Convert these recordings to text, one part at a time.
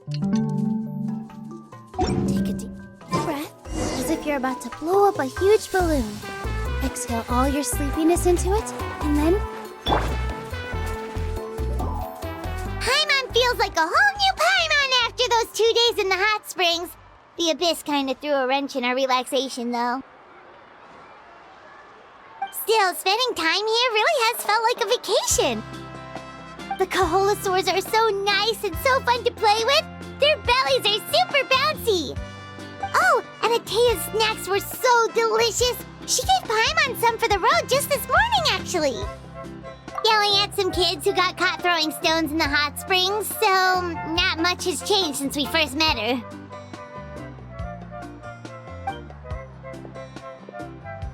Take a deep breath, as if you're about to blow up a huge balloon. Exhale all your sleepiness into it, and then... Paimon feels like a whole new Paimon after those 2 days in the hot springs. The Abyss kind of threw a wrench in our relaxation, though. Still, spending time here really has felt like a vacation. The Kaholosaurs are so nice and so fun to play with. Their bellies are super bouncy. Oh, and Atea's snacks were so delicious. She gave Paimon some for the road just this morning, actually. Yelling at some kids who got caught throwing stones in the hot springs, so not much has changed since we first met her.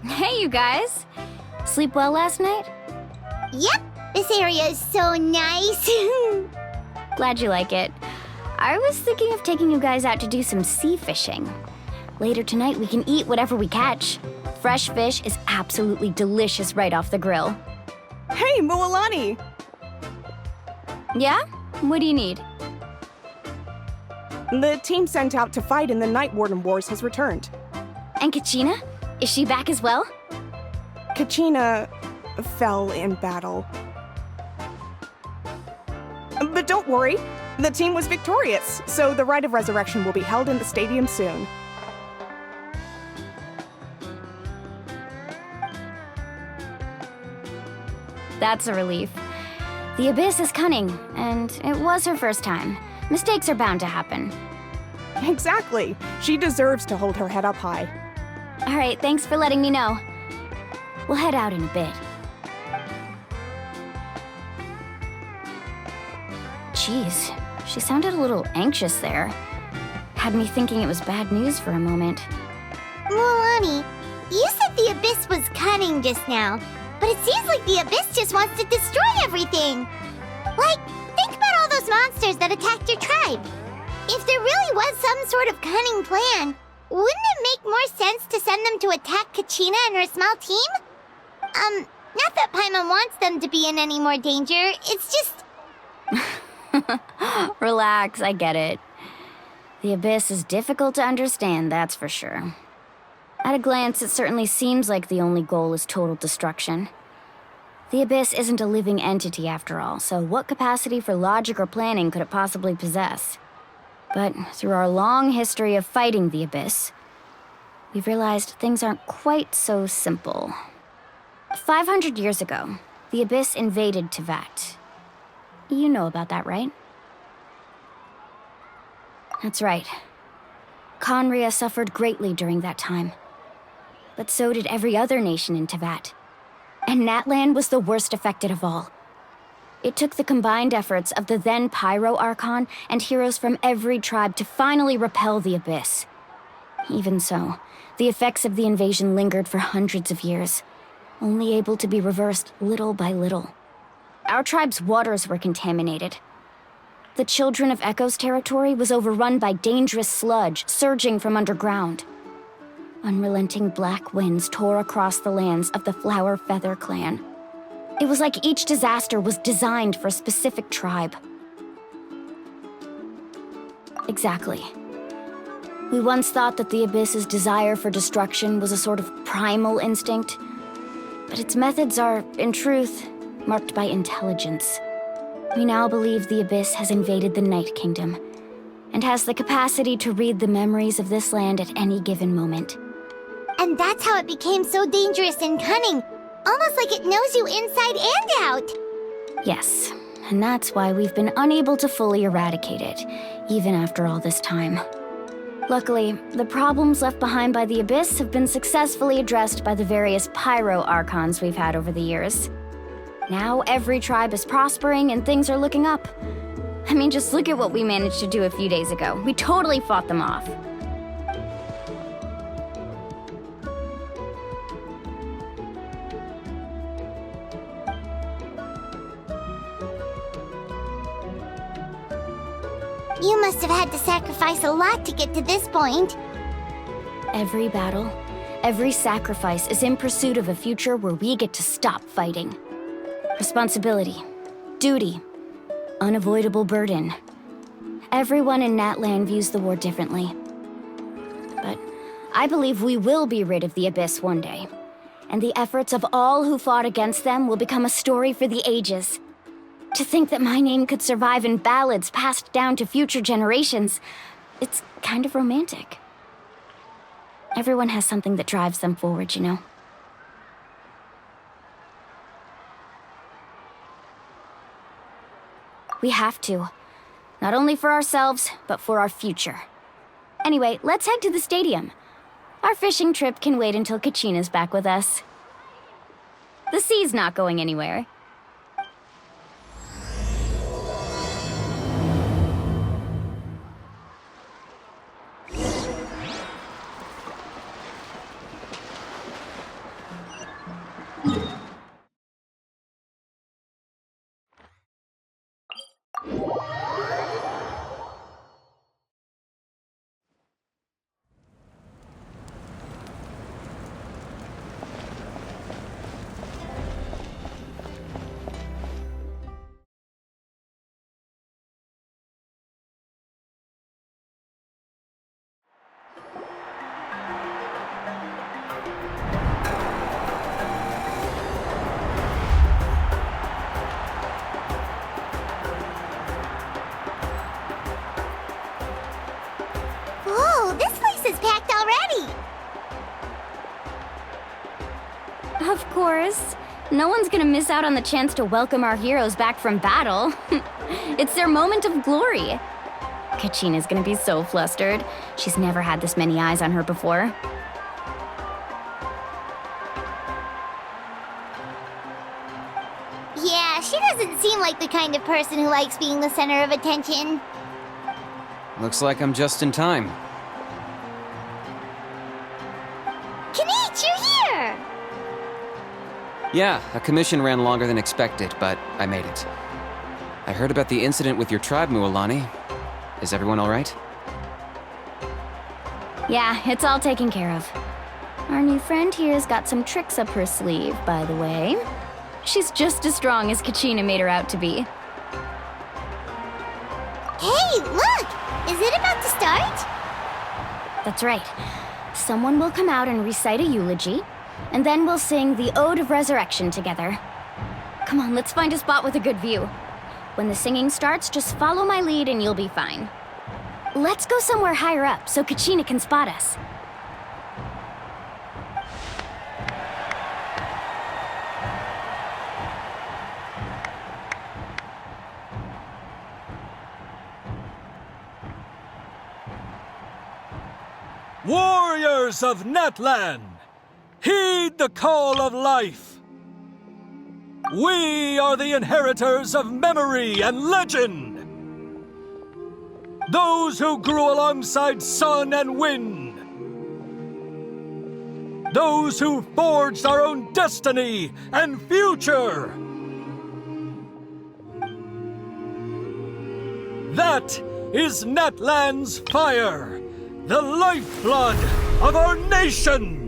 Hey, you guys. Sleep well last night? Yep, this area is so nice. Glad you like it. I was thinking of taking you guys out to do some sea fishing. Later tonight, we can eat whatever we catch. Fresh fish is absolutely delicious right off the grill. Hey, Mualani! Yeah? What do you need? The team sent out to fight in the Night Warden Wars has returned. And Kachina? Is she back as well? Kachina fell in battle. But don't worry, the team was victorious, so the Rite of Resurrection will be held in the stadium soon. That's a relief. The Abyss is cunning, and it was her first time. Mistakes are bound to happen. Exactly. She deserves to hold her head up high. All right, thanks for letting me know. We'll head out in a bit. Jeez, she sounded a little anxious there. Had me thinking it was bad news for a moment. Mualani, you said the Abyss was cunning just now, but it seems like the Abyss just wants to destroy everything. Like, think about all those monsters that attacked your tribe. If there really was some sort of cunning plan, wouldn't it make more sense to send them to attack Kachina and her small team? Not that Paimon wants them to be in any more danger, it's just... Relax, I get it. The Abyss is difficult to understand, that's for sure. At a glance, it certainly seems like the only goal is total destruction. The Abyss isn't a living entity after all, so what capacity for logic or planning could it possibly possess? But through our long history of fighting the Abyss, we've realized things aren't quite so simple. 500 years ago, the Abyss invaded Teyvat. You know about that, right? That's right. Khaenri'ah suffered greatly during that time. But so did every other nation in Teyvat. And Natlan was the worst affected of all. It took the combined efforts of the then Pyro Archon and heroes from every tribe to finally repel the Abyss. Even so, the effects of the invasion lingered for hundreds of years, only able to be reversed little by little. Our tribe's waters were contaminated. The Children of Echo's territory was overrun by dangerous sludge surging from underground. Unrelenting black winds tore across the lands of the Flower Feather clan. It was like each disaster was designed for a specific tribe. Exactly. We once thought that the Abyss's desire for destruction was a sort of primal instinct, but its methods are, in truth, marked by intelligence. We now believe the Abyss has invaded the Night Kingdom, and has the capacity to read the memories of this land at any given moment. And that's how it became so dangerous and cunning, almost like it knows you inside and out. Yes, and that's why we've been unable to fully eradicate it, even after all this time. Luckily, the problems left behind by the Abyss have been successfully addressed by the various Pyro Archons we've had over the years. Now every tribe is prospering and things are looking up. I mean, just look at what we managed to do a few days ago. We totally fought them off. You must have had to sacrifice a lot to get to this point. Every battle, every sacrifice is in pursuit of a future where we get to stop fighting. Responsibility, duty, unavoidable burden. Everyone in Natlan views the war differently. But I believe we will be rid of the Abyss one day. And the efforts of all who fought against them will become a story for the ages. To think that my name could survive in ballads passed down to future generations, it's kind of romantic. Everyone has something that drives them forward, you know? We have to. Not only for ourselves, but for our future. Anyway, let's head to the stadium. Our fishing trip can wait until Kachina's back with us. The sea's not going anywhere. Whoa, this place is packed already! Of course. No one's gonna miss out on the chance to welcome our heroes back from battle. It's their moment of glory. Kachina's gonna be so flustered. She's never had this many eyes on her before. Yeah, she doesn't seem like the kind of person who likes being the center of attention. Looks like I'm just in time. Kanich, you're here! Yeah, a commission ran longer than expected, but I made it. I heard about the incident with your tribe, Mualani. Is everyone all right? Yeah, it's all taken care of. Our new friend here's got some tricks up her sleeve, by the way. She's just as strong as Kachina made her out to be. Hey, look! Is it about to start? That's right. Someone will come out and recite a eulogy, and then we'll sing the Ode of Resurrection together. Come on, let's find a spot with a good view. When the singing starts, just follow my lead and you'll be fine. Let's go somewhere higher up so Kachina can spot us. Warriors of Natlan, heed the call of life. We are the inheritors of memory and legend. Those who grew alongside sun and wind. Those who forged our own destiny and future. That is Natlan's fire, the lifeblood of our nation!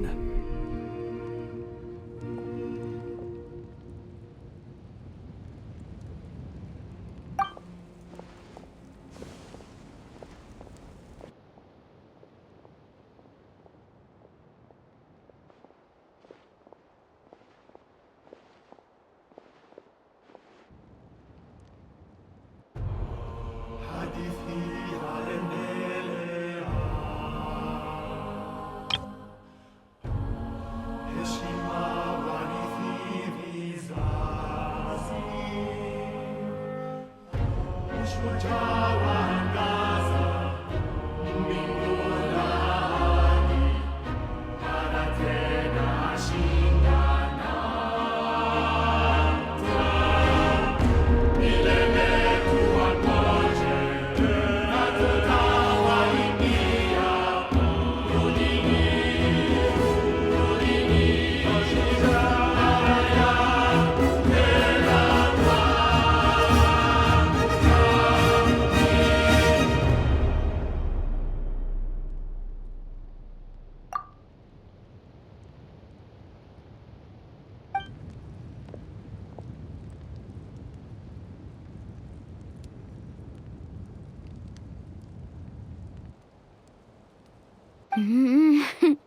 I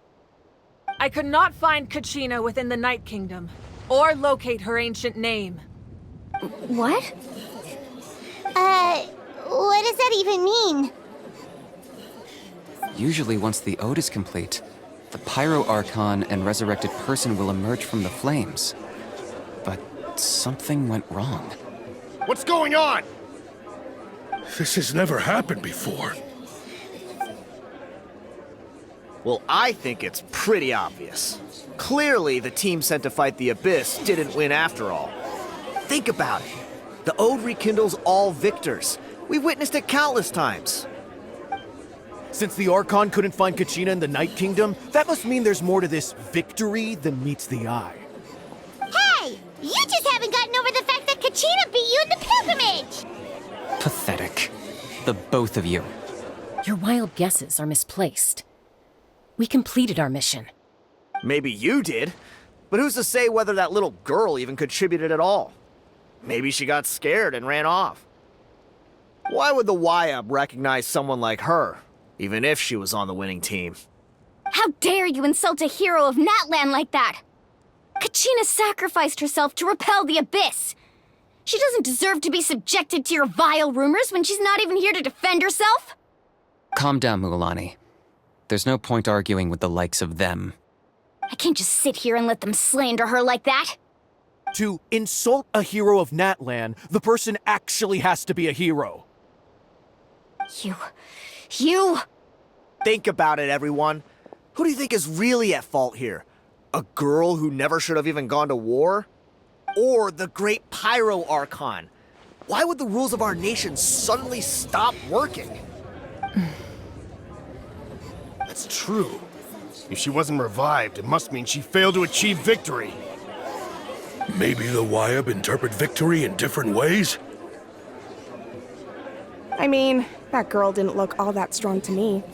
could not find Kachina within the Night Kingdom, or locate her ancient name. What? What does that even mean? Usually once the ode is complete, the Pyro Archon and resurrected person will emerge from the flames. But something went wrong. What's going on? This has never happened before. Well, I think it's pretty obvious. Clearly, the team sent to fight the Abyss didn't win after all. Think about it. The Ode rekindles all victors. We've witnessed it countless times. Since the Archon couldn't find Kachina in the Night Kingdom, that must mean there's more to this victory than meets the eye. Hey! You just haven't gotten over the fact that Kachina beat you in the pilgrimage! Pathetic. The both of you. Your wild guesses are misplaced. We completed our mission. Maybe you did, but who's to say whether that little girl even contributed at all? Maybe she got scared and ran off. Why would the YUB recognize someone like her, even if she was on the winning team? How dare you insult a hero of Natlan like that? Kachina sacrificed herself to repel the Abyss. She doesn't deserve to be subjected to your vile rumors when she's not even here to defend herself. Calm down, Mualani. There's no point arguing with the likes of them. I can't just sit here and let them slander her like that. To insult a hero of Natlan, the person actually has to be a hero. You... Think about it, everyone. Who do you think is really at fault here? A girl who never should have even gone to war? Or the great Pyro Archon? Why would the rules of our nation suddenly stop working? That's true. If she wasn't revived, it must mean she failed to achieve victory. Maybe the YUB interpret victory in different ways? I mean, that girl didn't look all that strong to me.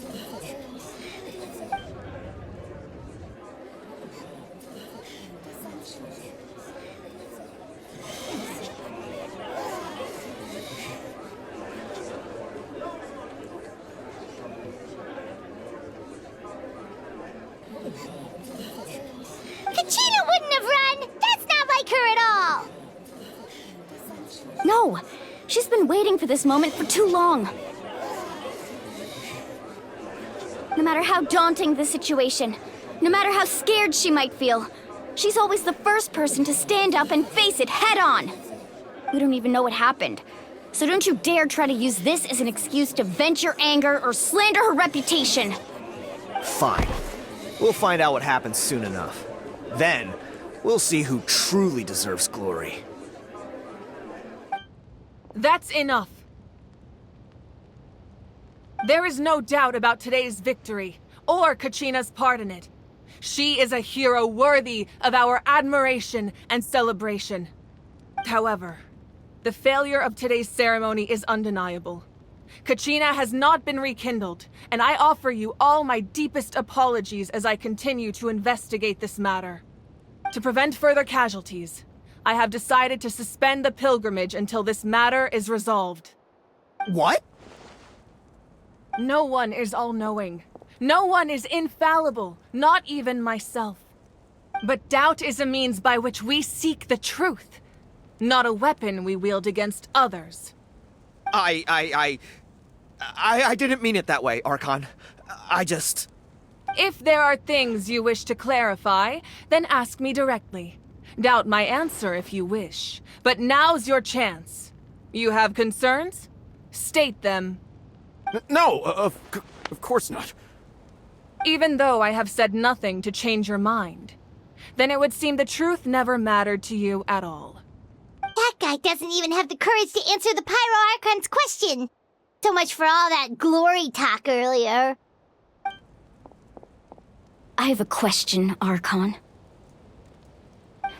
Kachina wouldn't have run! That's not like her at all! No, she's been waiting for this moment for too long. No matter how daunting the situation, no matter how scared she might feel, she's always the first person to stand up and face it head on. We don't even know what happened, so don't you dare try to use this as an excuse to vent your anger or slander her reputation. Fine. We'll find out what happens soon enough. Then, we'll see who truly deserves glory. That's enough. There is no doubt about today's victory, or Kachina's part in it. She is a hero worthy of our admiration and celebration. However, the failure of today's ceremony is undeniable. Kachina has not been rekindled, and I offer you all my deepest apologies as I continue to investigate this matter. To prevent further casualties, I have decided to suspend the pilgrimage until this matter is resolved. What? No one is all-knowing. No one is infallible, not even myself. But doubt is a means by which we seek the truth, not a weapon we wield against others. I didn't mean it that way, Archon. If there are things you wish to clarify, then ask me directly. Doubt my answer if you wish, but now's your chance. You have concerns? State them. No, of course not. Even though I have said nothing to change your mind, then it would seem the truth never mattered to you at all. That guy doesn't even have the courage to answer the Pyro Archon's question. So much for all that glory talk earlier. I have a question, Archon.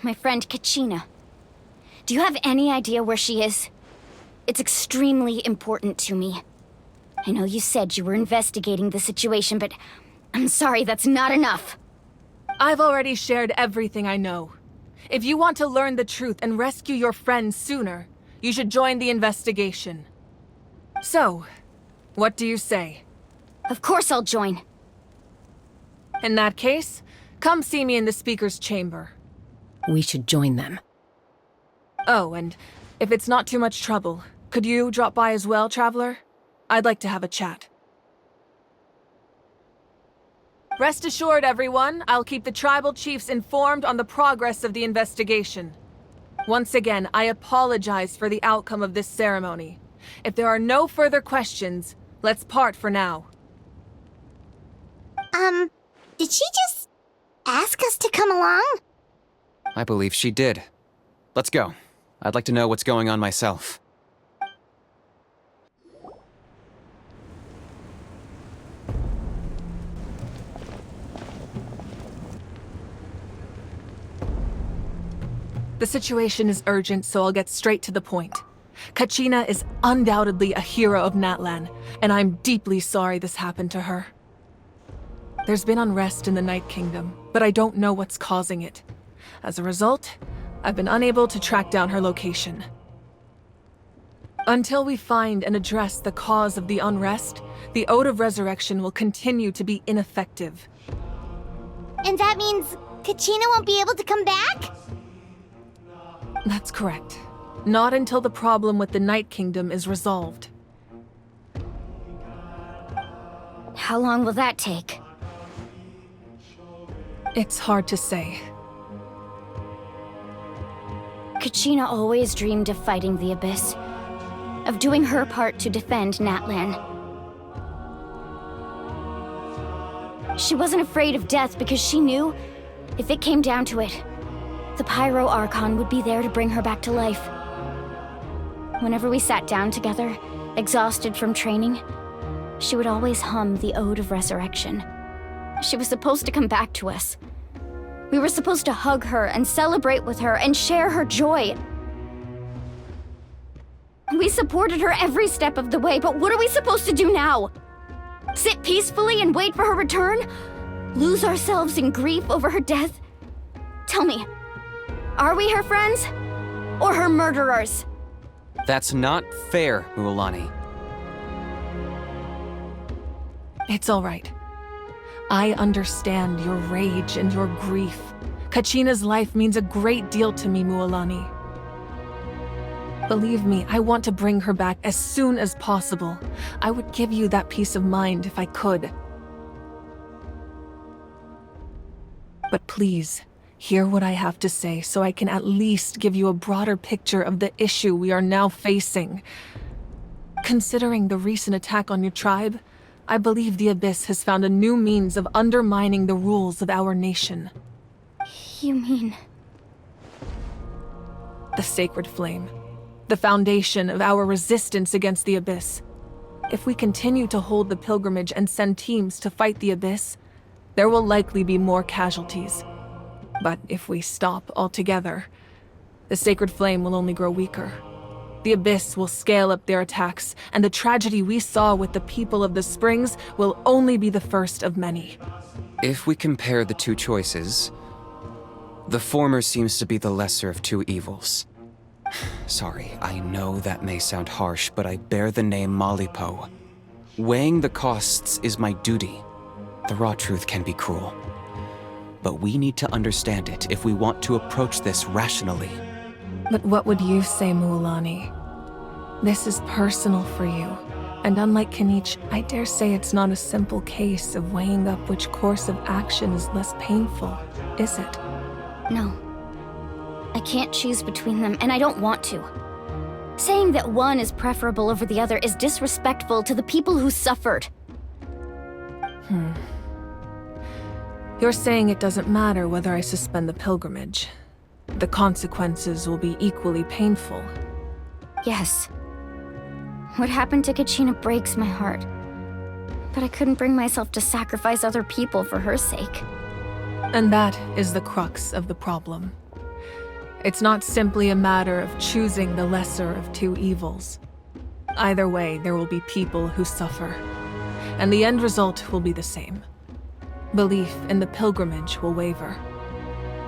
My friend Kachina. Do you have any idea where she is? It's extremely important to me. I know you said you were investigating the situation, but I'm sorry, that's not enough. I've already shared everything I know. If you want to learn the truth and rescue your friend sooner, you should join the investigation. So, what do you say? Of course I'll join. In that case, come see me in the speaker's chamber. We should join them. Oh, and if it's not too much trouble, could you drop by as well, Traveler? I'd like to have a chat. Rest assured, everyone, I'll keep the tribal chiefs informed on the progress of the investigation. Once again, I apologize for the outcome of this ceremony. If there are no further questions, let's part for now. Did she just ask us to come along? I believe she did. Let's go. I'd like to know what's going on myself. The situation is urgent, so I'll get straight to the point. Kachina is undoubtedly a hero of Natlan, and I'm deeply sorry this happened to her. There's been unrest in the Night Kingdom, but I don't know what's causing it. As a result, I've been unable to track down her location. Until we find and address the cause of the unrest, the Ode of Resurrection will continue to be ineffective. And that means Kachina won't be able to come back? That's correct. Not until the problem with the Night Kingdom is resolved. How long will that take? It's hard to say. Kachina always dreamed of fighting the Abyss, of doing her part to defend Natlan. She wasn't afraid of death because she knew, if it came down to it, the Pyro Archon would be there to bring her back to life. Whenever we sat down together, exhausted from training, she would always hum the Ode of Resurrection. She was supposed to come back to us. We were supposed to hug her and celebrate with her and share her joy. We supported her every step of the way, but what are we supposed to do now? Sit peacefully and wait for her return? Lose ourselves in grief over her death? Tell me, are we her friends? Or her murderers? That's not fair, Mualani. It's all right. I understand your rage and your grief. Kachina's life means a great deal to me, Mualani. Believe me, I want to bring her back as soon as possible. I would give you that peace of mind if I could. But please, hear what I have to say so I can at least give you a broader picture of the issue we are now facing. Considering the recent attack on your tribe, I believe the Abyss has found a new means of undermining the rules of our nation. You mean... The Sacred Flame. The foundation of our resistance against the Abyss. If we continue to hold the pilgrimage and send teams to fight the Abyss, there will likely be more casualties. But if we stop altogether, the Sacred Flame will only grow weaker. The Abyss will scale up their attacks, and the tragedy we saw with the people of the Springs will only be the first of many. If we compare the two choices, the former seems to be the lesser of two evils. Sorry, I know that may sound harsh, but I bear the name Malipo. Weighing the costs is my duty. The raw truth can be cruel. But we need to understand it if we want to approach this rationally. But what would you say, Mualani? This is personal for you, and unlike Kanich, I dare say it's not a simple case of weighing up which course of action is less painful, is it? No. I can't choose between them, and I don't want to. Saying that one is preferable over the other is disrespectful to the people who suffered. You're saying it doesn't matter whether I suspend the pilgrimage. The consequences will be equally painful. Yes. What happened to Kachina breaks my heart. But I couldn't bring myself to sacrifice other people for her sake. And that is the crux of the problem. It's not simply a matter of choosing the lesser of two evils. Either way, there will be people who suffer. And the end result will be the same. Belief in the pilgrimage will waver.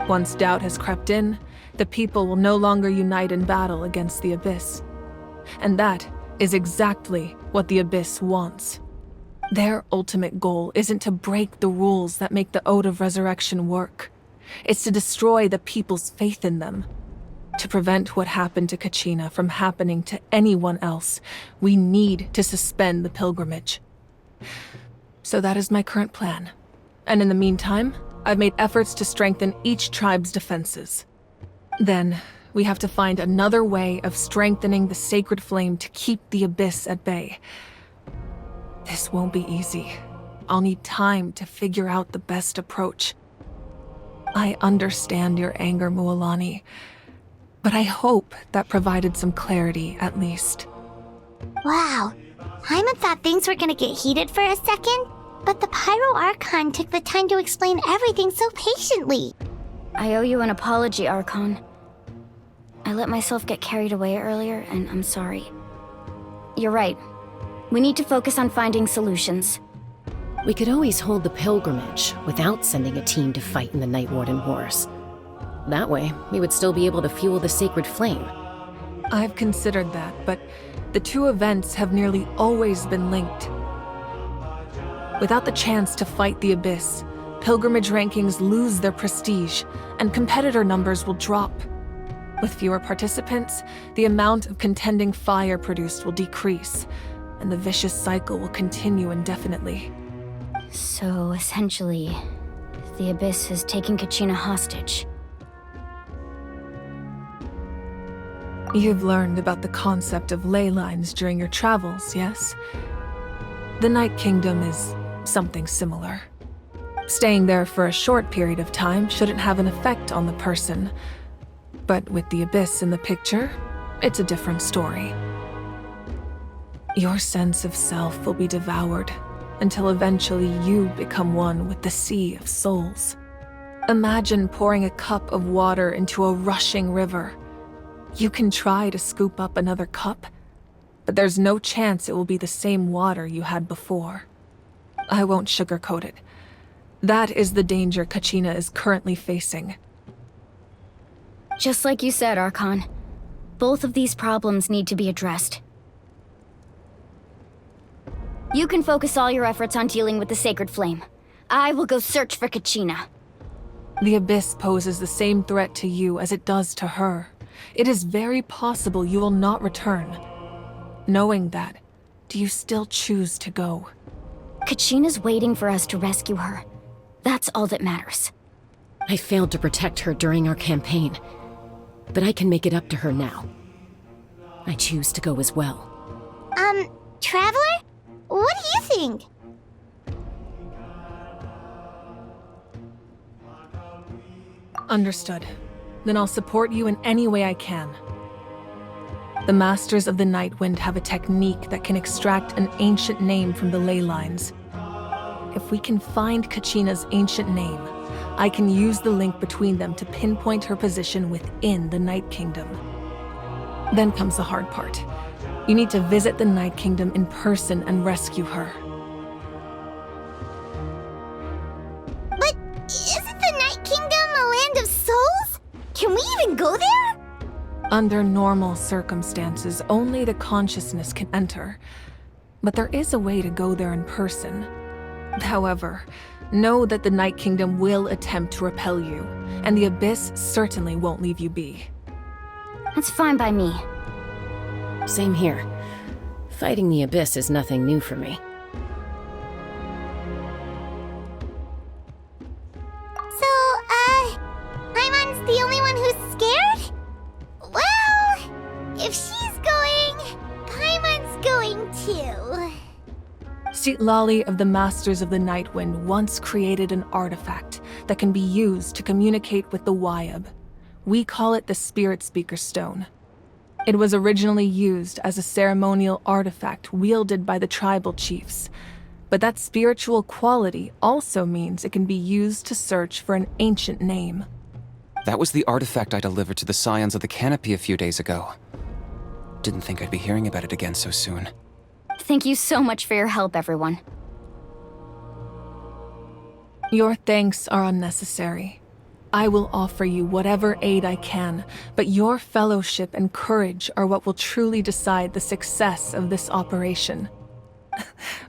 Once doubt has crept in, the people will no longer unite in battle against the Abyss. And that is exactly what the Abyss wants. Their ultimate goal isn't to break the rules that make the Ode of Resurrection work. It's to destroy the people's faith in them. To prevent what happened to Kachina from happening to anyone else, we need to suspend the pilgrimage. So that is my current plan. And in the meantime, I've made efforts to strengthen each tribe's defenses. Then, we have to find another way of strengthening the sacred flame to keep the Abyss at bay. This won't be easy. I'll need time to figure out the best approach. I understand your anger, Mualani, but I hope that provided some clarity, at least. Wow. Paimon thought things were gonna get heated for a second, but the Pyro Archon took the time to explain everything so patiently. I owe you an apology, Archon. I let myself get carried away earlier, and I'm sorry. You're right. We need to focus on finding solutions. We could always hold the pilgrimage without sending a team to fight in the Night Warden Wars. That way, we would still be able to fuel the sacred flame. I've considered that, but the two events have nearly always been linked. Without the chance to fight the Abyss, pilgrimage rankings lose their prestige, and competitor numbers will drop. With fewer participants, the amount of contending fire produced will decrease, and the vicious cycle will continue indefinitely. So, essentially, the Abyss has taken Kachina hostage. You've learned about the concept of ley lines during your travels, yes? The Night Kingdom is something similar. Staying there for a short period of time shouldn't have an effect on the person. But with the Abyss in the picture, it's a different story. Your sense of self will be devoured until eventually you become one with the Sea of Souls. Imagine pouring a cup of water into a rushing river. You can try to scoop up another cup, but there's no chance it will be the same water you had before. I won't sugarcoat it. That is the danger Kachina is currently facing. Just like you said, Archon. Both of these problems need to be addressed. You can focus all your efforts on dealing with the sacred flame. I will go search for Kachina. The Abyss poses the same threat to you as it does to her. It is very possible you will not return. Knowing that, do you still choose to go? Kachina's waiting for us to rescue her. That's all that matters. I failed to protect her during our campaign, but I can make it up to her now. I choose to go as well. Traveler? What do you think? Understood. Then I'll support you in any way I can. The Masters of the Nightwind have a technique that can extract an ancient name from the ley lines. If we can find Kachina's ancient name, I can use the link between them to pinpoint her position within the Night Kingdom. Then comes the hard part. You need to visit the Night Kingdom in person and rescue her. But isn't the Night Kingdom a land of souls? Can we even go there? Under normal circumstances, only the consciousness can enter. But there is a way to go there in person. However, know that the Night Kingdom will attempt to repel you, and the Abyss certainly won't leave you be. That's fine by me. Same here. Fighting the Abyss is nothing new for me. So, Paimon's the only one who's scared? Well, if she's going, Paimon's going too. Citlali of the Masters of the Nightwind once created an artifact that can be used to communicate with the Wyab. We call it the Spirit Speaker Stone. It was originally used as a ceremonial artifact wielded by the tribal chiefs, but that spiritual quality also means it can be used to search for an ancient name. That was the artifact I delivered to the Scions of the Canopy a few days ago. Didn't think I'd be hearing about it again so soon. Thank you so much for your help, everyone. Your thanks are unnecessary. I will offer you whatever aid I can, but your fellowship and courage are what will truly decide the success of this operation.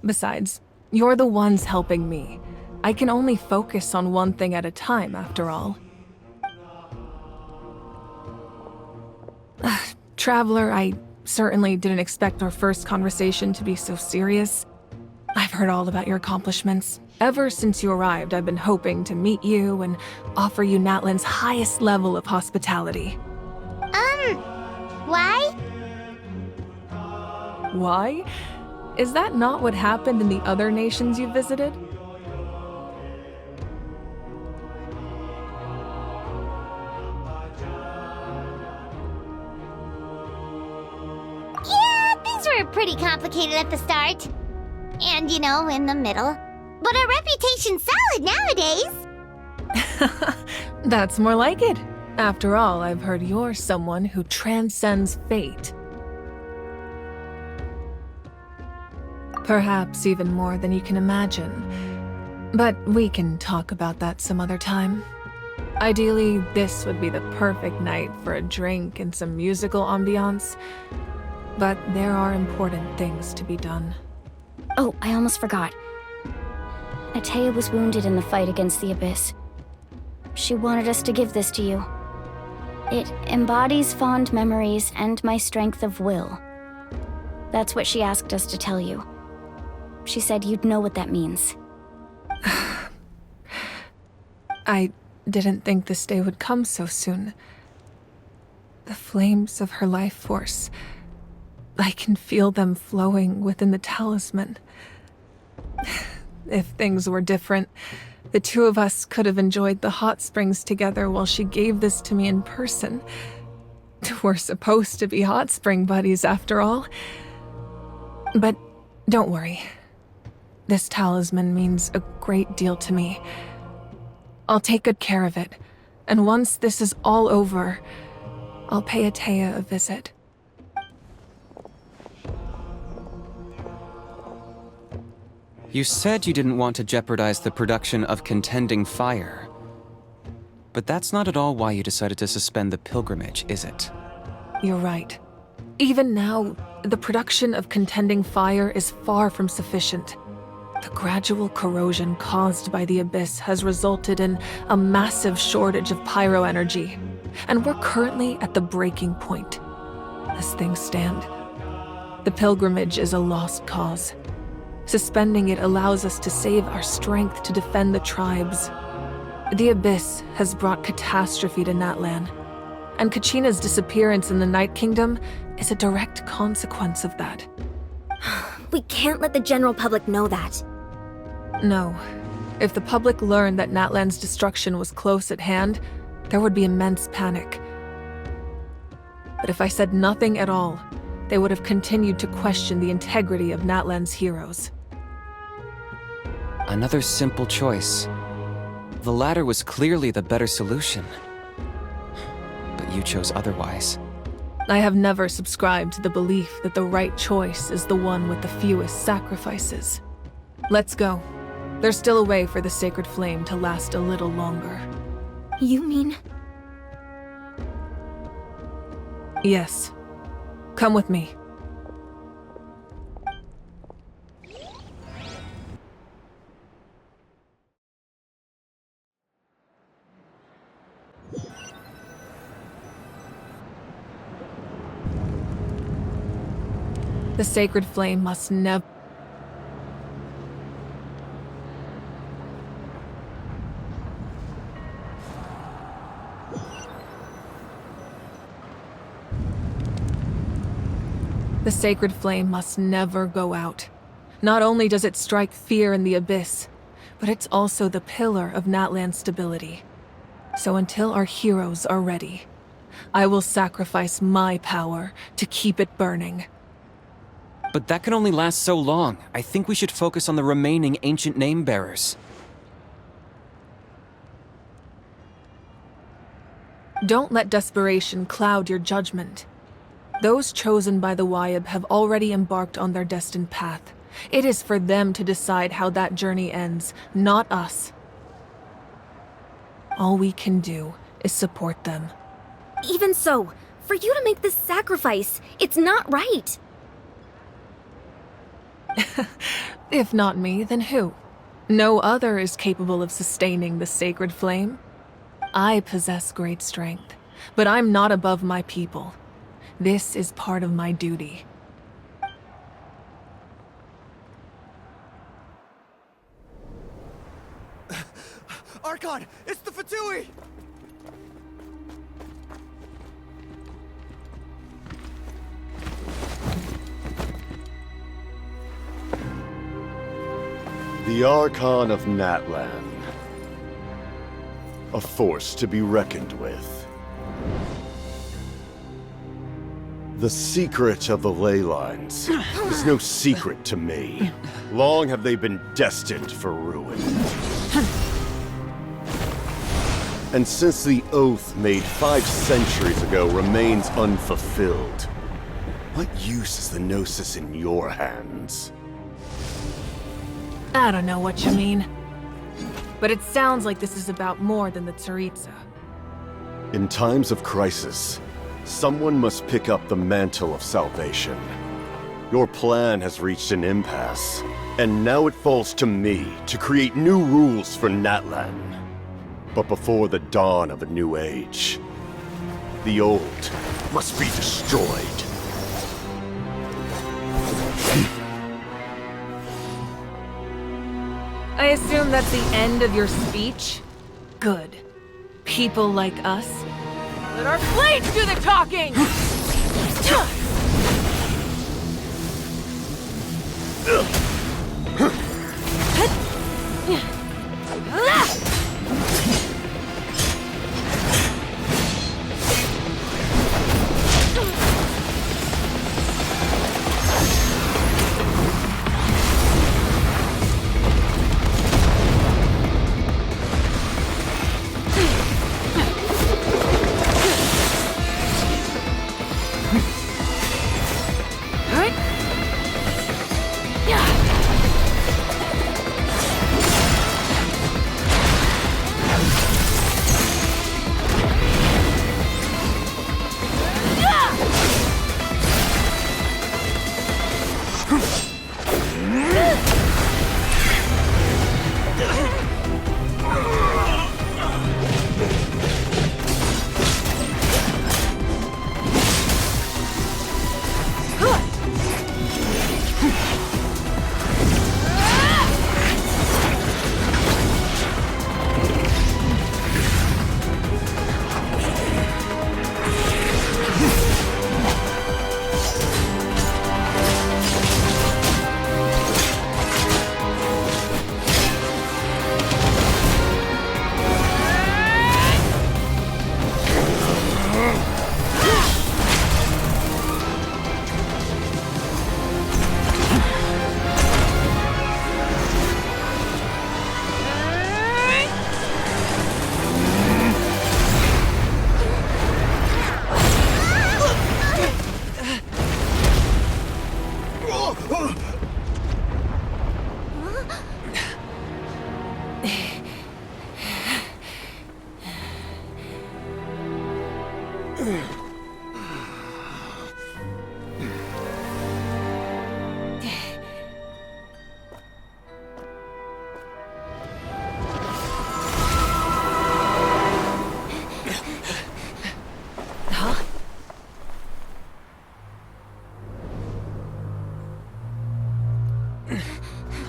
Besides, You're the ones helping me. I can only focus on one thing at a time, after all. Traveler, I certainly didn't expect our first conversation to be so serious. I've heard all about your accomplishments. Ever since you arrived, I've been hoping to meet you and offer you Natlan's highest level of hospitality. Why? Why? Is that not what happened in the other nations you visited? Yeah, things were pretty complicated at the start. And, in the middle. But our reputation's solid nowadays. That's more like it. After all, I've heard you're someone who transcends fate. Perhaps even more than you can imagine. But we can talk about that some other time. Ideally, this would be the perfect night for a drink and some musical ambiance. But there are important things to be done. Oh, I almost forgot. Atea was wounded in the fight against the Abyss. She wanted us to give this to you. It embodies fond memories and my strength of will. That's what she asked us to tell you. She said you'd know what that means. I didn't think this day would come so soon. The flames of her life force. I can feel them flowing within the talisman. If things were different, the two of us could have enjoyed the hot springs together while she gave this to me in person. We're supposed to be hot spring buddies after all. But don't worry. This talisman means a great deal to me. I'll take good care of it, and once this is all over, I'll pay Atea a visit. You said you didn't want to jeopardize the production of contending fire. But that's not at all why you decided to suspend the pilgrimage, is it? You're right. Even now, the production of contending fire is far from sufficient. The gradual corrosion caused by the Abyss has resulted in a massive shortage of pyro energy, and we're currently at the breaking point. As things stand, the pilgrimage is a lost cause. Suspending it allows us to save our strength to defend the tribes. The Abyss has brought catastrophe to Natlan, and Kachina's disappearance in the Night Kingdom is a direct consequence of that. We can't let the general public know that. No. If the public learned that Natlan's destruction was close at hand, there would be immense panic. But if I said nothing at all, they would have continued to question the integrity of Natlan's heroes. Another simple choice. The latter was clearly the better solution. But you chose otherwise. I have never subscribed to the belief that the right choice is the one with the fewest sacrifices. Let's go. There's still a way for the sacred flame to last a little longer. You mean? Yes. Come with me. The sacred flame must never... The sacred flame must never go out. Not only does it strike fear in the Abyss, but it's also the pillar of Natlan's stability. So until our heroes are ready, I will sacrifice my power to keep it burning. But that can only last so long. I think we should focus on the remaining ancient name-bearers. Don't let desperation cloud your judgment. Those chosen by the Wayab have already embarked on their destined path. It is for them to decide how that journey ends, not us. All we can do is support them. Even so, for you to make this sacrifice, it's not right. If not me, then who? No other is capable of sustaining the sacred flame. I possess great strength, but I'm not above my people. This is part of my duty. Archon, it's the Fatui! The Archon of Natlan. A force to be reckoned with. The secret of the ley lines is no secret to me. Long have they been destined for ruin. And since the oath made 5 centuries ago remains unfulfilled, what use is the Gnosis in your hands? I don't know what you mean. But it sounds like this is about more than the Tsaritsa. In times of crisis, someone must pick up the mantle of salvation. Your plan has reached an impasse, and now it falls to me to create new rules for Natlan. But before the dawn of a new age, the old must be destroyed. I assume that's the end of your speech? Good. People like us? Let our blades do the talking!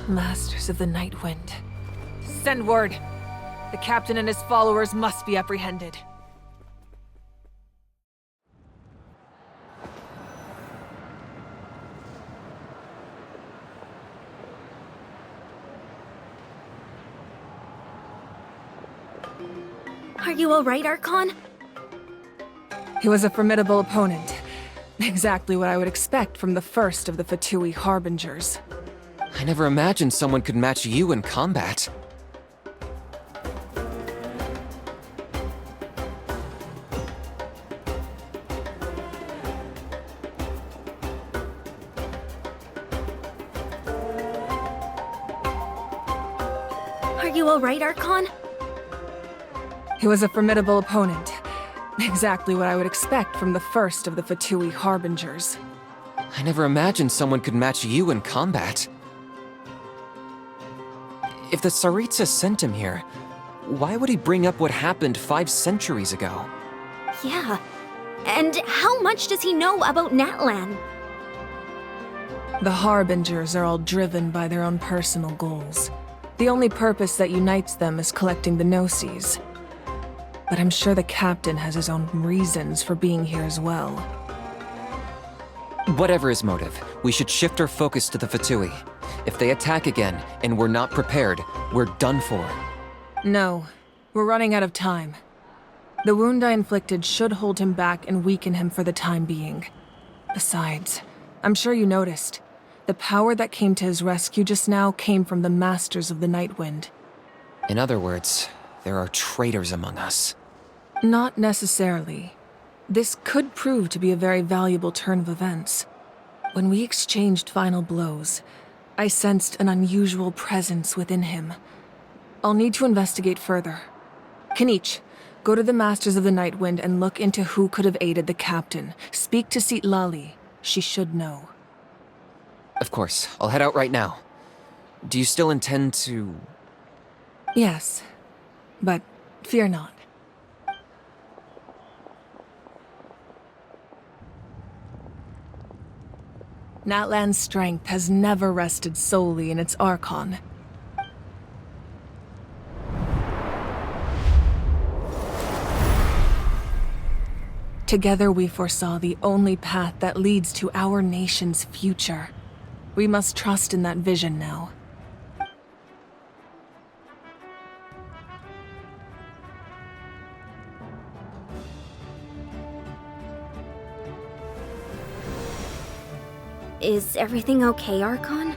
Masters of the Night Wind. Send word. The captain and his followers must be apprehended. Are you alright, Archon? He was a formidable opponent. Exactly what I would expect from the first of the Fatui Harbingers. I never imagined someone could match you in combat. Are you alright, Archon? He was a formidable opponent. Exactly what I would expect from the first of the Fatui Harbingers. I never imagined someone could match you in combat. If the Tsaritsa sent him here, why would he bring up what happened 5 centuries ago? Yeah. And how much does he know about Natlan? The Harbingers are all driven by their own personal goals. The only purpose that unites them is collecting the Gnosis. But I'm sure the captain has his own reasons for being here as well. Whatever his motive, we should shift our focus to the Fatui. If they attack again, and we're not prepared, we're done for. No, we're running out of time. The wound I inflicted should hold him back and weaken him for the time being. Besides, I'm sure you noticed, the power that came to his rescue just now came from the Masters of the Nightwind. In other words, there are traitors among us. Not necessarily. This could prove to be a very valuable turn of events. When we exchanged final blows, I sensed an unusual presence within him. I'll need to investigate further. Kanich, go to the Masters of the Nightwind and look into who could have aided the captain. Speak to Lali. She should know. Of course, I'll head out right now. Do you still intend to... Yes, but fear not. Natlan's strength has never rested solely in its Archon. Together we foresaw the only path that leads to our nation's future. We must trust in that vision now. Is everything okay, Archon?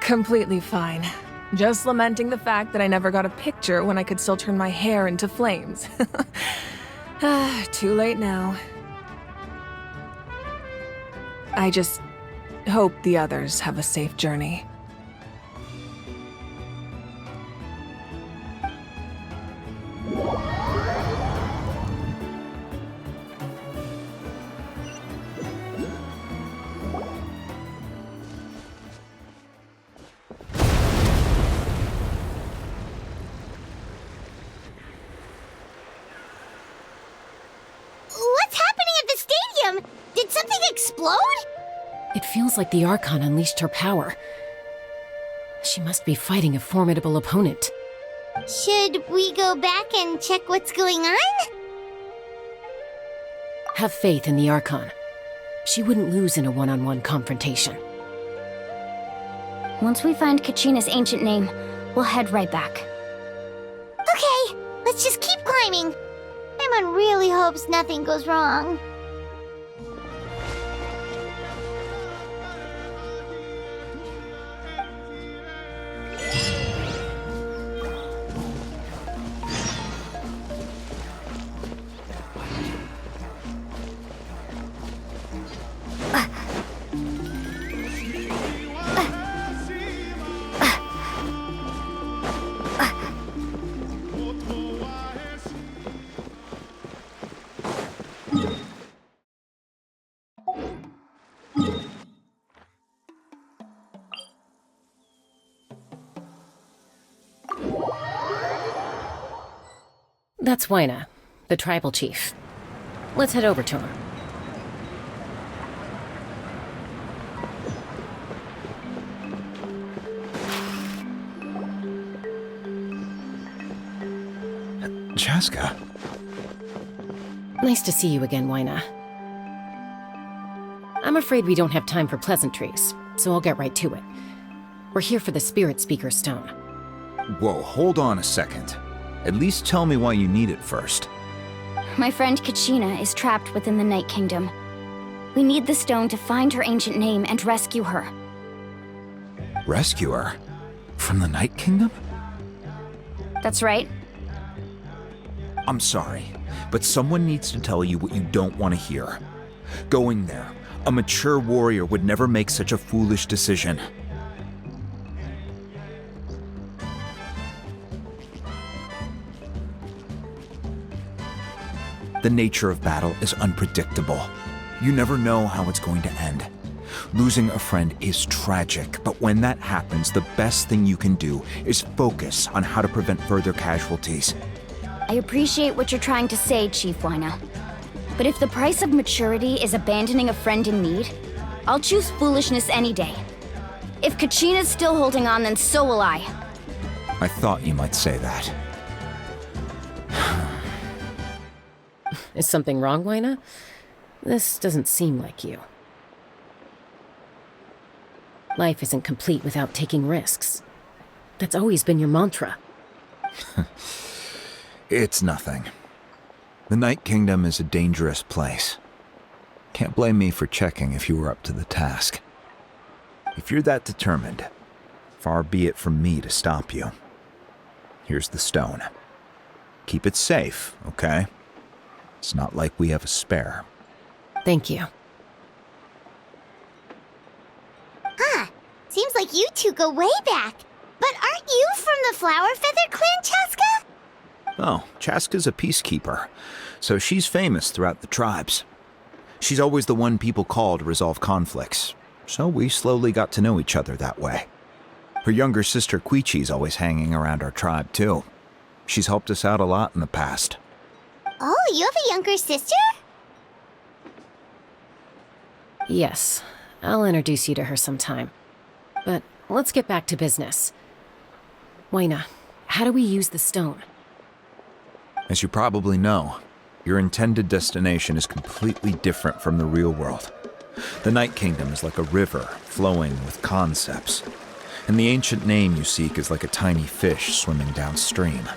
Completely fine. Just lamenting the fact that I never got a picture when I could still turn my hair into flames. Too late now. I just hope the others have a safe journey. What's happening at the stadium? Did something explode? It feels like the Archon unleashed her power. She must be fighting a formidable opponent. Should we go back and check what's going on? Have faith in the Archon. She wouldn't lose in a one-on-one confrontation. Once we find Kachina's ancient name, we'll head right back. Okay, let's just keep climbing. Emon really hopes nothing goes wrong. That's Wyna, the tribal chief. Let's head over to him. Chaska. Nice to see you again, Wyna. I'm afraid we don't have time for pleasantries, so I'll get right to it. We're here for the Spirit Speaker's Stone. Whoa, hold on a second. At least tell me why you need it first. My friend Kachina is trapped within the Night Kingdom. We need the stone to find her ancient name and rescue her. Rescue her? From the Night Kingdom? That's right. I'm sorry, but someone needs to tell you what you don't want to hear. Going there, a mature warrior would never make such a foolish decision. The nature of battle is unpredictable. You never know how it's going to end. Losing a friend is tragic, but when that happens, the best thing you can do is focus on how to prevent further casualties. I appreciate what you're trying to say, Chief Wyna. But if the price of maturity is abandoning a friend in need, I'll choose foolishness any day. If Kachina's still holding on, then so will I. I thought you might say that. Is something wrong, Wyna? This doesn't seem like you. Life isn't complete without taking risks. That's always been your mantra. It's nothing. The Night Kingdom is a dangerous place. Can't blame me for checking if you were up to the task. If you're that determined, far be it from me to stop you. Here's the stone. Keep it safe, okay? It's not like we have a spare. Thank you. Huh. Seems like you two go way back. But aren't you from the Flower Feather Clan, Chaska? Oh, Chaska's a peacekeeper, so she's famous throughout the tribes. She's always the one people call to resolve conflicts, so we slowly got to know each other that way. Her younger sister Quichi's always hanging around our tribe, too. She's helped us out a lot in the past. Oh, you have a younger sister? Yes, I'll introduce you to her sometime. But let's get back to business. Wyna, how do we use the stone? As you probably know, your intended destination is completely different from the real world. The Night Kingdom is like a river flowing with concepts, and the ancient name you seek is like a tiny fish swimming downstream.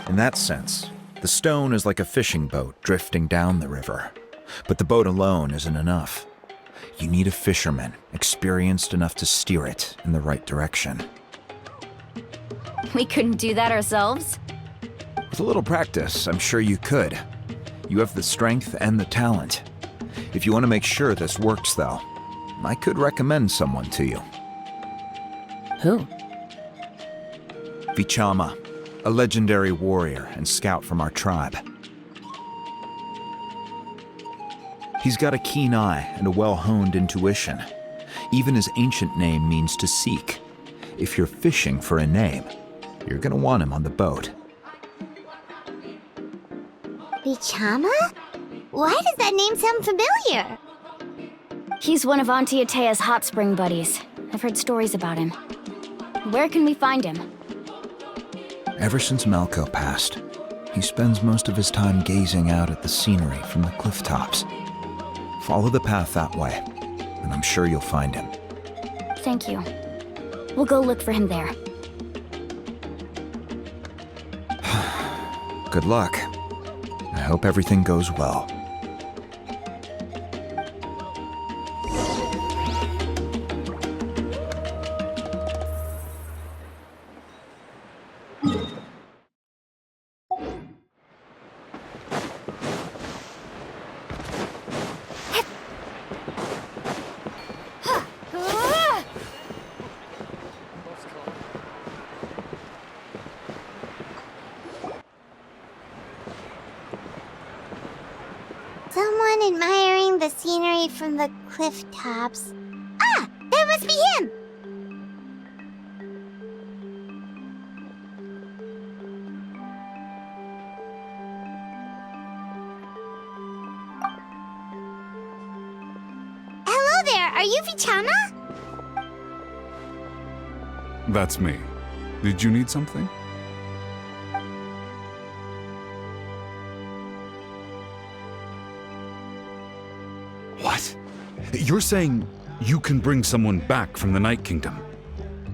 In that sense, the stone is like a fishing boat drifting down the river, but the boat alone isn't enough. You need a fisherman experienced enough to steer it in the right direction. We couldn't do that ourselves? With a little practice, I'm sure you could. You have the strength and the talent. If you want to make sure this works, though, I could recommend someone to you. Who? Vichama, a legendary warrior and scout from our tribe. He's got a keen eye and a well-honed intuition. Even his ancient name means to seek. If you're fishing for a name, you're gonna want him on the boat. Vichama? Why does that name sound familiar? He's one of Auntie Atea's hot spring buddies. I've heard stories about him. Where can we find him? Ever since Malco passed, he spends most of his time gazing out at the scenery from the cliff tops. Follow the path that way, and I'm sure you'll find him. Thank you. We'll go look for him there. Good luck. I hope everything goes well. Someone admiring the scenery from the cliff tops. Ah! That must be him! Hello there! Are you Vichama? That's me. Did you need something? What? You're saying you can bring someone back from the Night Kingdom?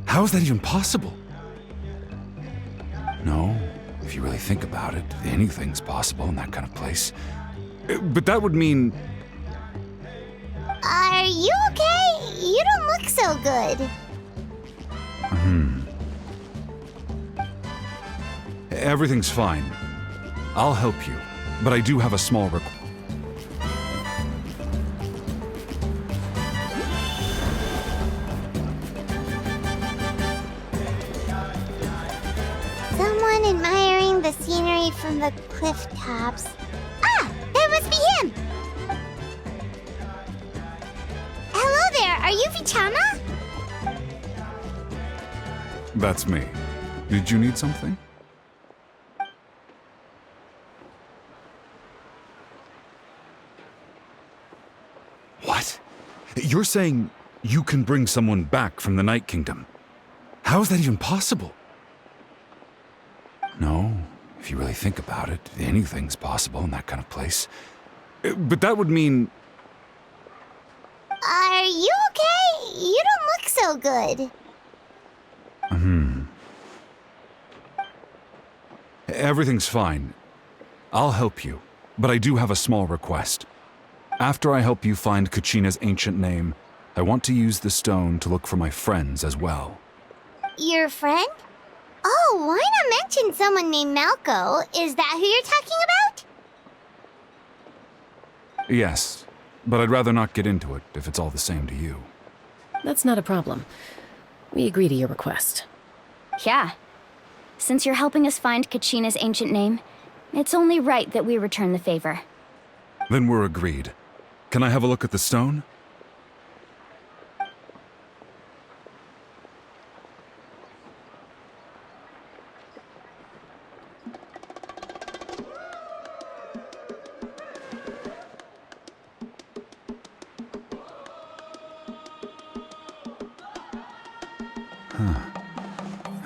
How is that even possible? No, if you really think about it, anything's possible in that kind of place. But that would mean... Are you okay? You don't look so good. Everything's fine. I'll help you, but I do have a small request. Someone admiring the scenery from the cliff tops. Ah! That must be him! Hello there! Are you Vichama? That's me. Did you need something? What? You're saying you can bring someone back from the Night Kingdom? How is that even possible? No, if you really think about it, anything's possible in that kind of place. But that would mean... Are you okay? You don't look so good. Everything's fine. I'll help you, but I do have a small request. After I help you find Kachina's ancient name, I want to use the stone to look for my friends as well. Your friend? Oh, why not mention someone named Malco? Is that who you're talking about? Yes, but I'd rather not get into it if it's all the same to you. That's not a problem. We agree to your request. Yeah. Since you're helping us find Kachina's ancient name, it's only right that we return the favor. Then we're agreed. Can I have a look at the stone?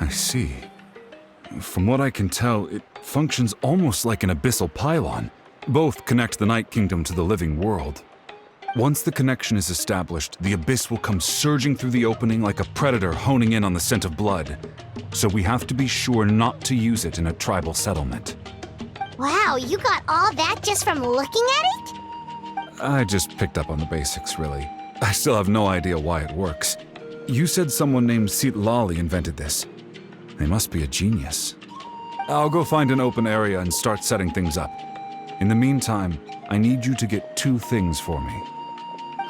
I see. From what I can tell, it functions almost like an abyssal pylon. Both connect the Night Kingdom to the living world. Once the connection is established, the abyss will come surging through the opening like a predator honing in on the scent of blood. So we have to be sure not to use it in a tribal settlement. Wow, you got all that just from looking at it? I just picked up on the basics, really. I still have no idea why it works. You said someone named Lali invented this. They must be a genius. I'll go find an open area and start setting things up. In the meantime, I need you to get 2 things for me.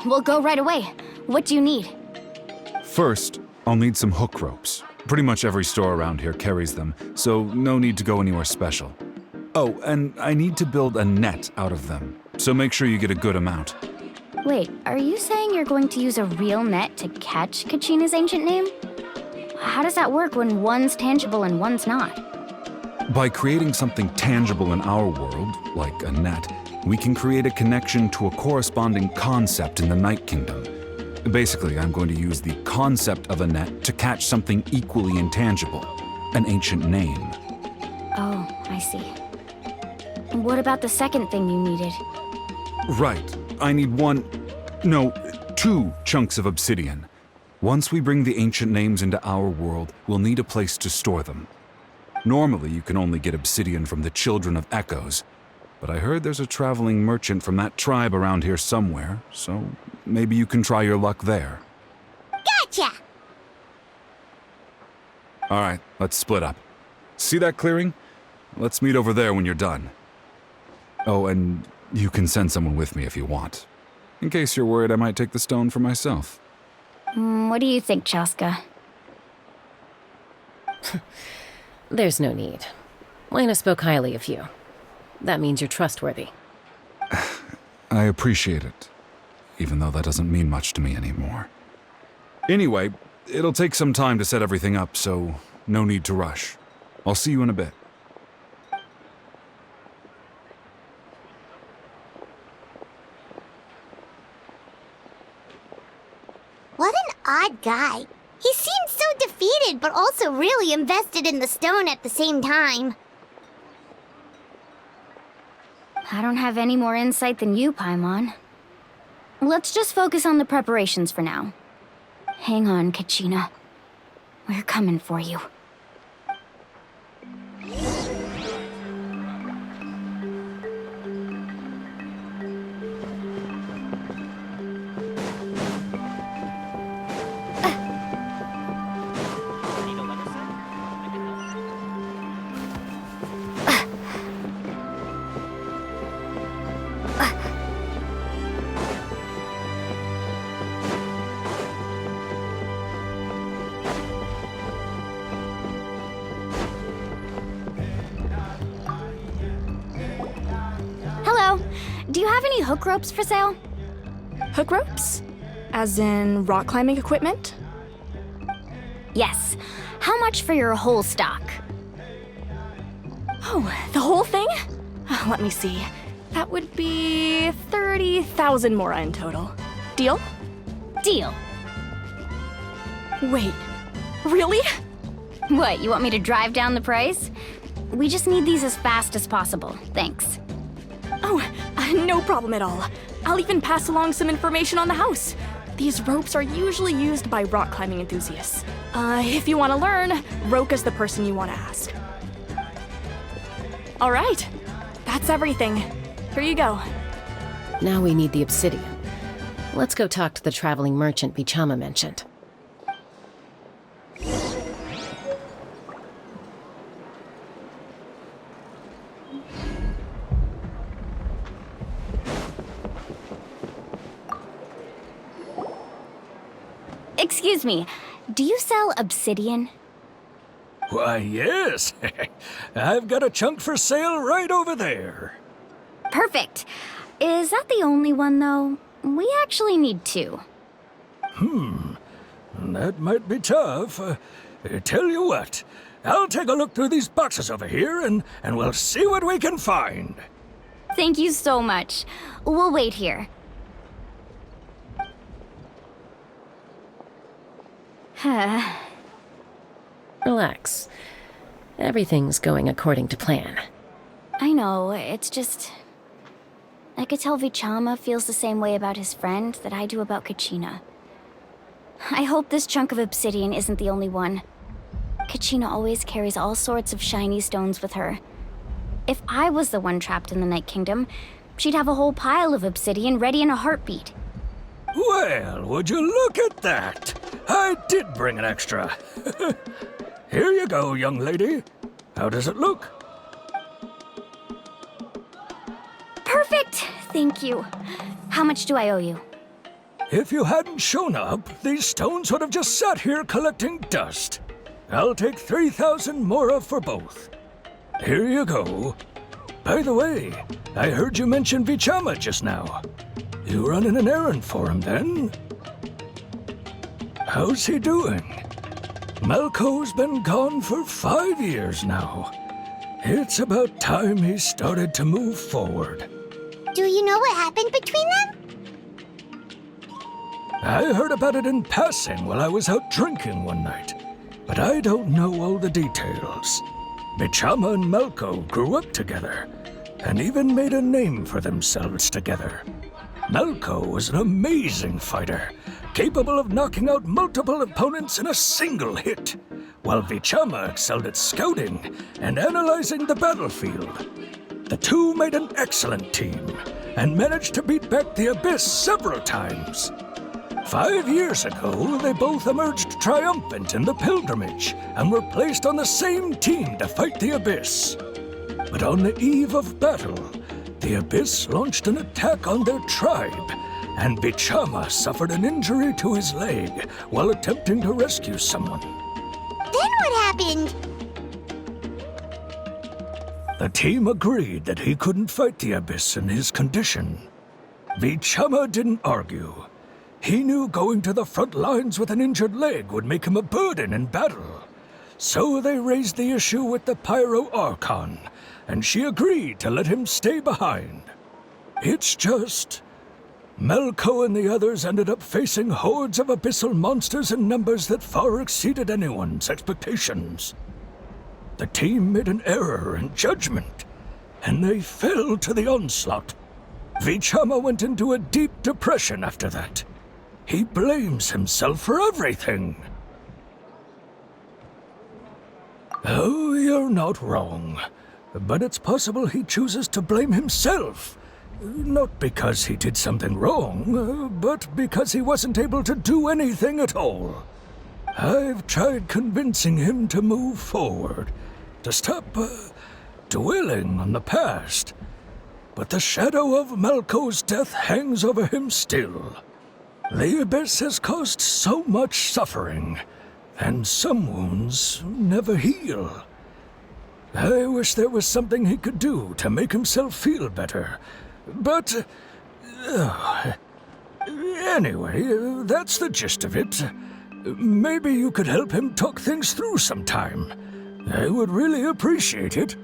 We'll go right away. What do you need? First, I'll need some hook ropes. Pretty much every store around here carries them, so no need to go anywhere special. Oh, and I need to build a net out of them, so make sure you get a good amount. Wait, are you saying you're going to use a real net to catch Kachina's ancient name? How does that work when one's tangible and one's not? By creating something tangible in our world, like a net, we can create a connection to a corresponding concept in the Night Kingdom. Basically, I'm going to use the concept of a net to catch something equally intangible, an ancient name. Oh, I see. What about the second thing you needed? Right. I need 2 chunks of obsidian. Once we bring the ancient names into our world, we'll need a place to store them. Normally, you can only get obsidian from the Children of Echoes, but I heard there's a traveling merchant from that tribe around here somewhere, so maybe you can try your luck there. Gotcha! Alright, let's split up. See that clearing? Let's meet over there when you're done. Oh, and you can send someone with me if you want. In case you're worried I might take the stone for myself. What do you think, Chaska? There's no need. Lena spoke highly of you. That means you're trustworthy. I appreciate it, even though that doesn't mean much to me anymore. Anyway, it'll take some time to set everything up, so no need to rush. I'll see you in a bit. What an odd guy. He seems so defeated, but also really invested in the stone at the same time. I don't have any more insight than you, Paimon. Let's just focus on the preparations for now. Hang on, Kachina. We're coming for you. Do you have any hook ropes for sale? Hook ropes? As in rock climbing equipment? Yes. How much for your whole stock? Oh, the whole thing? Let me see. That would be 30,000 mora in total. Deal? Deal. Wait, really? What, you want me to drive down the price? We just need these as fast as possible. Thanks. Oh, no problem at all. I'll even pass along some information on the house. These ropes are usually used by rock climbing enthusiasts. If you want to learn, Roka's the person you want to ask. All right, that's everything. Here you go. Now we need the obsidian. Let's go talk to the traveling merchant Vichama mentioned. Excuse me, do you sell obsidian? Why, yes. I've got a chunk for sale right over there. Perfect. Is that the only one, though? We actually need two. That might be tough. Tell you what, I'll take a look through these boxes over here and we'll see what we can find. Thank you so much. We'll wait here. Relax. Everything's going according to plan. I know, it's just... I could tell Vichama feels the same way about his friend that I do about Kachina. I hope this chunk of obsidian isn't the only one. Kachina always carries all sorts of shiny stones with her. If I was the one trapped in the Night Kingdom, she'd have a whole pile of obsidian ready in a heartbeat. Well, would you look at that? I did bring an extra. Here you go, young lady. How does it look? Perfect! Thank you. How much do I owe you? If you hadn't shown up, these stones would have just sat here collecting dust. I'll take 3,000 mora for both. Here you go. By the way, I heard you mention Vichama just now. You running an errand for him, then? How's he doing? Malco's been gone for 5 years now. It's about time he started to move forward. Do you know what happened between them? I heard about it in passing while I was out drinking one night, but I don't know all the details. Vichama and Malco grew up together, and even made a name for themselves together. Malco was an amazing fighter, capable of knocking out multiple opponents in a single hit, while Vichama excelled at scouting and analyzing the battlefield. The two made an excellent team, and managed to beat back the Abyss several times. 5 years ago, they both emerged triumphant in the pilgrimage, and were placed on the same team to fight the Abyss. But on the eve of battle, the Abyss launched an attack on their tribe, and Vichama suffered an injury to his leg while attempting to rescue someone. Then what happened? The team agreed that he couldn't fight the Abyss in his condition. Vichama didn't argue. He knew going to the front lines with an injured leg would make him a burden in battle. So they raised the issue with the Pyro Archon, and she agreed to let him stay behind. It's just... Malco and the others ended up facing hordes of abyssal monsters in numbers that far exceeded anyone's expectations. The team made an error in judgment, and they fell to the onslaught. Vichama went into a deep depression after that. He blames himself for everything. Oh, you're not wrong. But it's possible he chooses to blame himself. Not because he did something wrong, but because he wasn't able to do anything at all. I've tried convincing him to move forward, to stop dwelling on the past. But the shadow of Malco's death hangs over him still. The Abyss has caused so much suffering, and some wounds never heal. I wish there was something he could do to make himself feel better, but... Anyway, that's the gist of it. Maybe you could help him talk things through sometime. I would really appreciate it.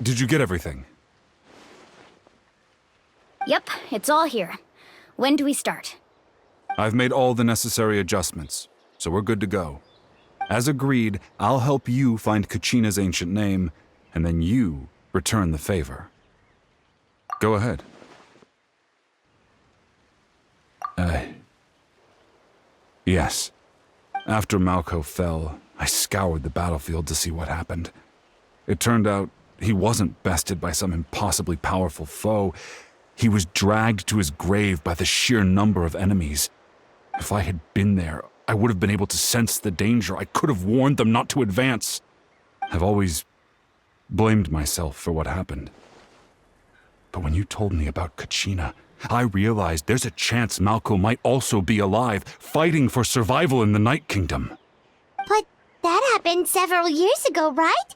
Did you get everything? Yep, it's all here. When do we start? I've made all the necessary adjustments, so we're good to go. As agreed, I'll help you find Kachina's ancient name, and then you return the favor. Go ahead. Yes. After Malko fell, I scoured the battlefield to see what happened. It turned out he wasn't bested by some impossibly powerful foe. He was dragged to his grave by the sheer number of enemies. If I had been there, I would have been able to sense the danger. I could have warned them not to advance. I've always blamed myself for what happened. But when you told me about Kachina, I realized there's a chance Malko might also be alive, fighting for survival in the Night Kingdom. But that happened several years ago, right?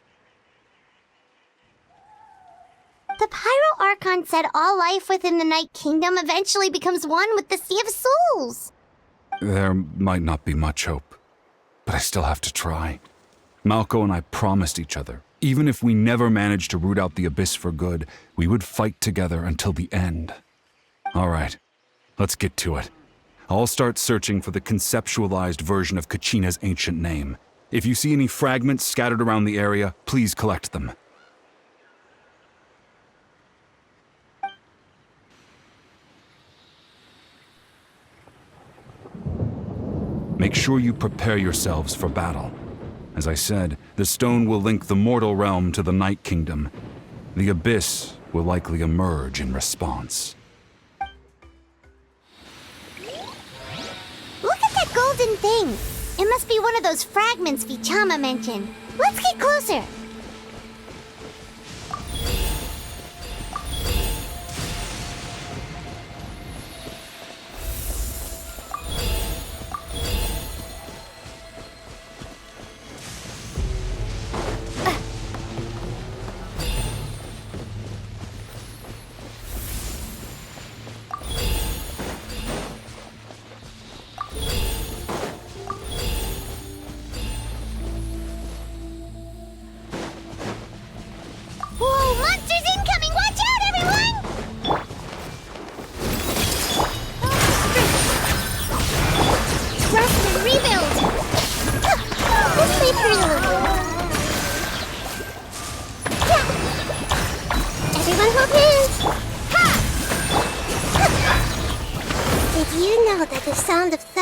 The Pyro Archon said all life within the Night Kingdom eventually becomes one with the Sea of Souls. There might not be much hope, but I still have to try. Malko and I promised each other, even if we never managed to root out the Abyss for good, we would fight together until the end. All right, let's get to it. I'll start searching for the conceptualized version of Kachina's ancient name. If you see any fragments scattered around the area, please collect them. Make sure you prepare yourselves for battle. As I said, the stone will link the mortal realm to the Night Kingdom. The Abyss will likely emerge in response. Look at that golden thing! It must be one of those fragments Vichama mentioned. Let's get closer!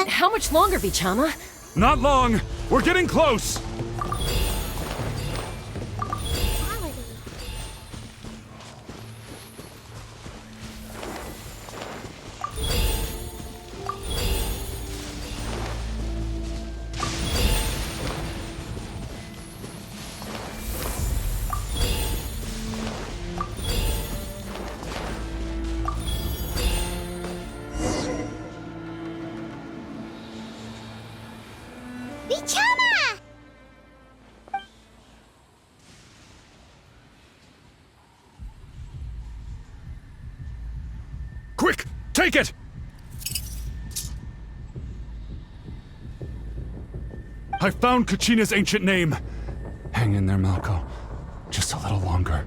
How much longer, Vichama? Not long! We're getting close! Quick! Take it! I found Kachina's ancient name. Hang in there, Malko. Just a little longer.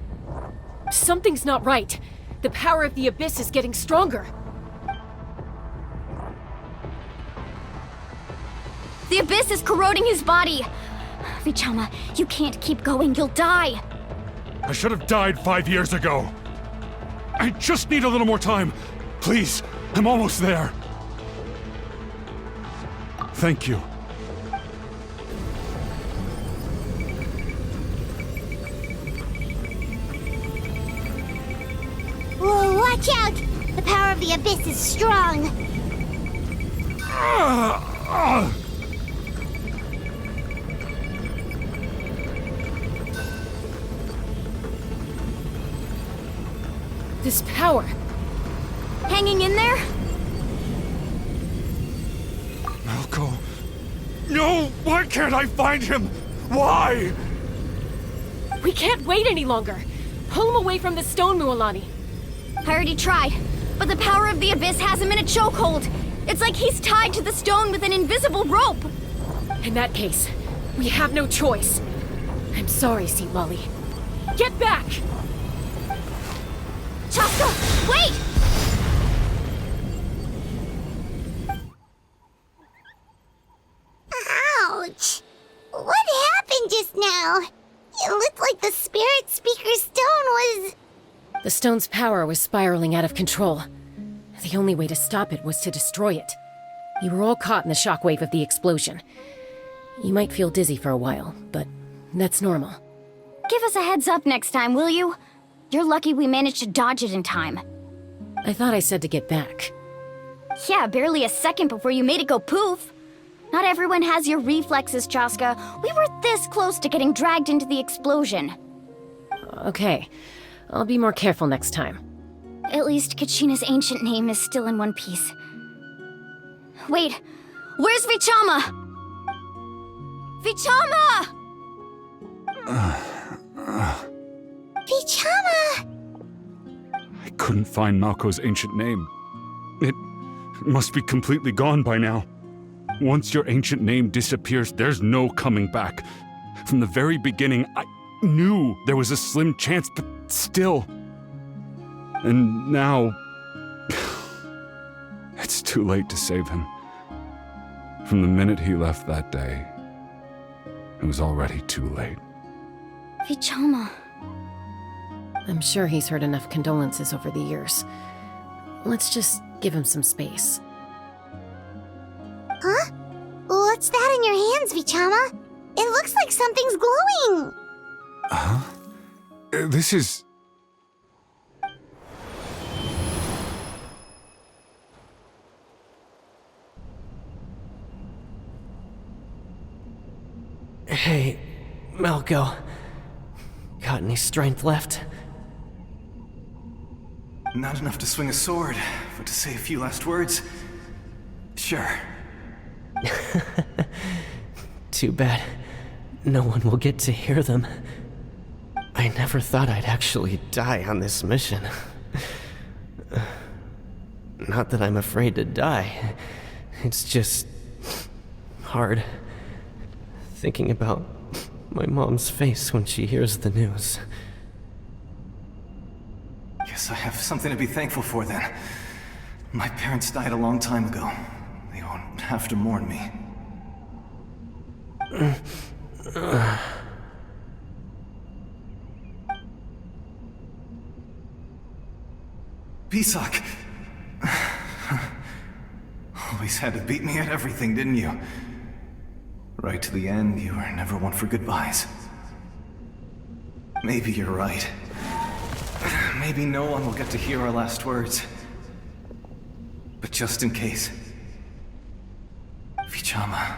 Something's not right. The power of the Abyss is getting stronger. The Abyss is corroding his body. Vichama, you can't keep going. You'll die. I should have died 5 years ago. I just need a little more time. Please, I'm almost there. Thank you. Whoa, watch out! The power of the Abyss is strong. This power. Hanging in there? Malco. No! Why can't I find him? Why? We can't wait any longer. Pull him away from the stone, Mualani. I already tried, but the power of the Abyss has him in a chokehold. It's like he's tied to the stone with an invisible rope. In that case, we have no choice. I'm sorry, St. Molly. Get back! Chaska, wait! Ouch! What happened just now? It looked like the Spirit Speaker's stone was... The stone's power was spiraling out of control. The only way to stop it was to destroy it. You were all caught in the shockwave of the explosion. You might feel dizzy for a while, but that's normal. Give us a heads up next time, will you? You're lucky we managed to dodge it in time. I thought I said to get back. Yeah, barely a second before you made it go poof. Not everyone has your reflexes, Chaska. We were this close to getting dragged into the explosion. Okay, I'll be more careful next time. At least Kachina's ancient name is still in one piece. Wait, where's Vichama? Vichama! Vichama! I couldn't find Malco's ancient name. It must be completely gone by now. Once your ancient name disappears, there's no coming back. From the very beginning, I knew there was a slim chance, but still. And now... it's too late to save him. From the minute he left that day, it was already too late. Vichama. I'm sure he's heard enough condolences over the years. Let's just give him some space. Huh? What's that in your hands, Vichama? It looks like something's glowing! Huh? This is... Hey, Malco. Got any strength left? Not enough to swing a sword, but to say a few last words. Sure. Too bad. No one will get to hear them. I never thought I'd actually die on this mission. Not that I'm afraid to die. It's just... hard. Thinking about my mom's face when she hears the news. Guess I have something to be thankful for then. My parents died a long time ago. They won't have to mourn me. Pisak! Always had to beat me at everything, didn't you? Right to the end, you were never one for goodbyes. Maybe you're right. Maybe no one will get to hear our last words. But just in case... Vichama,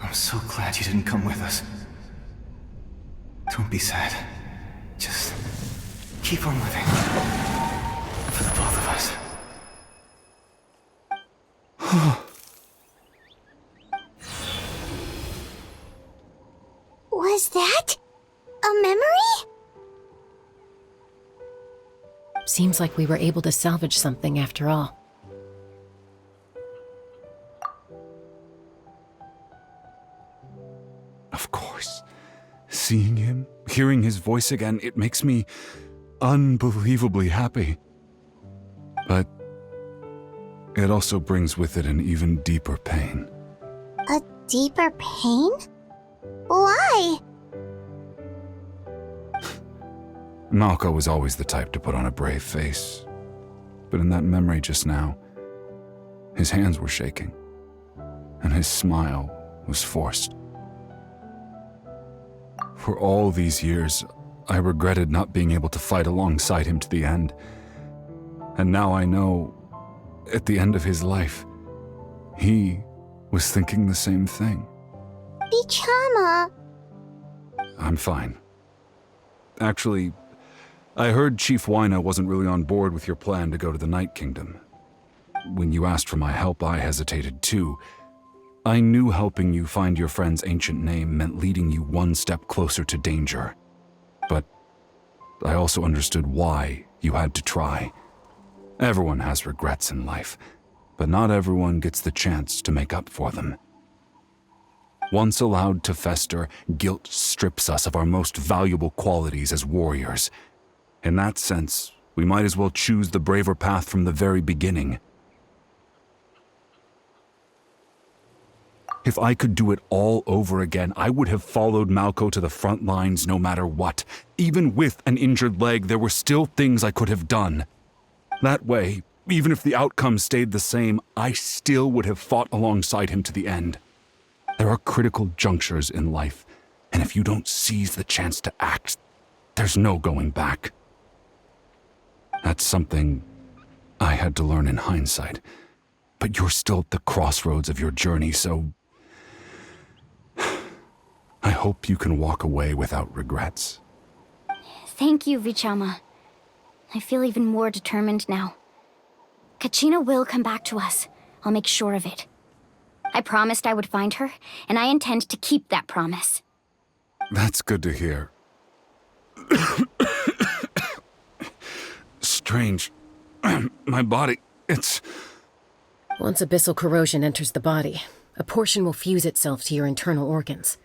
I'm so glad you didn't come with us. Don't be sad. Just keep on living. For the both of us. Was that a memory? Seems like we were able to salvage something after all. Of course. Seeing him, hearing his voice again, it makes me unbelievably happy. But it also brings with it an even deeper pain. A deeper pain? Why? Malco was always the type to put on a brave face. But in that memory just now, his hands were shaking, and his smile was forced. For all these years, I regretted not being able to fight alongside him to the end. And now I know, at the end of his life, he was thinking the same thing. Bichama. I'm fine. Actually, I heard Chief Wyna wasn't really on board with your plan to go to the Night Kingdom. When you asked for my help, I hesitated too. I knew helping you find your friend's ancient name meant leading you one step closer to danger. But I also understood why you had to try. Everyone has regrets in life, but not everyone gets the chance to make up for them. Once allowed to fester, guilt strips us of our most valuable qualities as warriors. In that sense, we might as well choose the braver path from the very beginning. If I could do it all over again, I would have followed Malco to the front lines no matter what. Even with an injured leg, there were still things I could have done. That way, even if the outcome stayed the same, I still would have fought alongside him to the end. There are critical junctures in life, and if you don't seize the chance to act, there's no going back. That's something I had to learn in hindsight, but you're still at the crossroads of your journey, so I hope you can walk away without regrets. Thank you, Vichama. I feel even more determined now. Kachina will come back to us. I'll make sure of it. I promised I would find her, and I intend to keep that promise. That's good to hear. Strange. My body, it's... Once abyssal corrosion enters the body, a portion will fuse itself to your internal organs.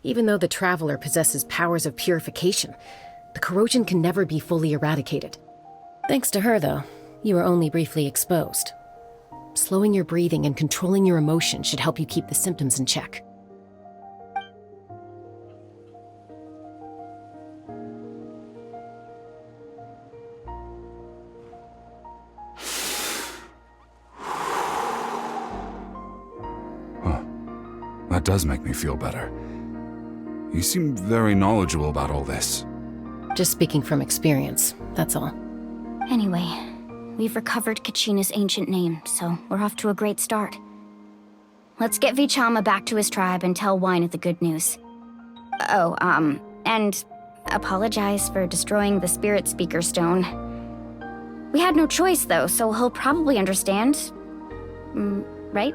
Even though the Traveler possesses powers of purification, the corrosion can never be fully eradicated. Thanks to her, though, you are only briefly exposed. Slowing your breathing and controlling your emotions should help you keep the symptoms in check. That does make me feel better. You seem very knowledgeable about all this. Just speaking from experience, that's all. Anyway, we've recovered Kachina's ancient name, so we're off to a great start. Let's get Vichama back to his tribe and tell Wyna the good news. Oh, and apologize for destroying the Spirit Speaker Stone. We had no choice, though, so he'll probably understand. Right?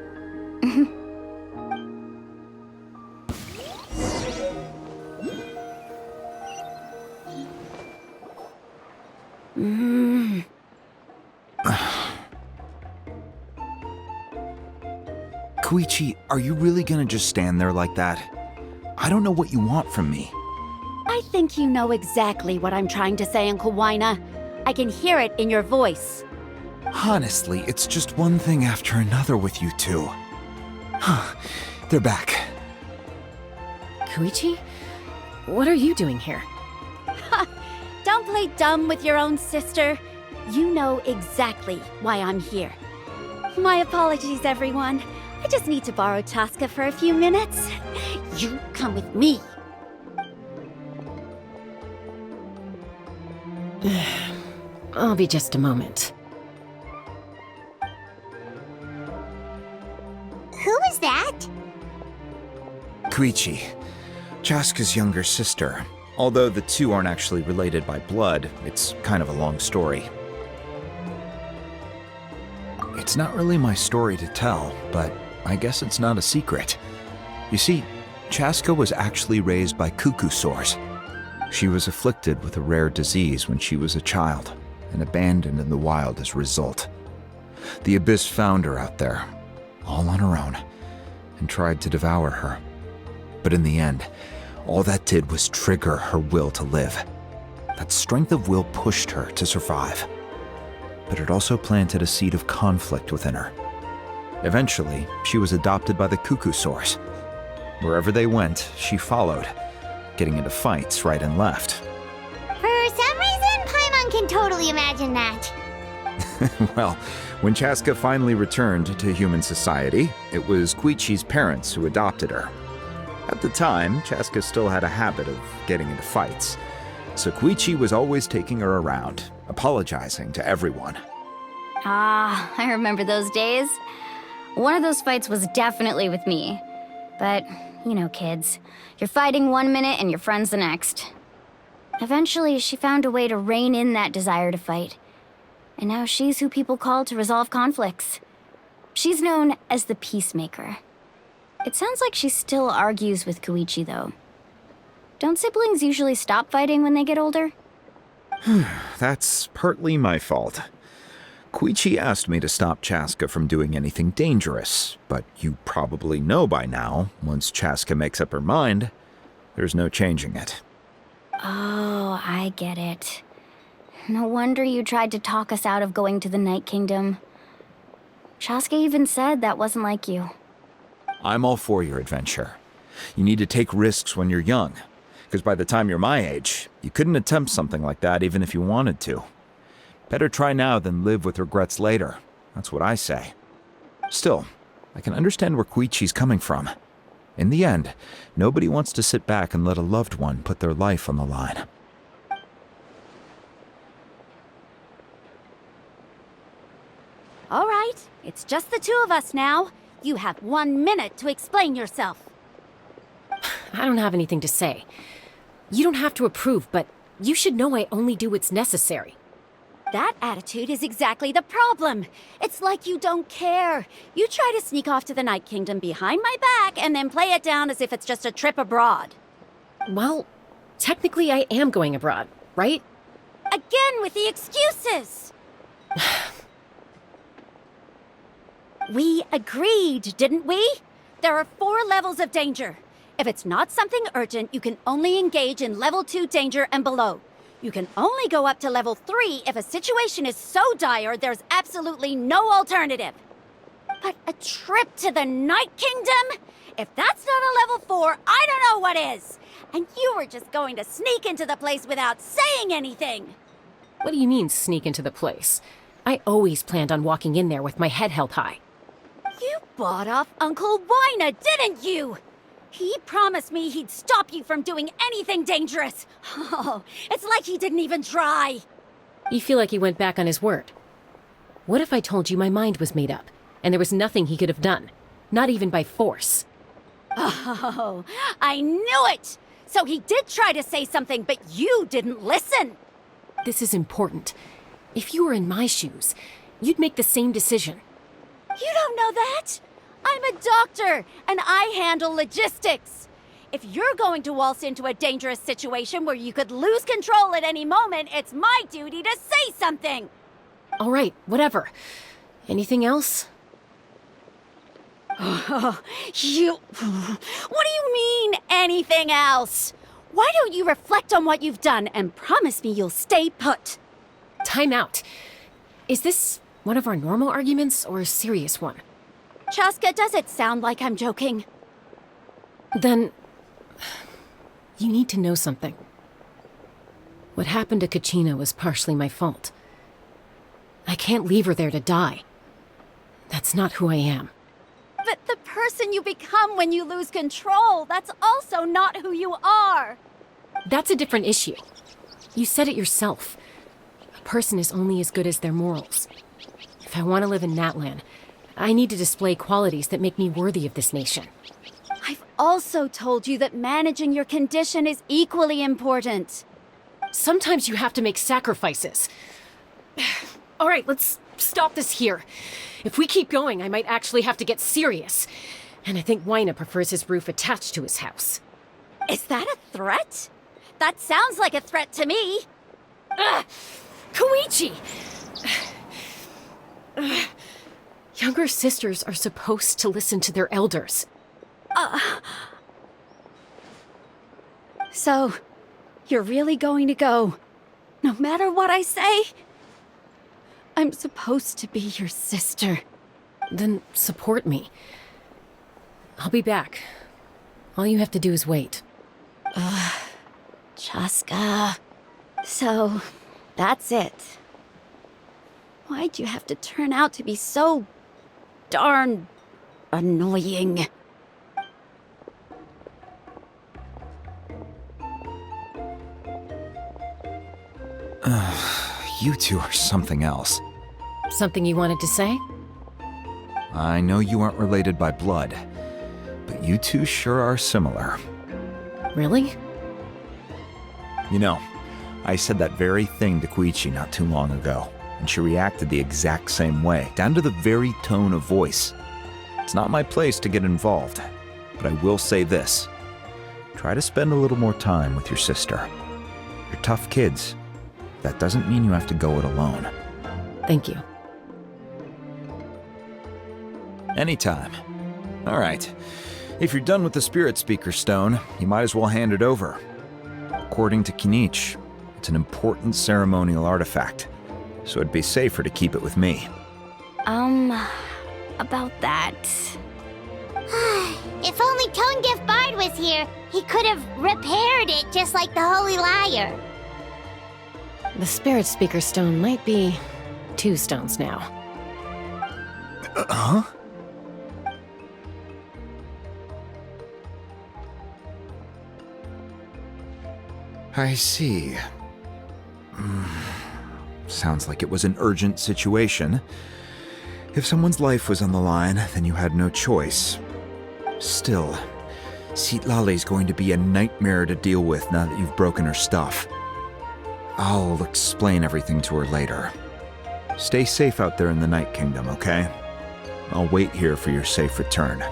Koichi, are you really gonna just stand there like that? I don't know what you want from me. I think you know exactly what I'm trying to say, Uncle Wyna. I can hear it in your voice. Honestly, it's just one thing after another with you two. They're back. Koichi? What are you doing here? Don't play dumb with your own sister. You know exactly why I'm here. My apologies, everyone. I just need to borrow Chaska for a few minutes. You come with me. I'll be just a moment. Who is that? Koichi, Chaska's younger sister. Although the two aren't actually related by blood, it's kind of a long story. It's not really my story to tell, but I guess it's not a secret. You see, Chaska was actually raised by cuckoo sores. She was afflicted with a rare disease when she was a child, and abandoned in the wild as a result. The Abyss found her out there, all on her own, and tried to devour her. But in the end, all that did was trigger her will to live. That strength of will pushed her to survive. But it also planted a seed of conflict within her. Eventually, she was adopted by the cuckoo sores. Wherever they went, she followed, getting into fights right and left. For some reason, Paimon can totally imagine that. Well, when Chaska finally returned to human society, it was Koichi's parents who adopted her. At the time, Chaska still had a habit of getting into fights, so Koichi was always taking her around, apologizing to everyone. Ah, I remember those days. One of those fights was definitely with me. But, you know, kids. You're fighting one minute and your friend's the next. Eventually, she found a way to rein in that desire to fight. And now she's who people call to resolve conflicts. She's known as the Peacemaker. It sounds like she still argues with Koichi, though. Don't siblings usually stop fighting when they get older? That's partly my fault. Koichi asked me to stop Chaska from doing anything dangerous, but you probably know by now, once Chaska makes up her mind, there's no changing it. Oh, I get it. No wonder you tried to talk us out of going to the Night Kingdom. Chaska even said that wasn't like you. I'm all for your adventure. You need to take risks when you're young, because by the time you're my age, you couldn't attempt something like that even if you wanted to. Better try now than live with regrets later. That's what I say. Still, I can understand where Koichi's coming from. In the end, nobody wants to sit back and let a loved one put their life on the line. All right, it's just the two of us now. You have 1 minute to explain yourself. I don't have anything to say. You don't have to approve, but you should know I only do what's necessary. That attitude is exactly the problem. It's like you don't care. You try to sneak off to the Night Kingdom behind my back and then play it down as if it's just a trip abroad. Well, technically I am going abroad, right? Again with the excuses! We agreed, didn't we? There are 4 levels of danger. If it's not something urgent, you can only engage in level 2 danger and below. You can only go up to level 3 if a situation is so dire there's absolutely no alternative. But a trip to the Night Kingdom? If that's not a level 4, I don't know what is. And you were just going to sneak into the place without saying anything. What do you mean, sneak into the place? I always planned on walking in there with my head held high. You bought off Uncle Wina, didn't you? He promised me he'd stop you from doing anything dangerous. Oh, it's like he didn't even try. You feel like he went back on his word. What if I told you my mind was made up, and there was nothing he could have done? Not even by force. Oh, I knew it! So he did try to say something, but you didn't listen. This is important. If you were in my shoes, you'd make the same decision. You don't know that? I'm a doctor, and I handle logistics. If you're going to waltz into a dangerous situation where you could lose control at any moment, it's my duty to say something. All right, whatever. Anything else? What do you mean, anything else? Why don't you reflect on what you've done and promise me you'll stay put? Time out. Is this one of our normal arguments or a serious one? Chaska, does it sound like I'm joking? Then, you need to know something. What happened to Kachina was partially my fault. I can't leave her there to die. That's not who I am. But the person you become when you lose control, that's also not who you are. That's a different issue. You said it yourself. A person is only as good as their morals. If I want to live in Natlan, I need to display qualities that make me worthy of this nation. I've also told you that managing your condition is equally important. Sometimes you have to make sacrifices. All right, let's stop this here. If we keep going, I might actually have to get serious. And I think Wina prefers his roof attached to his house. Is that a threat? That sounds like a threat to me. Koichi! Younger sisters are supposed to listen to their elders. So, you're really going to go, no matter what I say? I'm supposed to be your sister. Then support me. I'll be back. All you have to do is wait. Chaska. So, that's it. Why'd you have to turn out to be so darn annoying? You two are something else. Something you wanted to say? I know you aren't related by blood, but you two sure are similar. Really? You know, I said that very thing to Koichi not too long ago, and she reacted the exact same way, down to the very tone of voice. It's not my place to get involved, but I will say this. Try to spend a little more time with your sister. You're tough kids. That doesn't mean you have to go it alone. Thank you. Anytime. All right. If you're done with the Spirit Speaker Stone, you might as well hand it over. According to Kinich, it's an important ceremonial artifact, so it'd be safer to keep it with me. About that. If only Tone-Deaf Bard was here, he could have repaired it just like the Holy Liar. The Spirit Speaker Stone might be 2 stones now. Huh? I see. Sounds like it was an urgent situation. If someone's life was on the line, then you had no choice. Still, Citlali's going to be a nightmare to deal with now that you've broken her stuff. I'll explain everything to her later. Stay safe out there in the Night Kingdom, okay? I'll wait here for your safe return.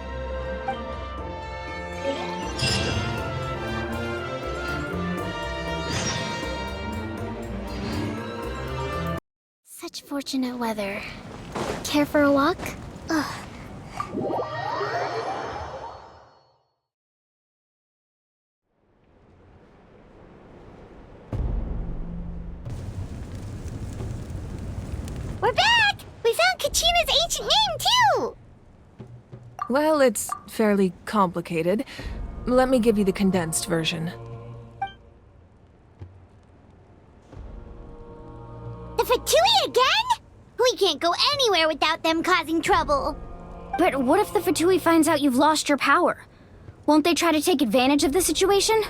Such fortunate weather. Care for a walk? Ugh. We're back! We found Kachina's ancient name, too! Well, it's fairly complicated. Let me give you the condensed version. The Fatui again? We can't go anywhere without them causing trouble. But what if the Fatui finds out you've lost your power? Won't they try to take advantage of the situation?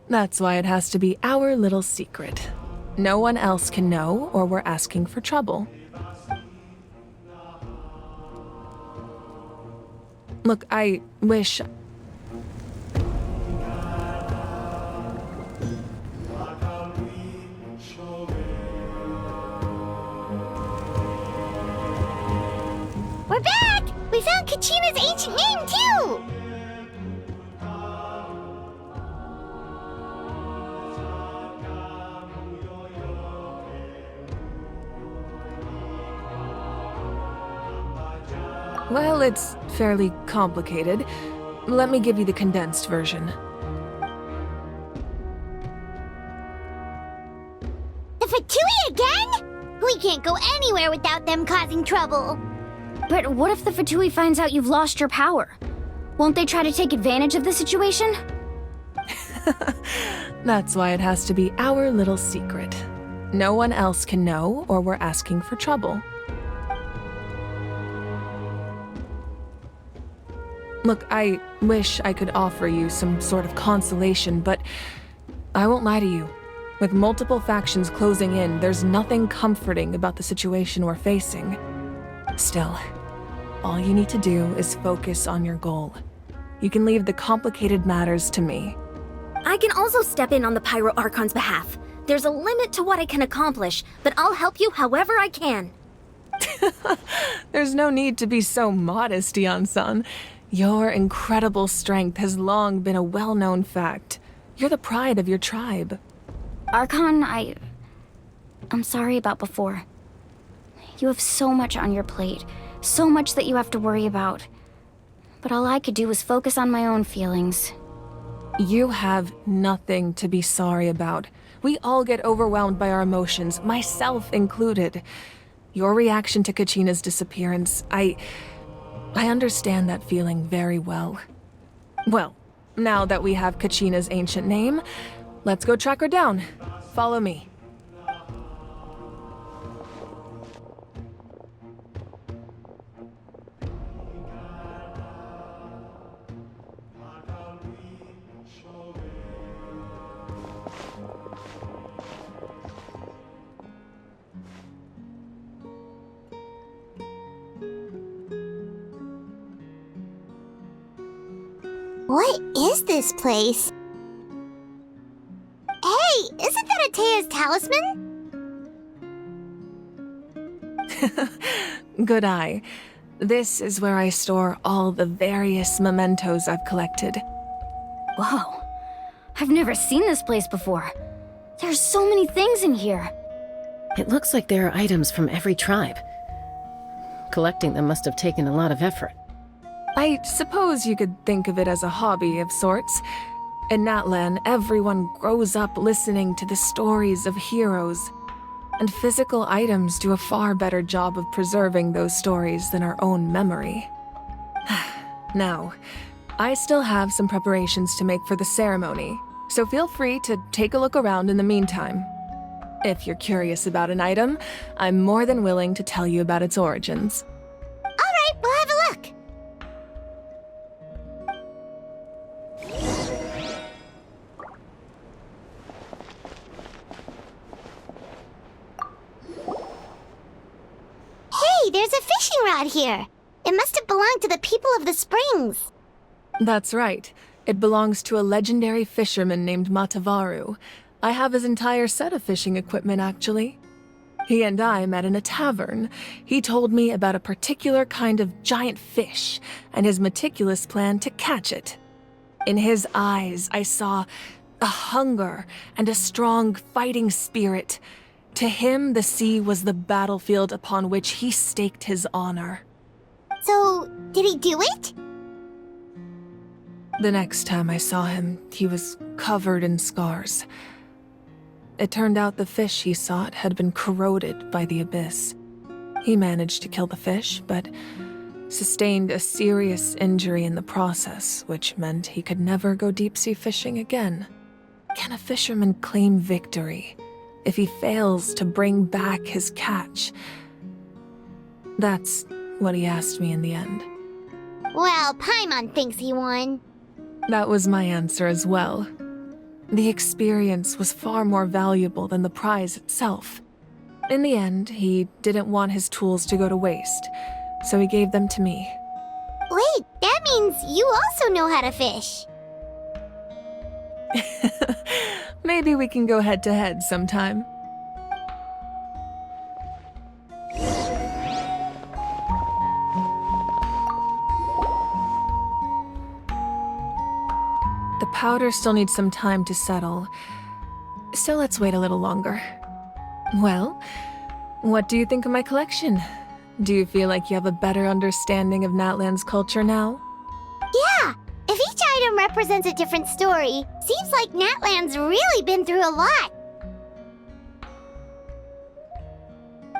That's why it has to be our little secret. No one else can know, or we're asking for trouble. Look, I wish... We're back! We found Kachina's ancient name, too! Well, it's fairly complicated. Let me give you the condensed version. The Fatui again? We can't go anywhere without them causing trouble. But what if the Fatui finds out you've lost your power? Won't they try to take advantage of the situation? That's why it has to be our little secret. No one else can know, or we're asking for trouble. Look, I wish I could offer you some sort of consolation, but I won't lie to you. With multiple factions closing in, there's nothing comforting about the situation we're facing. Still, all you need to do is focus on your goal. You can leave the complicated matters to me. I can also step in on the Pyro Archon's behalf. There's a limit to what I can accomplish, but I'll help you however I can. There's no need to be so modest, Yan-san. Your incredible strength has long been a well-known fact. You're the pride of your tribe. Archon, I'm sorry about before. You have so much on your plate, so much that you have to worry about. But all I could do was focus on my own feelings. You have nothing to be sorry about. We all get overwhelmed by our emotions, myself included. Your reaction to Kachina's disappearance, I understand that feeling very well. Well, now that we have Kachina's ancient name, let's go track her down. Follow me. What is this place? Hey, isn't that Atea's talisman? Good eye. This is where I store all the various mementos I've collected. Whoa. I've never seen this place before. There's so many things in here. It looks like there are items from every tribe. Collecting them must have taken a lot of effort. I suppose you could think of it as a hobby of sorts. In Natlan, everyone grows up listening to the stories of heroes. And physical items do a far better job of preserving those stories than our own memory. Now, I still have some preparations to make for the ceremony, so feel free to take a look around in the meantime. If you're curious about an item, I'm more than willing to tell you about its origins. Alright, we'll have a look. Hey, there's a fishing rod here. It must have belonged to the people of the springs. That's right. It belongs to a legendary fisherman named Matavaru. I have his entire set of fishing equipment, actually. He and I met in a tavern. He told me about a particular kind of giant fish and his meticulous plan to catch it. In his eyes, I saw a hunger and a strong fighting spirit. To him, the sea was the battlefield upon which he staked his honor. So, did he do it? The next time I saw him, he was covered in scars. It turned out the fish he sought had been corroded by the abyss. He managed to kill the fish, but sustained a serious injury in the process, which meant he could never go deep-sea fishing again. Can a fisherman claim victory if he fails to bring back his catch? That's what he asked me in the end. Well, Paimon thinks he won. That was my answer as well. The experience was far more valuable than the prize itself. In the end, he didn't want his tools to go to waste, so he gave them to me. Wait, that means you also know how to fish. Maybe we can go head-to-head sometime. The powder still needs some time to settle, so let's wait a little longer. Well, what do you think of my collection? Do you feel like you have a better understanding of Natlan's culture now? Yeah! If each item represents a different story, seems like Natlan's really been through a lot.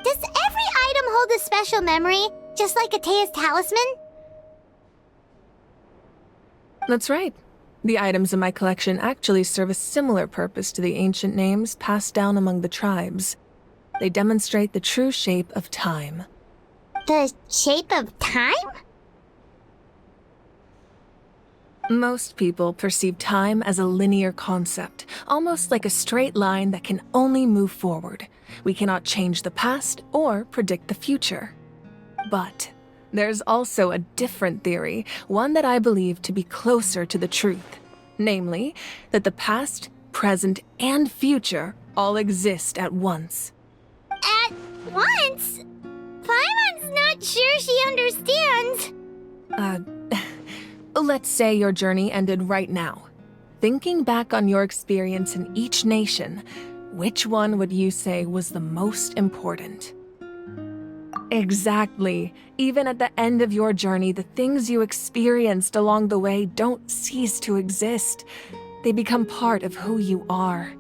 Does every item hold a special memory, just like Atea's talisman? That's right. The items in my collection actually serve a similar purpose to the ancient names passed down among the tribes. They demonstrate the true shape of time. The shape of time? Most people perceive time as a linear concept, almost like a straight line that can only move forward. We cannot change the past or predict the future. But there's also a different theory, one that I believe to be closer to the truth. Namely, that the past, present, and future all exist at once. At once? Paimon's not sure she understands. Let's say your journey ended right now. Thinking back on your experience in each nation, which one would you say was the most important? Exactly. Even at the end of your journey, the things you experienced along the way don't cease to exist. They become part of who you are.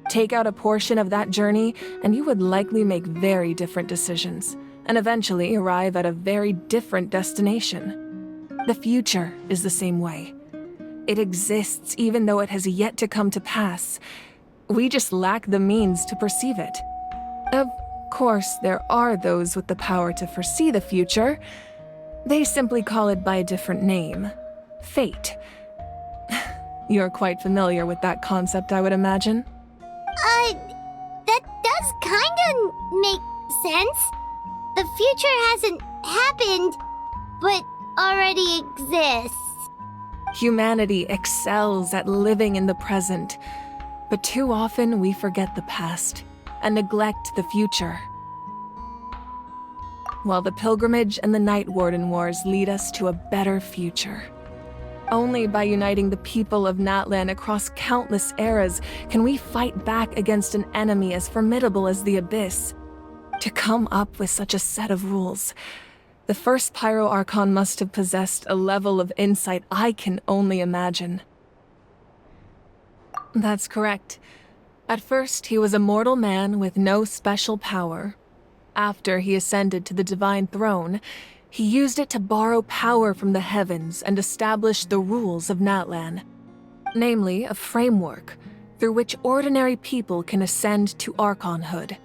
Take out a portion of that journey, and you would likely make very different decisions, and eventually arrive at a very different destination. The future is the same way. It exists even though it has yet to come to pass. We just lack the means to perceive it. Of course, there are those with the power to foresee the future. They simply call it by a different name. Fate. You're quite familiar with that concept, I would imagine. That does kinda make sense. The future hasn't happened, but already exists. Humanity excels at living in the present, but too often we forget the past and neglect the future. While the pilgrimage and the Night Warden Wars lead us to a better future. Only by uniting the people of Natlan across countless eras can we fight back against an enemy as formidable as the Abyss. To come up with such a set of rules, the first Pyro Archon must have possessed a level of insight I can only imagine. That's correct. At first, he was a mortal man with no special power. After he ascended to the Divine Throne, he used it to borrow power from the heavens and establish the rules of Natlan. Namely, a framework through which ordinary people can ascend to Archonhood.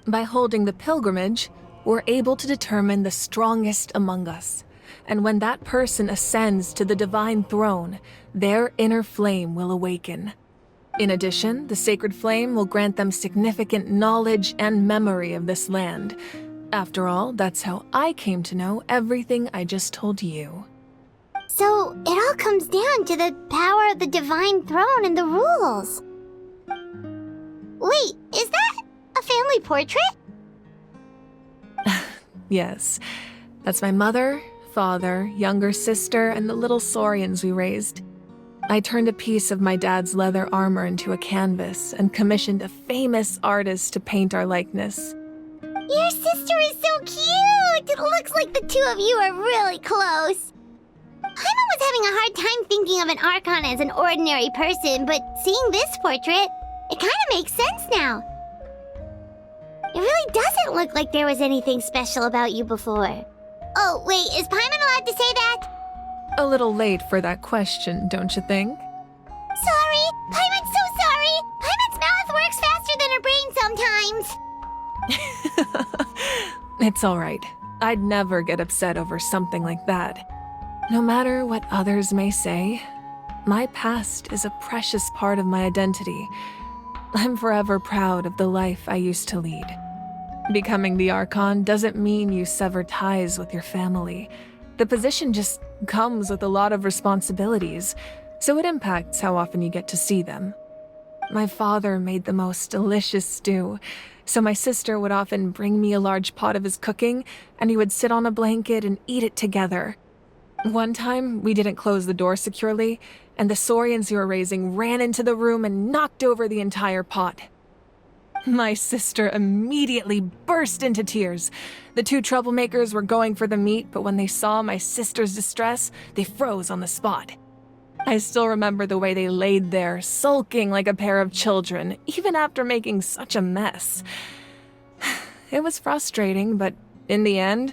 By holding the pilgrimage, we're able to determine the strongest among us, and when that person ascends to the Divine Throne, their inner flame will awaken. In addition, the sacred flame will grant them significant knowledge and memory of this land. After all, that's how I came to know everything I just told you. So, it all comes down to the power of the Divine Throne and the rules. Wait, is that a family portrait? Yes, that's my mother, father, younger sister, and the little saurians we raised. I turned a piece of my dad's leather armor into a canvas and commissioned a famous artist to paint our likeness. Your sister is so cute! It looks like the two of you are really close. Paimon was having a hard time thinking of an Archon as an ordinary person, but seeing this portrait, it kind of makes sense now. It really doesn't look like there was anything special about you before. Oh, wait, is Paimon allowed to say that? A little late for that question, don't you think? Sorry! Paimon's so sorry! Paimon's mouth works faster than her brain sometimes! It's all right. I'd never get upset over something like that. No matter what others may say, my past is a precious part of my identity. I'm forever proud of the life I used to lead. Becoming the Archon doesn't mean you sever ties with your family. The position just comes with a lot of responsibilities, so it impacts how often you get to see them. My father made the most delicious stew, so my sister would often bring me a large pot of his cooking, and we would sit on a blanket and eat it together. One time, we didn't close the door securely, and the saurians we were raising ran into the room and knocked over the entire pot. My sister immediately burst into tears. The two troublemakers were going for the meat, but when they saw my sister's distress, they froze on the spot. I still remember the way they laid there, sulking like a pair of children, even after making such a mess. It was frustrating, but in the end,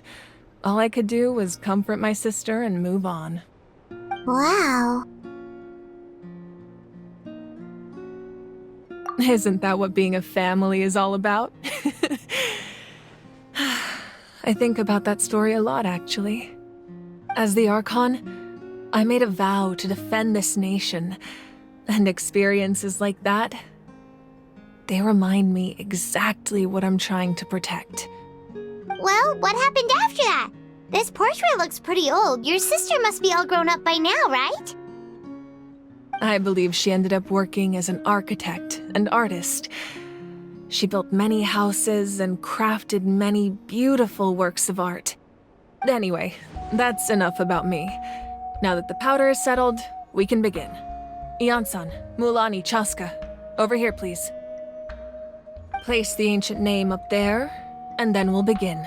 all I could do was comfort my sister and move on. Wow. Isn't that what being a family is all about? I think about that story a lot, actually. As the Archon, I made a vow to defend this nation, and experiences like that, they remind me exactly what I'm trying to protect. Well, what happened after that? This portrait looks pretty old. Your sister must be all grown up by now, right? I believe she ended up working as an architect and artist. She built many houses and crafted many beautiful works of art. Anyway, that's enough about me. Now that the powder is settled, we can begin. Ian-san, Mulani, Chaska, over here please. Place the ancient name up there, and then we'll begin.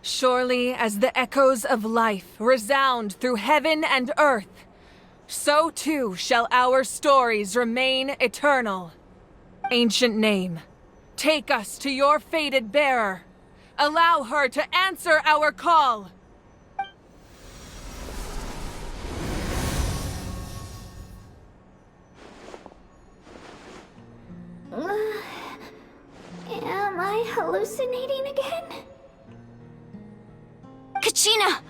Surely as the echoes of life resound through heaven and earth, so too shall our stories remain eternal. Ancient name, take us to your fated bearer. Allow her to answer our call. Am hallucinating again? Kachina,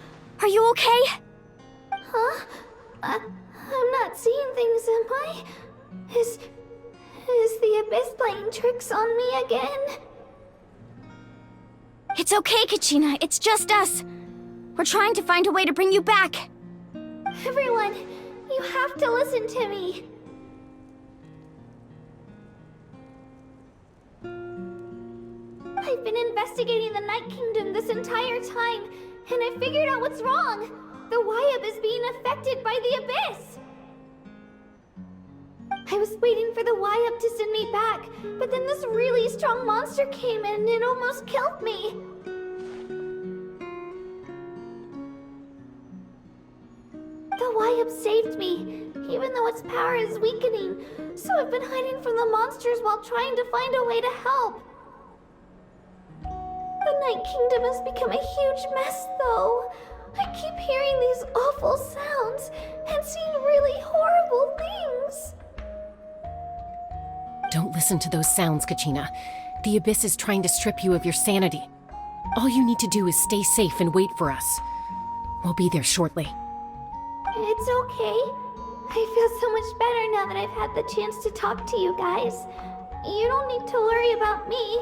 are you okay? Huh? I'm not seeing things, am I? Is the Abyss playing tricks on me again? It's okay, Kachina. It's just us. We're trying to find a way to bring you back. Everyone, you have to listen to me. I've been investigating the Night Kingdom this entire time, and I figured out what's wrong. The Wyab is being affected by the Abyss. I was waiting for the Wyab to send me back, but then this really strong monster came in and it almost killed me. The Wyab saved me, even though its power is weakening, so I've been hiding from the monsters while trying to find a way to help. The Night Kingdom has become a huge mess, though. I keep hearing these awful sounds and seeing really horrible things. Don't listen to those sounds, Kachina. The Abyss is trying to strip you of your sanity. All you need to do is stay safe and wait for us. We'll be there shortly. It's okay. I feel so much better now that I've had the chance to talk to you guys. You don't need to worry about me.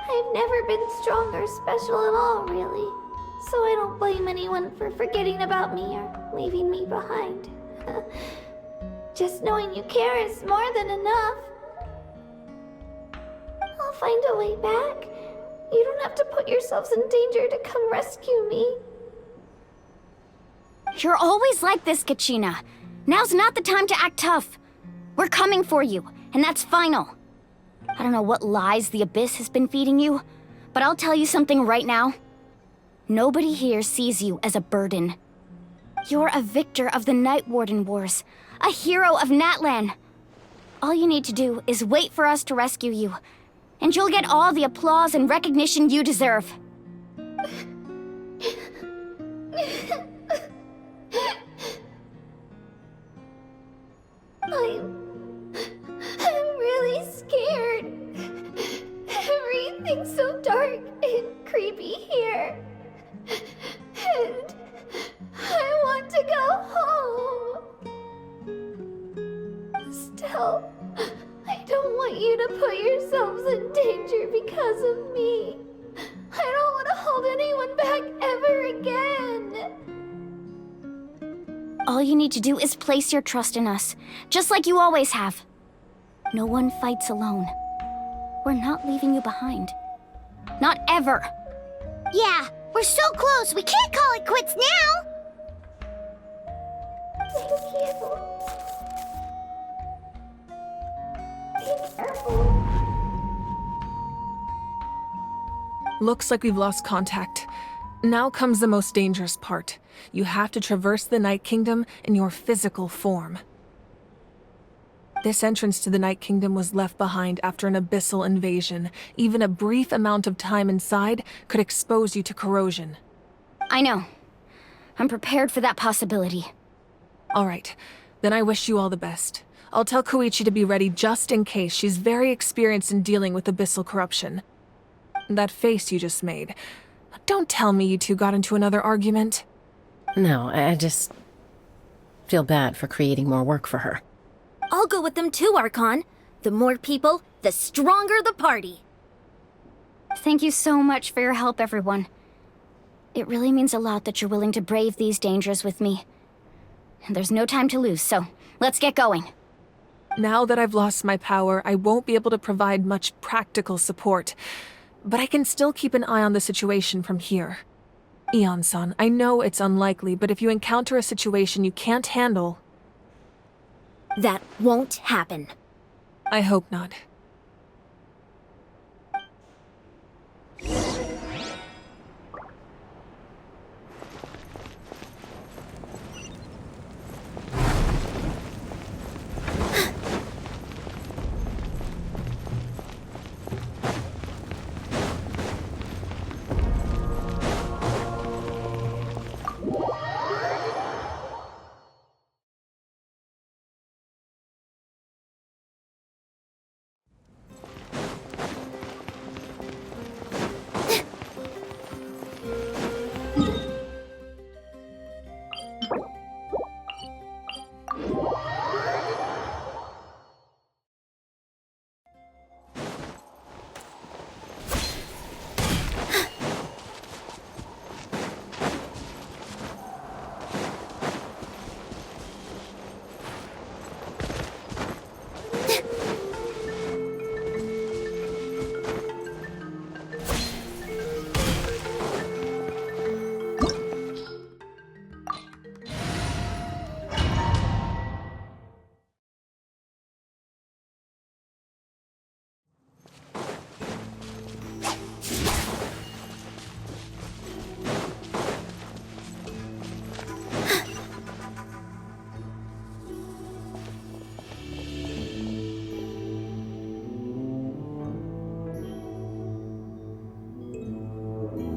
I've never been strong or special at all, really. So I don't blame anyone for forgetting about me or leaving me behind. Just knowing you care is more than enough. I'll find a way back. You don't have to put yourselves in danger to come rescue me. You're always like this, Kachina. Now's not the time to act tough. We're coming for you, and that's final. I don't know what lies the Abyss has been feeding you, but I'll tell you something right now. Nobody here sees you as a burden. You're a victor of the Night Warden Wars, a hero of Natlan. All you need to do is wait for us to rescue you, and you'll get all the applause and recognition you deserve. I'm really scared. Everything's so dark and creepy here. And I want to go home. Still, I don't want you to put yourselves in danger because of me. I don't want to hold anyone back ever again. All you need to do is place your trust in us, just like you always have. No one fights alone. We're not leaving you behind. Not ever. Yeah, we're so close. We can't call it quits now. Thank you. Be careful. Looks like we've lost contact. Now comes the most dangerous part. You have to traverse the Night Kingdom in your physical form. This entrance to the Night Kingdom was left behind after an abyssal invasion. Even a brief amount of time inside could expose you to corrosion. I know. I'm prepared for that possibility. All right, then I wish you all the best. I'll tell Koichi to be ready just in case. She's very experienced in dealing with abyssal corruption. That face you just made. Don't tell me you two got into another argument. No, I just feel bad for creating more work for her. I'll go with them too, Archon. The more people, the stronger the party. Thank you so much for your help, everyone. It really means a lot that you're willing to brave these dangers with me. And there's no time to lose, so let's get going. Now that I've lost my power, I won't be able to provide much practical support. But I can still keep an eye on the situation from here. Eon-san, I know it's unlikely, but if you encounter a situation you can't handle... That won't happen. I hope not.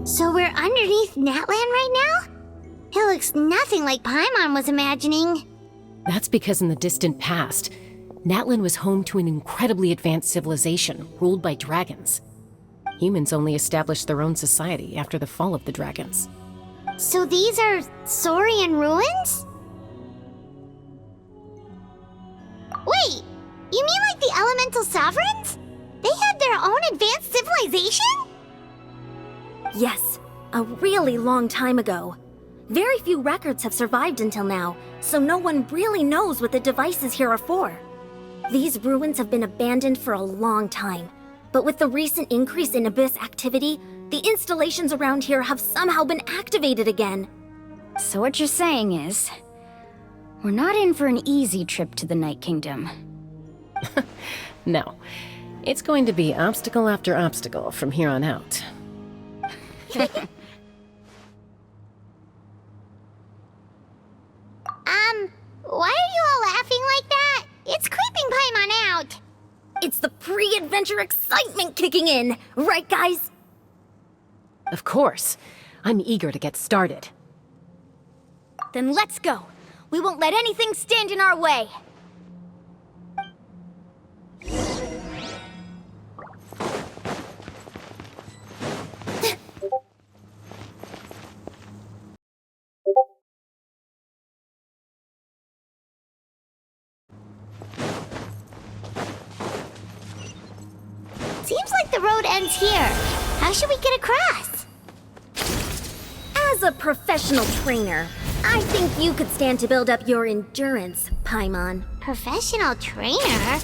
So we're underneath Natlan right now? It looks nothing like Paimon was imagining. That's because in the distant past, Natlan was home to an incredibly advanced civilization ruled by dragons. Humans only established their own society after the fall of the dragons. So these are Saurian ruins? Wait, you mean like the elemental sovereigns? They had their own advanced civilization? Yes, a really long time ago. Very few records have survived until now, so no one really knows what the devices here are for. These ruins have been abandoned for a long time, but with the recent increase in Abyss activity, the installations around here have somehow been activated again. So what you're saying is, we're not in for an easy trip to the Night Kingdom. No, it's going to be obstacle after obstacle from here on out. Why are you all laughing like that? It's creeping Paimon out. It's the pre-adventure excitement kicking in, right guys? Of course. I'm eager to get started. Then let's go. We won't let anything stand in our way. Seems like the road ends here. How should we get across? As a professional trainer, I think you could stand to build up your endurance, Paimon. Professional trainer?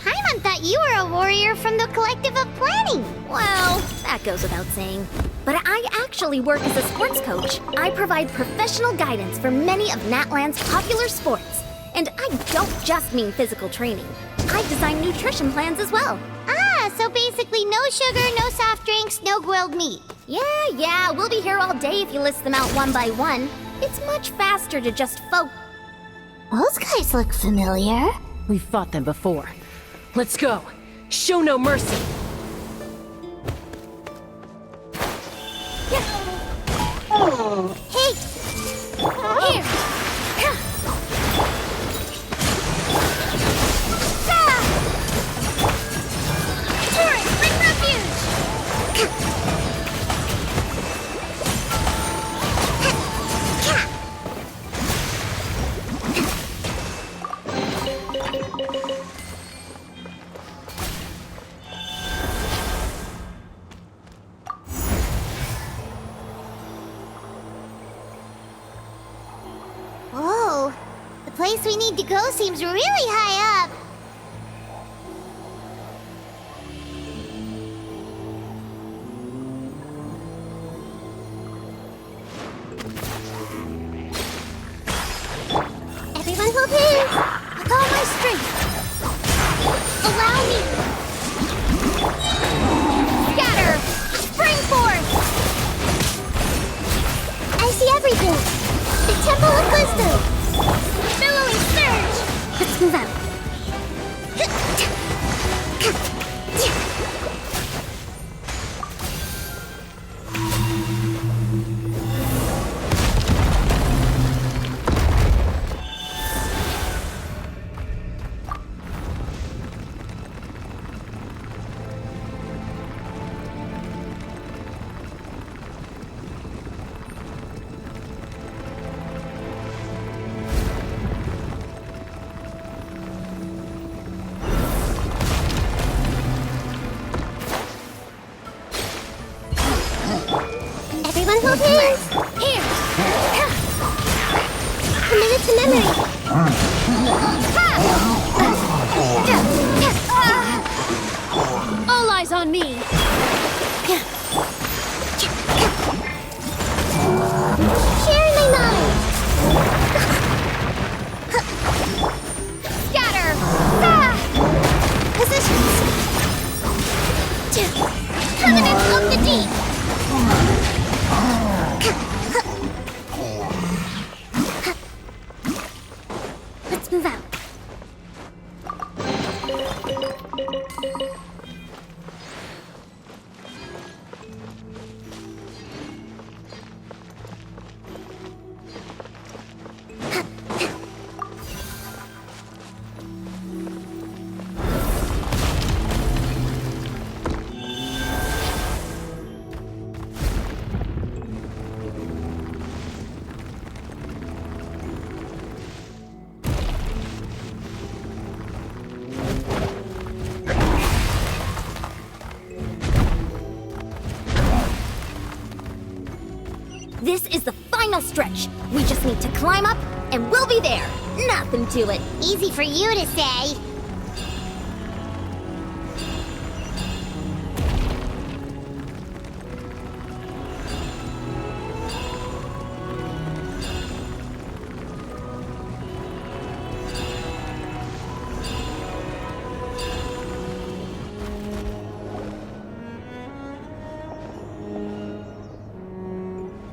Paimon thought you were a warrior from the Collective of Planning. Well, that goes without saying. But I actually work as a sports coach. I provide professional guidance for many of Natlan's popular sports. And I don't just mean physical training. I design nutrition plans as well. Ah, so basically no sugar, no soft drinks, no grilled meat. Yeah, we'll be here all day if you list them out one by one. It's much faster to just Those guys look familiar. We've fought them before. Let's go. Show no mercy. Hey! Here! Torrent, bring refuge! Whoa! The place we need to go seems really high up. Everyone hold hands! With all my strength! Allow me! Scatter! Spring forth! I see everything! The Temple of Wisdom! Billowing surge! Let's move out. All eyes on me! Sharing my mind! Scatter! Ah! Positions! Covenant of the Deep! Let's move out. This is the final stretch. We just need to climb up, and we'll be there. Nothing to it. Easy for you to say.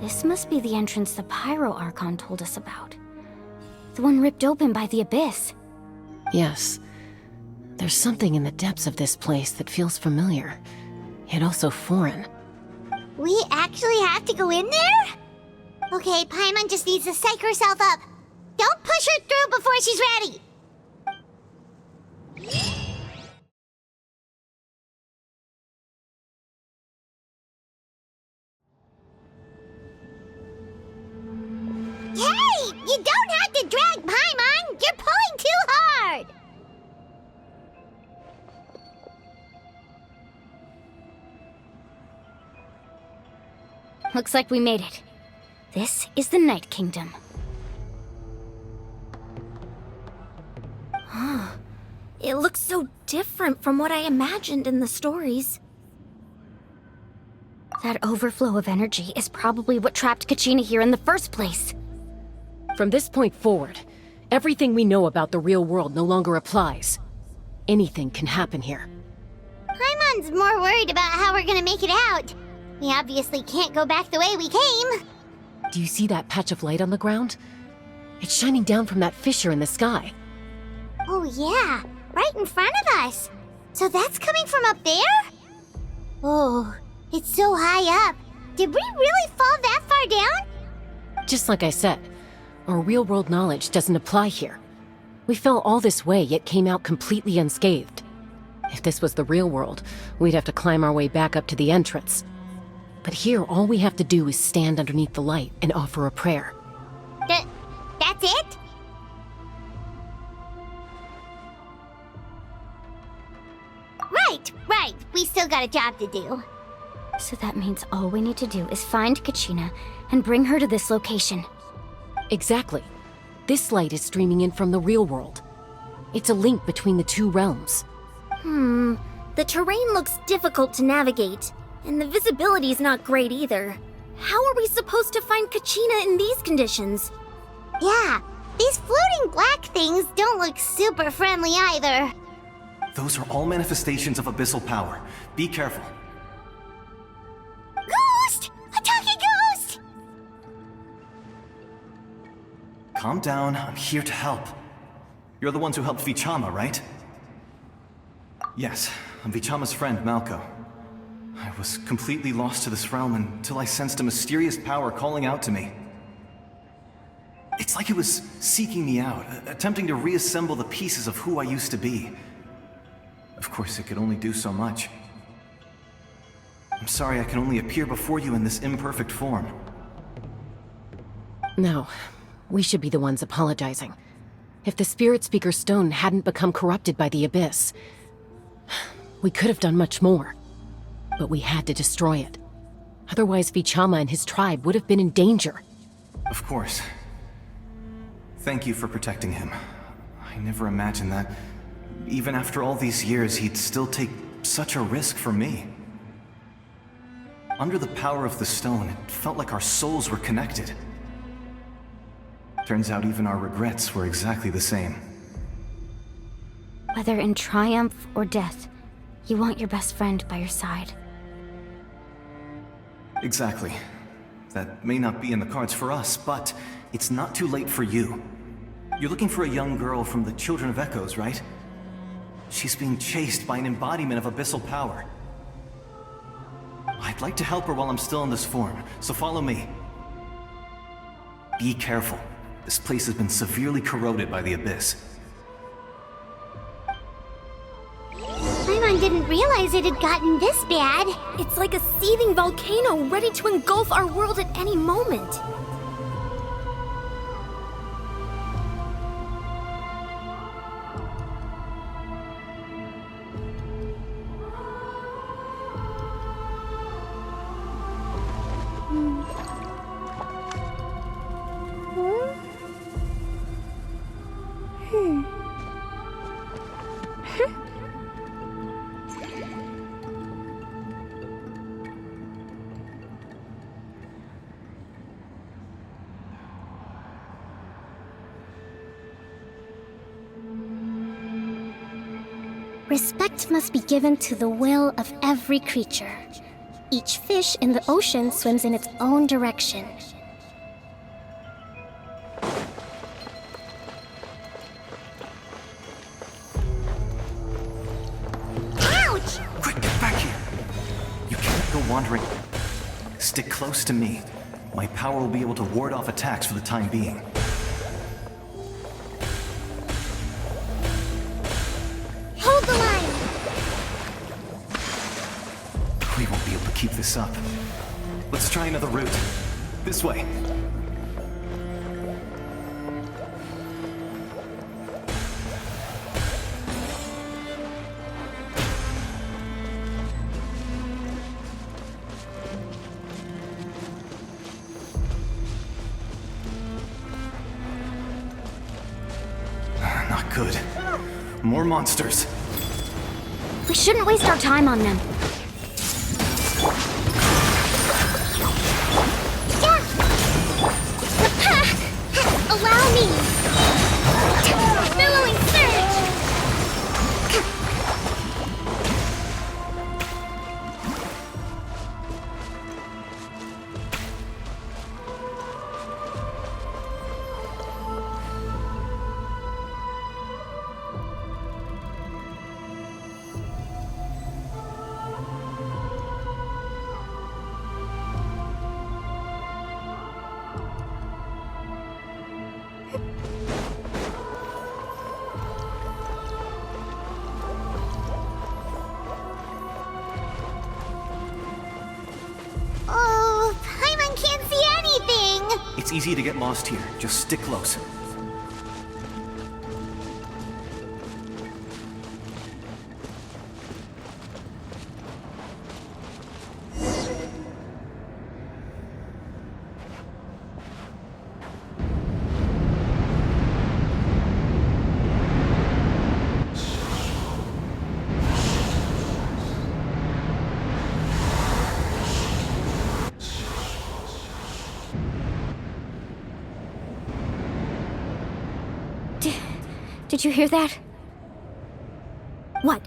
This must be the entrance the Pyro Archon told us about. The one ripped open by the Abyss. Yes. There's something in the depths of this place that feels familiar, yet also foreign. We actually have to go in there? Okay, Paimon just needs to psych herself up. Don't push her through before she's ready. Hey! You don't have to drag Paimon! You're pulling too hard! Looks like we made it. This is the Night Kingdom. It looks so different from what I imagined in the stories. That overflow of energy is probably what trapped Kachina here in the first place. From this point forward, everything we know about the real world no longer applies. Anything can happen here. Paimon's more worried about how we're gonna make it out. We obviously can't go back the way we came. Do you see that patch of light on the ground? It's shining down from that fissure in the sky. Oh yeah, right in front of us. So that's coming from up there? Oh, it's so high up. Did we really fall that far down? Just like I said, our real-world knowledge doesn't apply here. We fell all this way, yet came out completely unscathed. If this was the real world, we'd have to climb our way back up to the entrance. But here, all we have to do is stand underneath the light and offer a prayer. That's it? Right. We still got a job to do. So that means all we need to do is find Kachina and bring her to this location. Exactly. This light is streaming in from the real world. It's a link between the two realms. The terrain looks difficult to navigate, and the visibility's not great either. How are we supposed to find Kachina in these conditions? Yeah, these floating black things don't look super friendly either. Those are all manifestations of abyssal power. Be careful. Ghost! A talking ghost! Calm down, I'm here to help. You're the ones who helped Vichama, right? Yes, I'm Vichama's friend, Malko. I was completely lost to this realm until I sensed a mysterious power calling out to me. It's like it was seeking me out, attempting to reassemble the pieces of who I used to be. Of course, it could only do so much. I'm sorry I can only appear before you in this imperfect form. No, we should be the ones apologizing. If the Spirit Speaker's stone hadn't become corrupted by the Abyss, we could have done much more. But we had to destroy it. Otherwise, Vichama and his tribe would have been in danger. Of course. Thank you for protecting him. I I never imagined that, even after all these years, he'd still take such a risk for me. Under the power of the stone, it felt like our souls were connected. Turns out even our regrets were exactly the same. Whether in triumph or death, you want your best friend by your side. Exactly. That may not be in the cards for us, but it's not too late for you. You're looking for a young girl from the Children of Echoes, right? She's being chased by an embodiment of abyssal power. I'd like to help her while I'm still in this form, so follow me. Be careful. This place has been severely corroded by the abyss. Paimon didn't realize it had gotten this bad. It's like a seething volcano ready to engulf our world at any moment. Respect must be given to the will of every creature. Each fish in the ocean swims in its own direction. Ouch! Quick, get back here! You can't go wandering. Stick close to me. My power will be able to ward off attacks for the time being. Hold the line! We won't be able to keep this up. Let's try another route. This way. Not good. More monsters. We shouldn't waste our time on them. Allow me! Billowing surge! Oh, Paimon can't see anything! It's easy to get lost here. Just stick close. Did you hear that? What?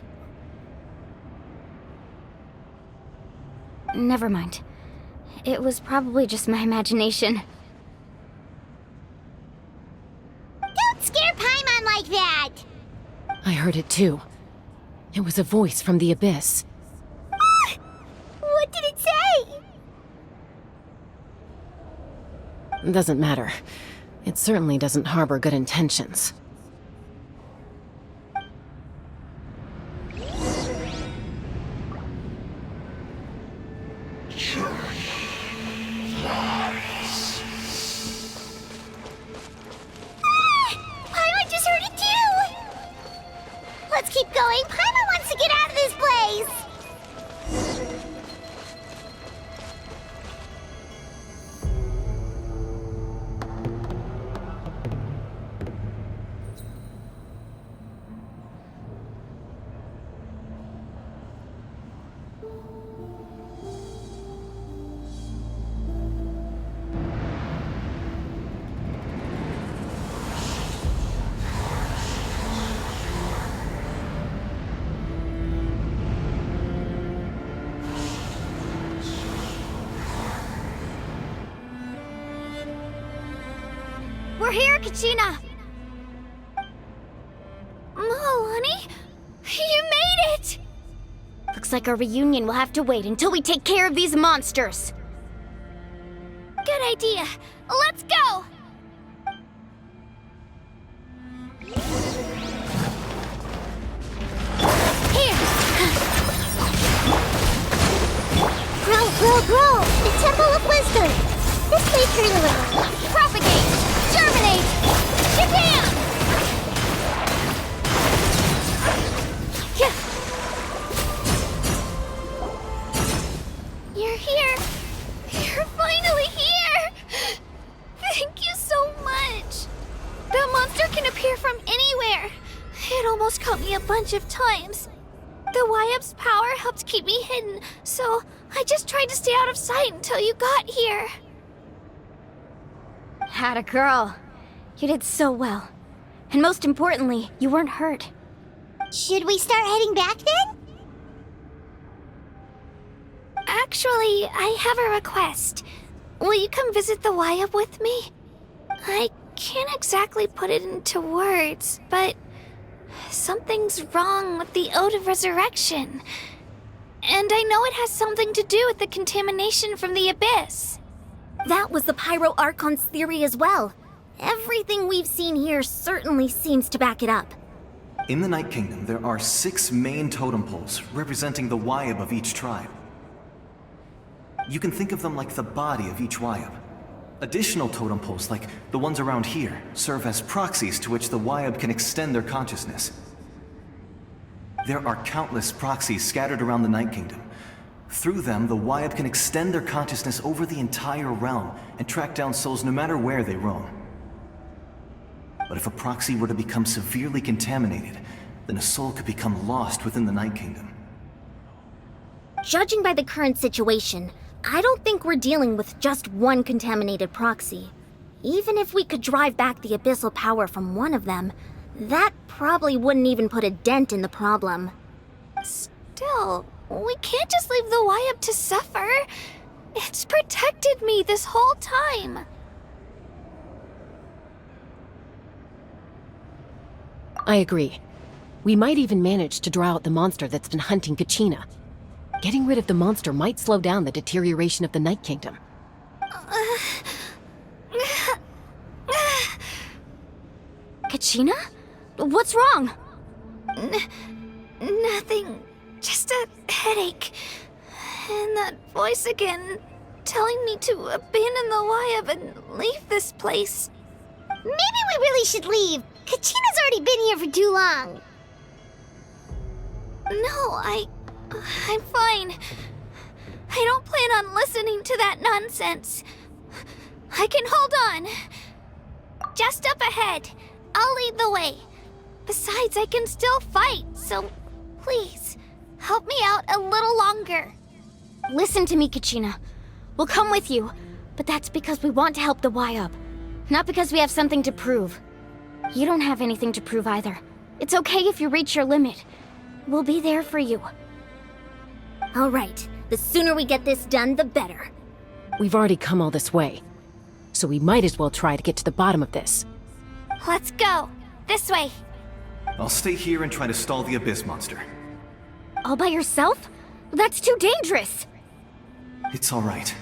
Never mind. It was probably just my imagination. Don't scare Paimon like that! I heard it too. It was a voice from the abyss. What did it say? Doesn't matter. It certainly doesn't harbor good intentions. Paimon just heard it too! Let's keep going. Paimon wants to get out of this place! We're here, Kachina! Milani? You made it! Looks like our reunion will have to wait until we take care of these monsters. Good idea. Let's go! Here! Grow! The Temple of Wisdom! This may hurt a little. Propagate! Germinate! Kabam! You're here! You're finally here! Thank you so much! That monster can appear from anywhere! It almost caught me a bunch of times. The Wyab's power helped keep me hidden, so I just tried to stay out of sight until you got here. Atta girl. You did so well. And most importantly, you weren't hurt. Should we start heading back then? Actually, I have a request. Will you come visit the Wyab with me? I can't exactly put it into words, but something's wrong with the Ode of Resurrection. And I know it has something to do with the contamination from the Abyss. That was the Pyro Archon's theory as well. Everything we've seen here certainly seems to back it up. In the Night Kingdom, there are 6 main totem poles representing the Wyab of each tribe. You can think of them like the body of each Wyab. Additional totem poles, like the ones around here, serve as proxies to which the Wyab can extend their consciousness. There are countless proxies scattered around the Night Kingdom. Through them, the Wyab can extend their consciousness over the entire realm and track down souls no matter where they roam. But if a proxy were to become severely contaminated, then a soul could become lost within the Night Kingdom. Judging by the current situation, I don't think we're dealing with just one contaminated proxy. Even if we could drive back the abyssal power from one of them, that probably wouldn't even put a dent in the problem. Still, we can't just leave the Wyab to suffer. It's protected me this whole time. I agree. We might even manage to draw out the monster that's been hunting Kachina. Getting rid of the monster might slow down the deterioration of the Night Kingdom. Kachina? What's wrong? Nothing. Just a headache. And that voice again, telling me to abandon the Wyab and leave this place. Maybe we really should leave. Kachina's already been here for too long. No, I'm fine. I don't plan on listening to that nonsense. I can hold on. Just up ahead. I'll lead the way. Besides, I can still fight, so please, help me out a little longer. Listen to me, Kachina. We'll come with you, but that's because we want to help the Wyab, not because we have something to prove. You don't have anything to prove either. It's okay if you reach your limit. We'll be there for you. All right. The sooner we get this done, the better. We've already come all this way, so we might as well try to get to the bottom of this. Let's go. This way. I'll stay here and try to stall the Abyss monster. All by yourself? That's too dangerous. It's all right.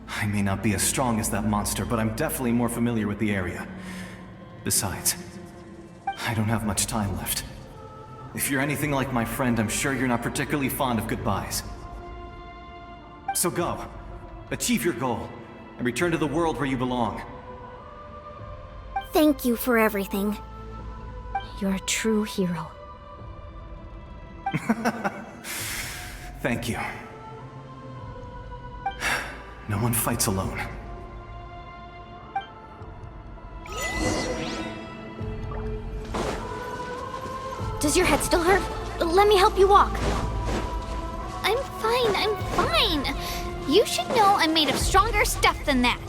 I may not be as strong as that monster, but I'm definitely more familiar with the area. Besides, I don't have much time left. If you're anything like my friend, I'm sure you're not particularly fond of goodbyes. So go. Achieve your goal, and return to the world where you belong. Thank you for everything. You're a true hero. Thank you. No one fights alone. Does your head still hurt? Let me help you walk. I'm fine. You should know I'm made of stronger stuff than that.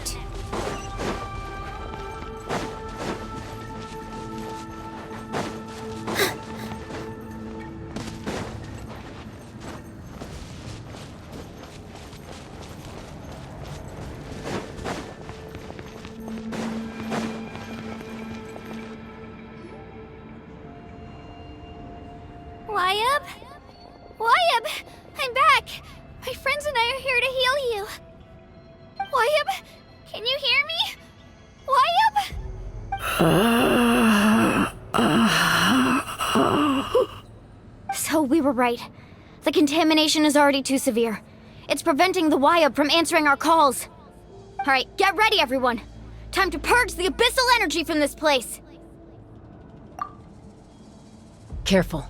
Wyabb? Wyabb! I'm back! My friends and I are here to heal you. Wyabb? Can you hear me? Wyabb? So we were right. The contamination is already too severe. It's preventing the Wyabb from answering our calls. Alright, get ready, everyone. Time to purge the abyssal energy from this place. Careful.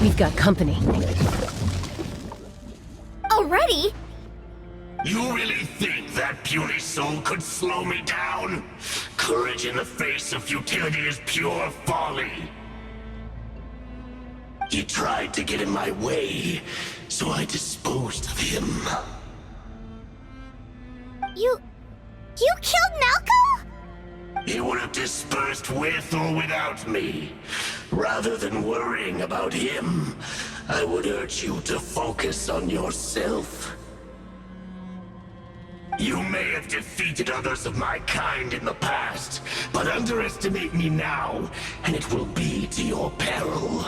We've got company. Already? You really think that puny soul could slow me down? Courage in the face of futility is pure folly. He tried to get in my way, so I disposed of him. You killed Malco? He would have dispersed with or without me. Rather than worrying about him, I would urge you to focus on yourself. You may have defeated others of my kind in the past, but underestimate me now, and it will be to your peril.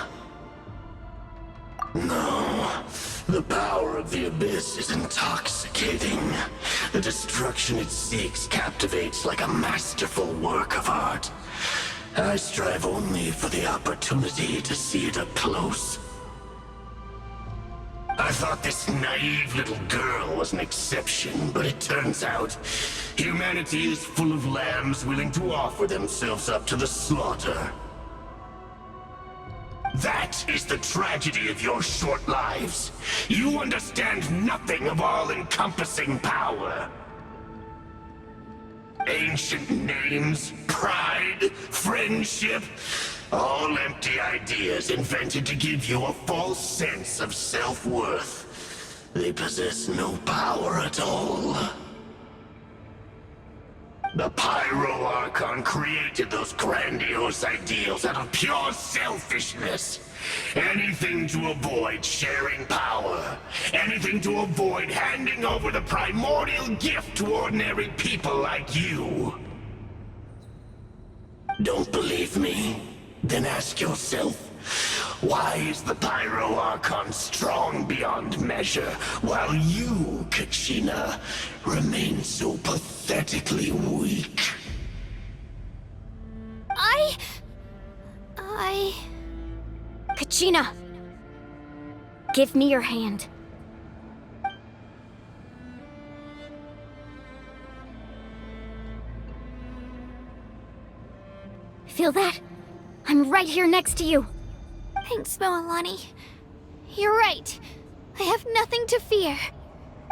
No, the power of the Abyss is intoxicating. The destruction it seeks captivates like a masterful work of art. I strive only for the opportunity to see it up close. I thought this naive little girl was an exception, but it turns out humanity is full of lambs willing to offer themselves up to the slaughter. That is the tragedy of your short lives. You understand nothing of all-encompassing power. Ancient names, pride, friendship, all empty ideas invented to give you a false sense of self-worth. They possess no power at all. The Archon created those grandiose ideals out of pure selfishness. Anything to avoid sharing power. Anything to avoid handing over the primordial gift to ordinary people like you. Don't believe me? Then ask yourself, why is the Archon strong beyond measure, while you, Kachina, remain so pathetically weak? Kachina! Give me your hand. Feel that? I'm right here next to you. Thanks, Moalani. You're right. I have nothing to fear.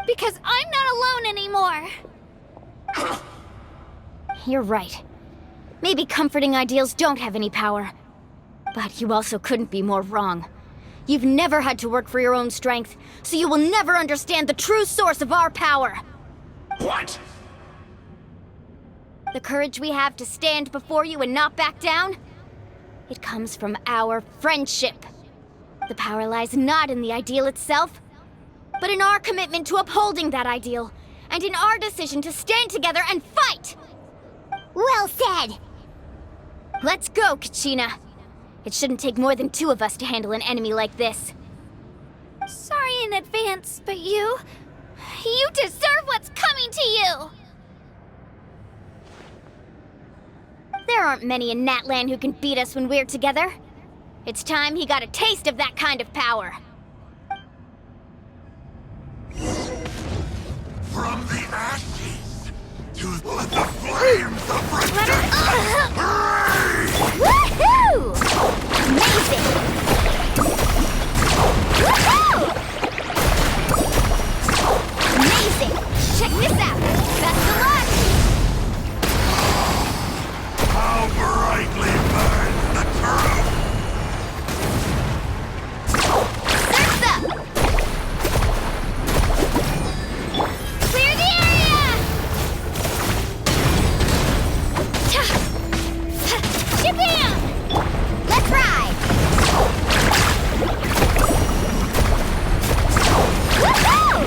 Because I'm not alone anymore. You're right. Maybe comforting ideals don't have any power. But you also couldn't be more wrong. You've never had to work for your own strength, so you will never understand the true source of our power. What? The courage we have to stand before you and not back down? It comes from our friendship. The power lies not in the ideal itself, but in our commitment to upholding that ideal, and in our decision to stand together and fight! Well said! Let's go, Kachina. It shouldn't take more than 2 of us to handle an enemy like this. Sorry in advance, but you deserve what's coming to you! There aren't many in Natlan who can beat us when we're together. It's time he got a taste of that kind of power. From the ashes to the flames of redemption! Woohoo! Amazing! Woohoo! Amazing! Check this out! Best of luck! How brightly burns the truth! Surf's up! Clear the area! Shabam! Let's ride! Woohoo!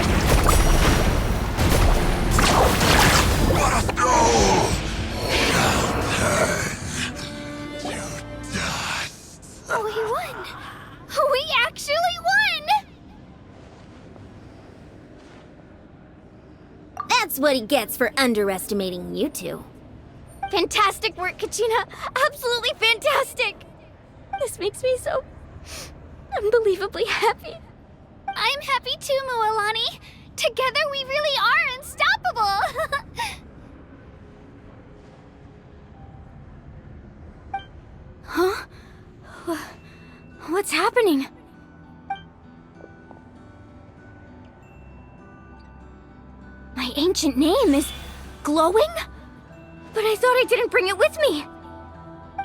Let us go! Now turn to dust. Oh, we won! We actually won! That's what he gets for underestimating you two. Fantastic work, Kachina! Absolutely fantastic! This makes me so unbelievably happy. I'm happy too, Mualani. Together we really are unstoppable! Huh? What's happening? My ancient name is glowing? But I thought I didn't bring it with me.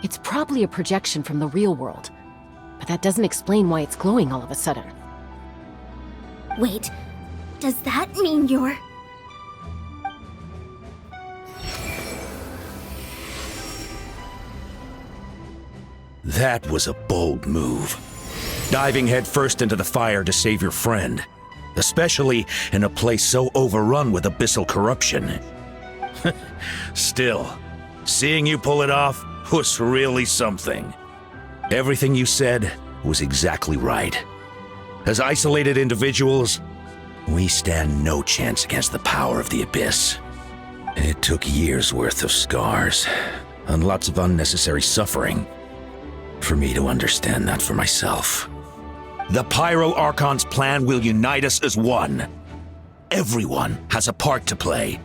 It's probably a projection from the real world, but that doesn't explain why it's glowing all of a sudden. Wait, does that mean you're... That was a bold move. Diving headfirst into the fire to save your friend, especially in a place so overrun with abyssal corruption. Still, seeing you pull it off was really something. Everything you said was exactly right. As isolated individuals, we stand no chance against the power of the Abyss. It took years' worth of scars and lots of unnecessary suffering for me to understand that for myself. The Pyro Archon's plan will unite us as one. Everyone has a part to play.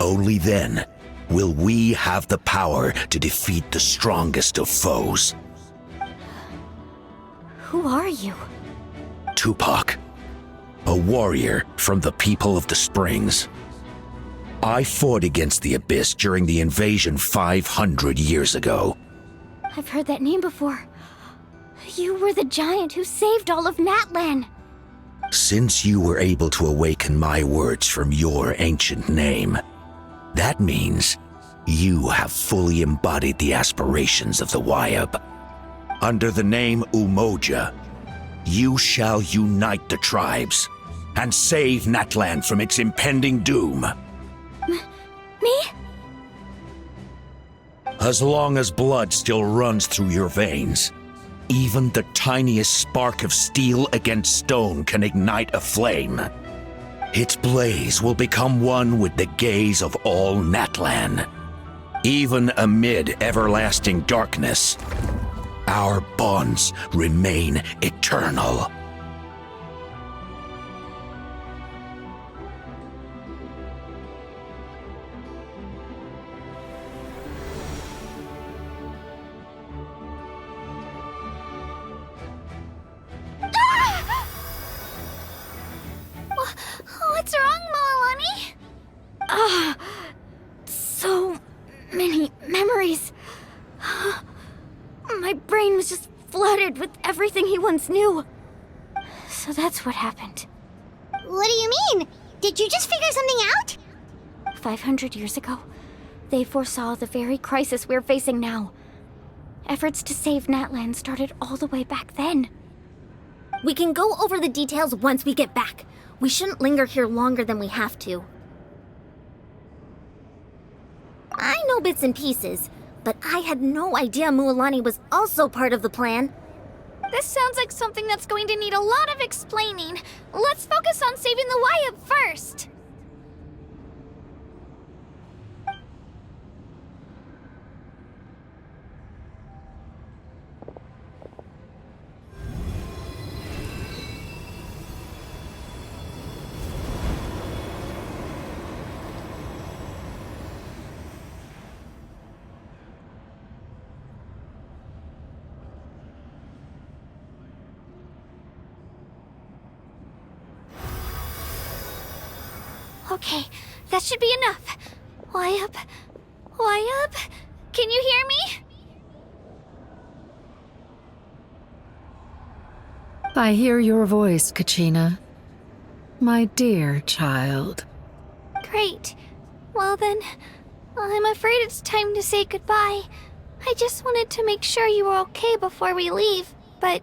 Only then will we have the power to defeat the strongest of foes. Who are you? Tupac, a warrior from the people of the Springs. I fought against the Abyss during the invasion 500 years ago. I've heard that name before. You were the giant who saved all of Natlan. Since you were able to awaken my words from your ancient name, that means you have fully embodied the aspirations of the Wyab. Under the name Umoja, you shall unite the tribes and save Natlan from its impending doom. Me? As long as blood still runs through your veins, even the tiniest spark of steel against stone can ignite a flame. Its blaze will become one with the gaze of all Natlan. Even amid everlasting darkness, our bonds remain eternal. What's wrong, Mualani? So many memories. My brain was just flooded with everything he once knew. So that's what happened. What do you mean? Did you just figure something out? 500 years ago, they foresaw the very crisis we're facing now. Efforts to save Natlan started all the way back then. We can go over the details once we get back. We shouldn't linger here longer than we have to. I know bits and pieces, but I had no idea Mualani was also part of the plan. This sounds like something that's going to need a lot of explaining. Let's focus on saving the Wyab first. Okay, that should be enough. Wyab? Wyab? Can you hear me? I hear your voice, Kachina. My dear child. Great. Well then, I'm afraid it's time to say goodbye. I just wanted to make sure you were okay before we leave, but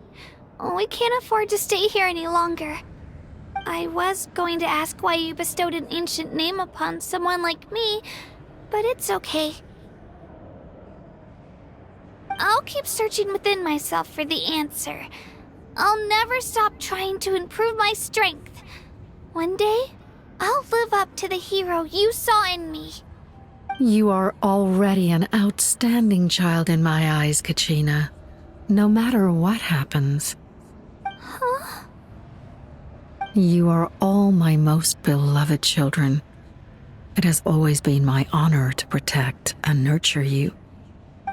we can't afford to stay here any longer. I was going to ask why you bestowed an ancient name upon someone like me, but it's okay. I'll keep searching within myself for the answer. I'll never stop trying to improve my strength. One day, I'll live up to the hero you saw in me. You are already an outstanding child in my eyes, Kachina. No matter what happens. Huh? You are all my most beloved children. It has always been my honor to protect and nurture you.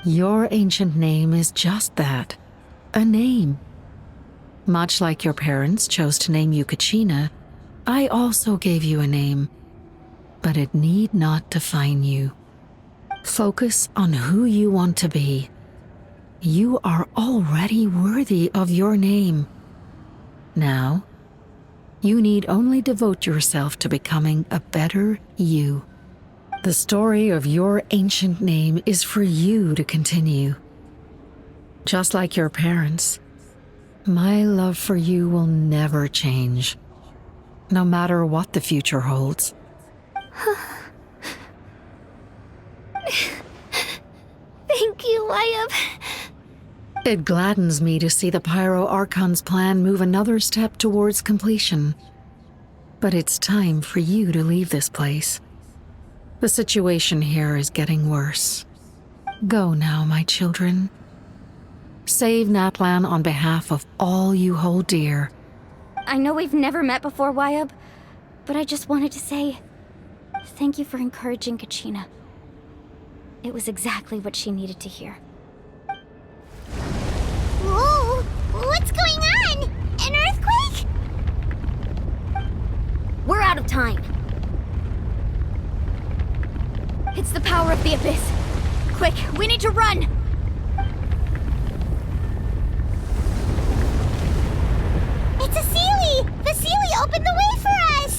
Your ancient name is just that, a name. Much like your parents chose to name you Kachina, I also gave you a name, but it need not define you. Focus on who you want to be. You are already worthy of your name. Now, you need only devote yourself to becoming a better you. The story of your ancient name is for you to continue. Just like your parents, my love for you will never change, no matter what the future holds. Thank you, Wayab. It gladdens me to see the Pyro Archon's plan move another step towards completion. But it's time for you to leave this place. The situation here is getting worse. Go now, my children. Save Natlan on behalf of all you hold dear. I know we've never met before, Wayab, but I just wanted to say thank you for encouraging Kachina. It was exactly what she needed to hear. Whoa! What's going on? An earthquake? We're out of time. It's the power of the Abyss. Quick, we need to run! It's a Seelie! The Seelie opened the way for us!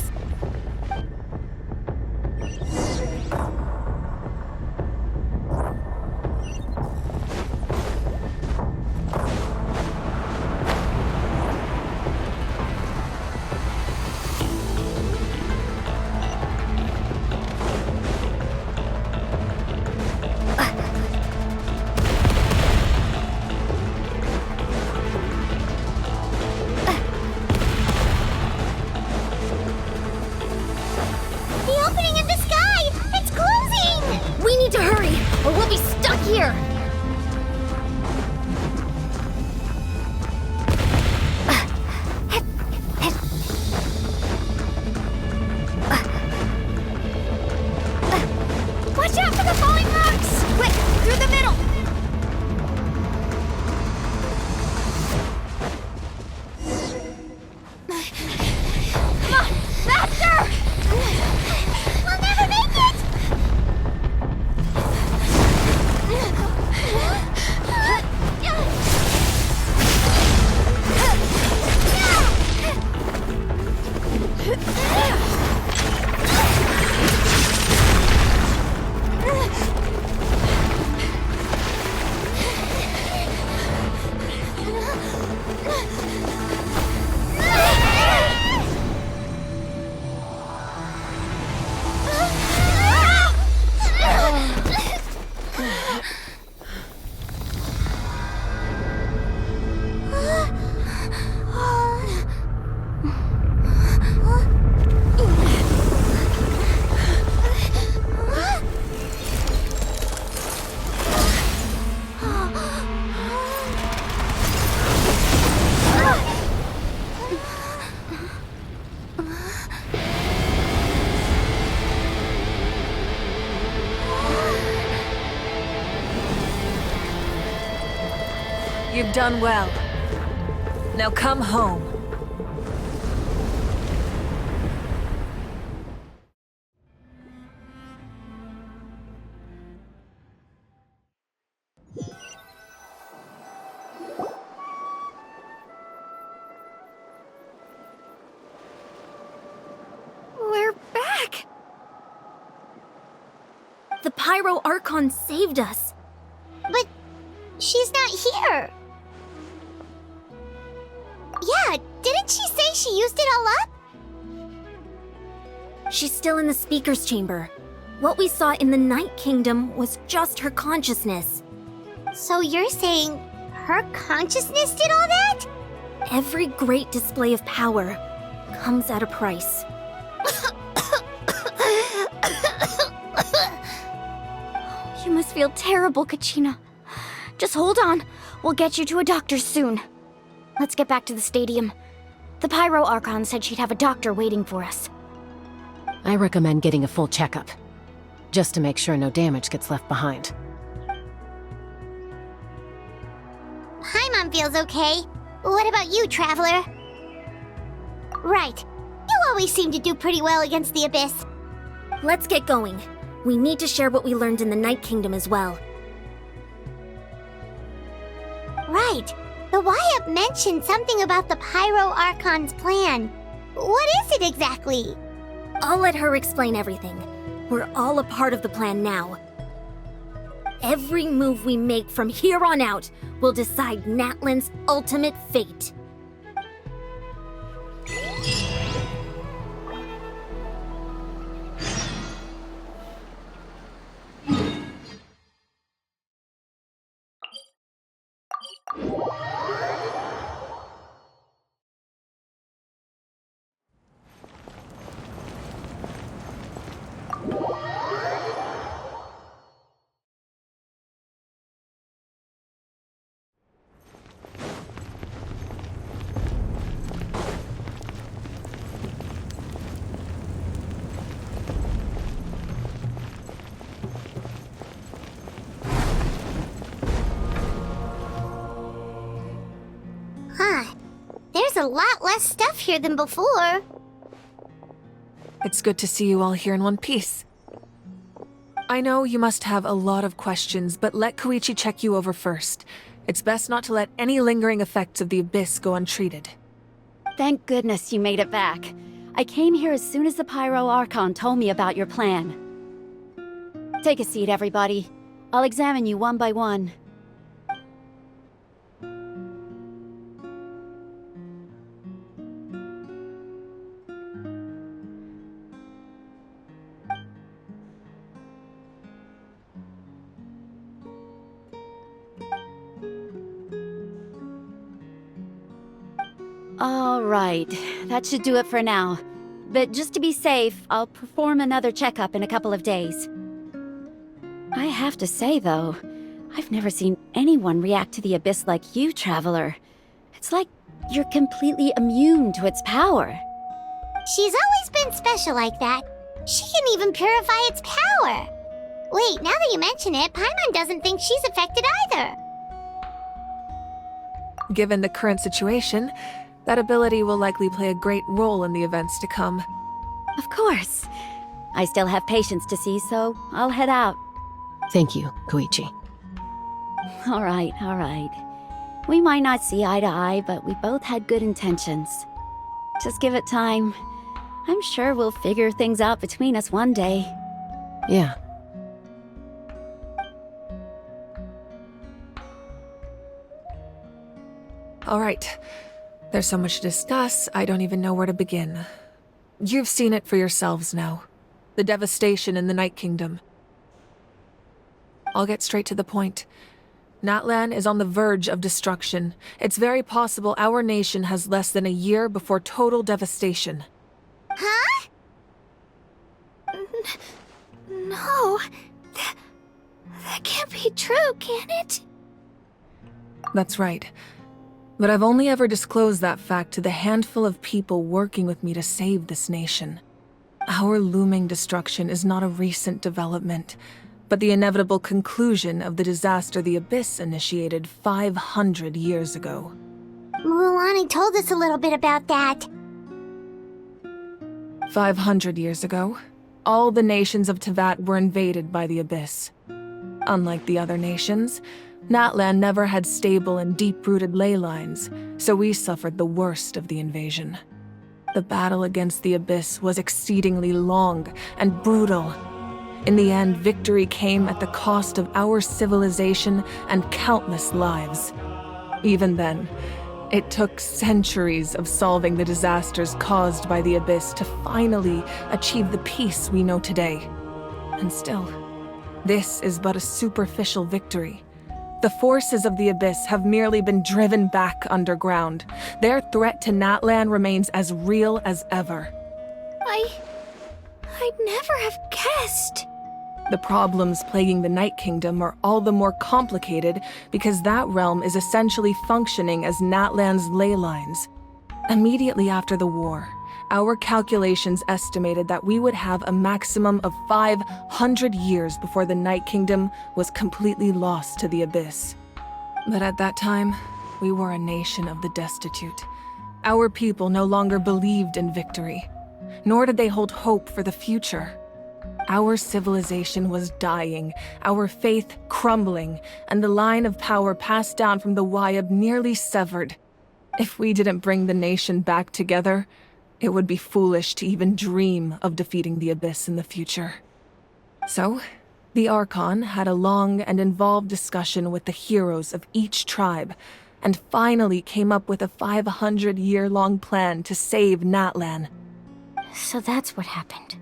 Here! Watch out for the falling rocks! Quick, through the middle! Come on, faster! We'll never make it! You've done well. Now come home. We're back! The Pyro Archon saved us. But she's not here. Yeah, didn't she say she used it all up? She's still in the Speaker's Chamber. What we saw in the Night Kingdom was just her consciousness. So you're saying her consciousness did all that? Every great display of power comes at a price. You must feel terrible, Kachina. Just hold on. We'll get you to a doctor soon. Let's get back to the stadium. The Pyro Archon said she'd have a doctor waiting for us. I recommend getting a full checkup, just to make sure no damage gets left behind. Paimon feels okay. What about you, Traveler? Right. You always seem to do pretty well against the Abyss. Let's get going. We need to share what we learned in the Night Kingdom as well. Right. The Wyatt mentioned something about the Pyro Archon's plan. What is it exactly? I'll let her explain everything. We're all a part of the plan now. Every move we make from here on out will decide Natlan's ultimate fate. Huh. There's a lot less stuff here than before. It's good to see you all here in one piece. I know you must have a lot of questions, but let Koichi check you over first. It's best not to let any lingering effects of the Abyss go untreated. Thank goodness you made it back. I came here as soon as the Pyro Archon told me about your plan. Take a seat, everybody. I'll examine you one by one. All right, that should do it for now. But just to be safe, I'll perform another checkup in a couple of days. I have to say, though, I've never seen anyone react to the Abyss like you, Traveler. It's like you're completely immune to its power. She's always been special like that. She can even purify its power. Wait, now that you mention it, Paimon doesn't think she's affected either. Given the current situation, that ability will likely play a great role in the events to come. Of course. I still have patients to see, so I'll head out. Thank you, Koichi. All right, all right. We might not see eye to eye, but we both had good intentions. Just give it time. I'm sure we'll figure things out between us one day. Yeah. All right. There's so much to discuss, I don't even know where to begin. You've seen it for yourselves now. The devastation in the Night Kingdom. I'll get straight to the point. Natlan is on the verge of destruction. It's very possible our nation has less than a year before total devastation. Huh? No. That can't be true, can it? That's right. But I've only ever disclosed that fact to the handful of people working with me to save this nation. Our looming destruction is not a recent development, but the inevitable conclusion of the disaster the Abyss initiated 500 years ago. Mualani told us a little bit about that. 500 years ago, all the nations of Teyvat were invaded by the Abyss. Unlike the other nations, Natlan never had stable and deep-rooted ley lines, so we suffered the worst of the invasion. The battle against the Abyss was exceedingly long and brutal. In the end, victory came at the cost of our civilization and countless lives. Even then, it took centuries of solving the disasters caused by the Abyss to finally achieve the peace we know today. And still, this is but a superficial victory. The forces of the Abyss have merely been driven back underground. Their threat to Natlan remains as real as ever. I'd never have guessed. The problems plaguing the Night Kingdom are all the more complicated because that realm is essentially functioning as Natlan's ley lines. Immediately after the war, our calculations estimated that we would have a maximum of 500 years before the Night Kingdom was completely lost to the Abyss. But at that time, we were a nation of the destitute. Our people no longer believed in victory, nor did they hold hope for the future. Our civilization was dying, our faith crumbling, and the line of power passed down from the Wayab nearly severed. If we didn't bring the nation back together, it would be foolish to even dream of defeating the Abyss in the future. So, the Archon had a long and involved discussion with the heroes of each tribe, and finally came up with a 500-year-long plan to save Natlan. So that's what happened.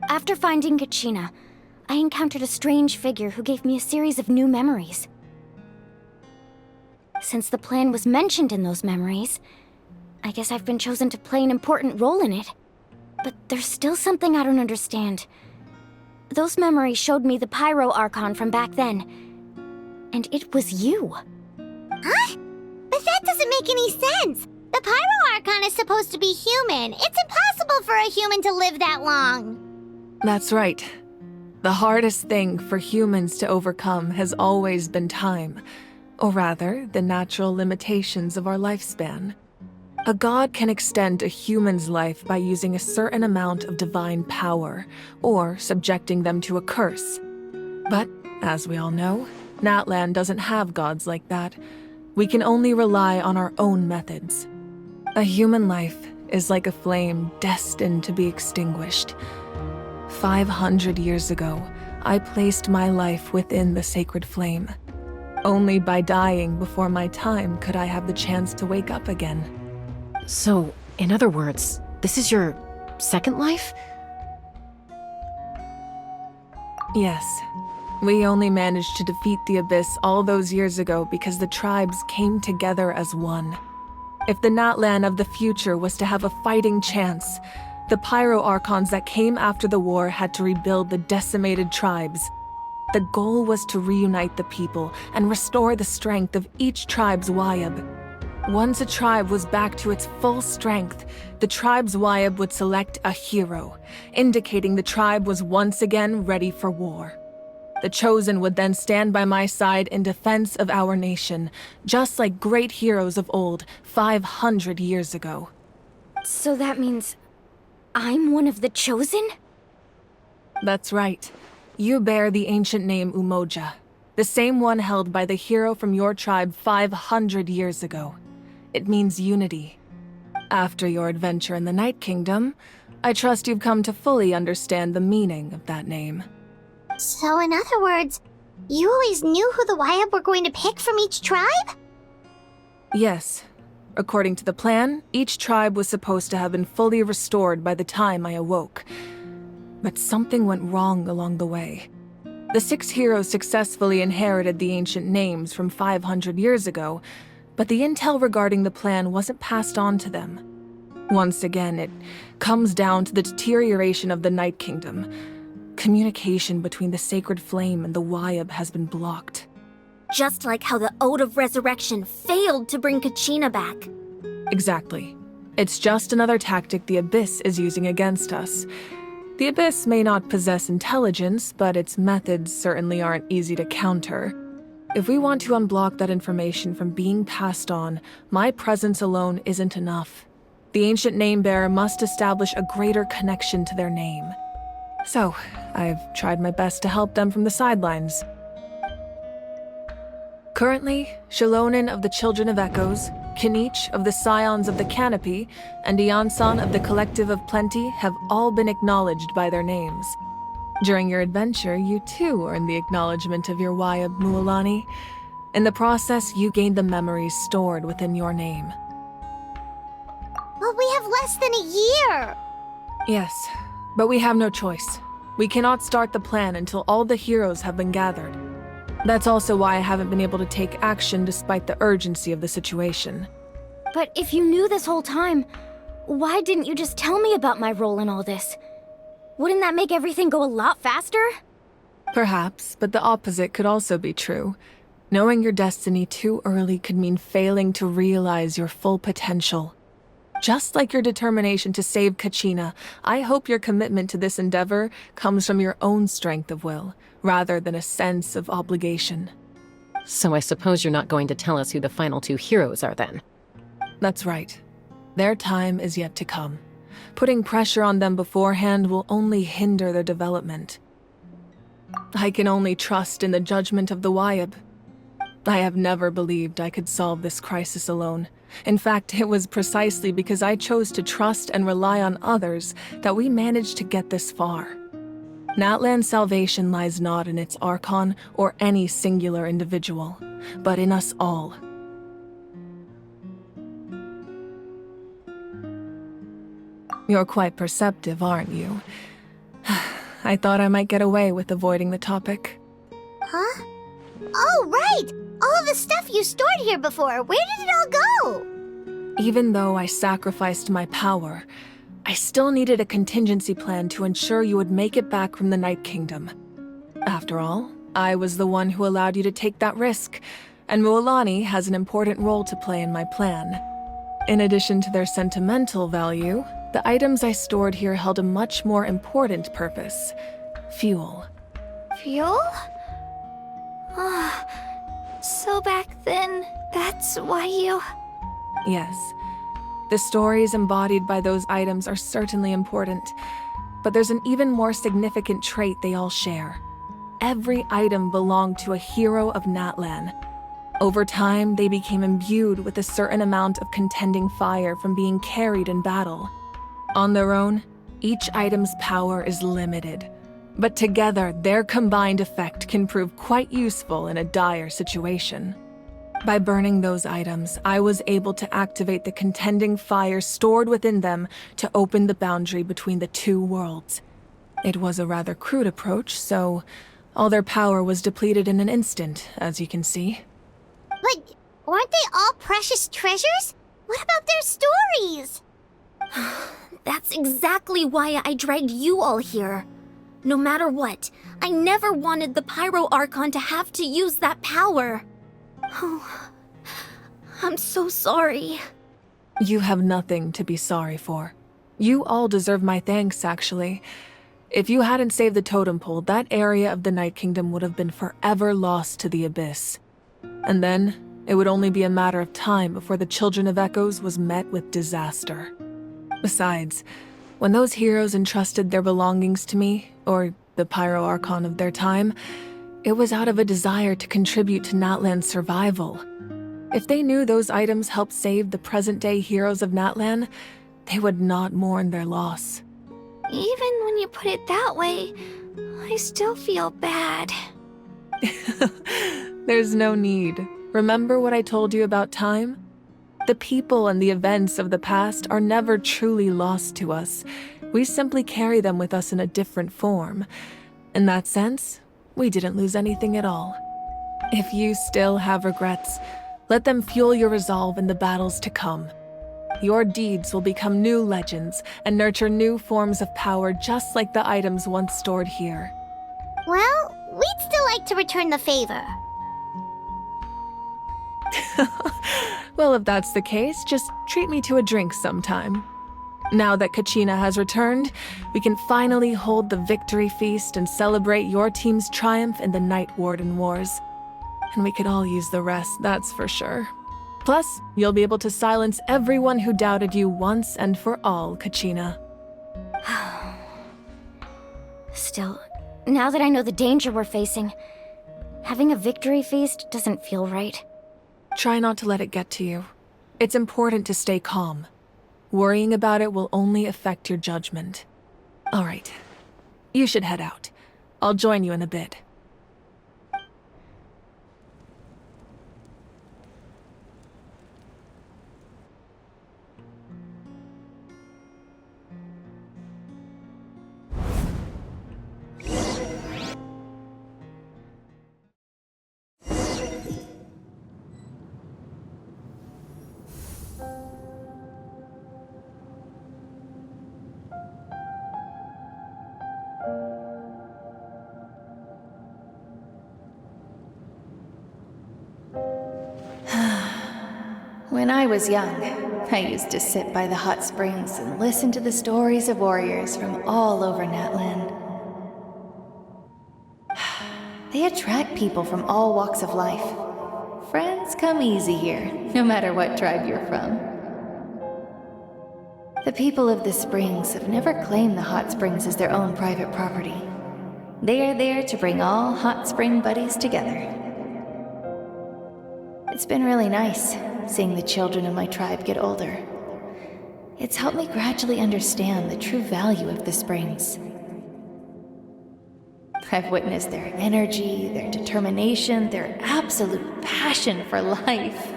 After finding Kachina, I encountered a strange figure who gave me a series of new memories. Since the plan was mentioned in those memories, I guess I've been chosen to play an important role in it. But there's still something I don't understand. Those memories showed me the Pyro Archon from back then. And it was you. Huh? But that doesn't make any sense. The Pyro Archon is supposed to be human. It's impossible for a human to live that long. That's right. The hardest thing for humans to overcome has always been time, or rather, the natural limitations of our lifespan. A god can extend a human's life by using a certain amount of divine power, or subjecting them to a curse. But, as we all know, Natlan doesn't have gods like that. We can only rely on our own methods. A human life is like a flame destined to be extinguished. 500 years ago, I placed my life within the sacred flame. Only by dying before my time could I have the chance to wake up again. So, in other words, this is your second life? Yes. We only managed to defeat the Abyss all those years ago because the tribes came together as one. If the Natlan of the future was to have a fighting chance, the Pyro Archons that came after the war had to rebuild the decimated tribes. The goal was to reunite the people and restore the strength of each tribe's Wayab. Once a tribe was back to its full strength, the tribe's Wayab would select a hero, indicating the tribe was once again ready for war. The Chosen would then stand by my side in defense of our nation, just like great heroes of old 500 years ago. So that means I'm one of the Chosen? That's right. You bear the ancient name Umoja, the same one held by the hero from your tribe 500 years ago. It means unity. After your adventure in the Night Kingdom, I trust you've come to fully understand the meaning of that name. So in other words, you always knew who the Wayab were going to pick from each tribe? Yes. According to the plan, each tribe was supposed to have been fully restored by the time I awoke. But something went wrong along the way. The 6 heroes successfully inherited the ancient names from 500 years ago, but the intel regarding the plan wasn't passed on to them. Once again, it comes down to the deterioration of the Night Kingdom. Communication between the Sacred Flame and the Wayab has been blocked. Just like how the Ode of Resurrection failed to bring Kachina back. Exactly. It's just another tactic the Abyss is using against us. The Abyss may not possess intelligence, but its methods certainly aren't easy to counter. If we want to unblock that information from being passed on, my presence alone isn't enough. The ancient name-bearer must establish a greater connection to their name. So, I've tried my best to help them from the sidelines. Currently, Shalonin of the Children of Echoes, Kinich of the Scions of the Canopy, and Iansan of the Collective of Plenty have all been acknowledged by their names. During your adventure, you too earned the acknowledgement of your Wayab, Mualani. In the process, you gained the memories stored within your name. But we have less than a year! Yes, but we have no choice. We cannot start the plan until all the heroes have been gathered. That's also why I haven't been able to take action despite the urgency of the situation. But if you knew this whole time, why didn't you just tell me about my role in all this? Wouldn't that make everything go a lot faster? Perhaps, but the opposite could also be true. Knowing your destiny too early could mean failing to realize your full potential. Just like your determination to save Kachina, I hope your commitment to this endeavor comes from your own strength of will, rather than a sense of obligation. So I suppose you're not going to tell us who the final two heroes are then? That's right. Their time is yet to come. Putting pressure on them beforehand will only hinder their development. I can only trust in the judgment of the Wyab. I have never believed I could solve this crisis alone. In fact, it was precisely because I chose to trust and rely on others that we managed to get this far. Natlan's salvation lies not in its Archon or any singular individual, but in us all. You're quite perceptive, aren't you? I thought I might get away with avoiding the topic. Huh? Oh, right! All of the stuff you stored here before, where did it all go? Even though I sacrificed my power, I still needed a contingency plan to ensure you would make it back from the Night Kingdom. After all, I was the one who allowed you to take that risk, and Mualani has an important role to play in my plan. In addition to their sentimental value, the items I stored here held a much more important purpose: fuel. Fuel? So back then, that's why you... Yes. The stories embodied by those items are certainly important, but there's an even more significant trait they all share. Every item belonged to a hero of Natlan. Over time, they became imbued with a certain amount of contending fire from being carried in battle. On their own, each item's power is limited, but together, their combined effect can prove quite useful in a dire situation. By burning those items, I was able to activate the contending fire stored within them to open the boundary between the two worlds. It was a rather crude approach, so all their power was depleted in an instant, as you can see. But weren't they all precious treasures? What about their stories? That's exactly why I dragged you all here. No matter what, I never wanted the Pyro Archon to have to use that power. Oh, I'm so sorry. You have nothing to be sorry for. You all deserve my thanks, actually. If you hadn't saved the totem pole, that area of the Night Kingdom would have been forever lost to the Abyss. And then, it would only be a matter of time before the Children of Echoes was met with disaster. Besides, when those heroes entrusted their belongings to me, or the Pyro Archon of their time, it was out of a desire to contribute to Natlan's survival. If they knew those items helped save the present-day heroes of Natlan, they would not mourn their loss. Even when you put it that way, I still feel bad. There's no need. Remember what I told you about time? The people and the events of the past are never truly lost to us. We simply carry them with us in a different form. In that sense, we didn't lose anything at all. If you still have regrets, let them fuel your resolve in the battles to come. Your deeds will become new legends and nurture new forms of power just like the items once stored here. Well, we'd still like to return the favor. Well, if that's the case, just treat me to a drink sometime. Now that Kachina has returned, we can finally hold the victory feast and celebrate your team's triumph in the Night Warden Wars. And we could all use the rest, that's for sure. Plus, you'll be able to silence everyone who doubted you once and for all, Kachina. Still, now that I know the danger we're facing, having a victory feast doesn't feel right. Try not to let it get to you. It's important to stay calm. Worrying about it will only affect your judgment. All right. You should head out. I'll join you in a bit. was young, I used to sit by the hot springs and listen to the stories of warriors from all over Natlan. They attract people from all walks of life. Friends come easy here, no matter what tribe you're from. The people of the springs have never claimed the hot springs as their own private property. They are there to bring all hot spring buddies together. It's been really nice, seeing the children of my tribe get older. It's helped me gradually understand the true value of the springs. I've witnessed their energy, their determination, their absolute passion for life.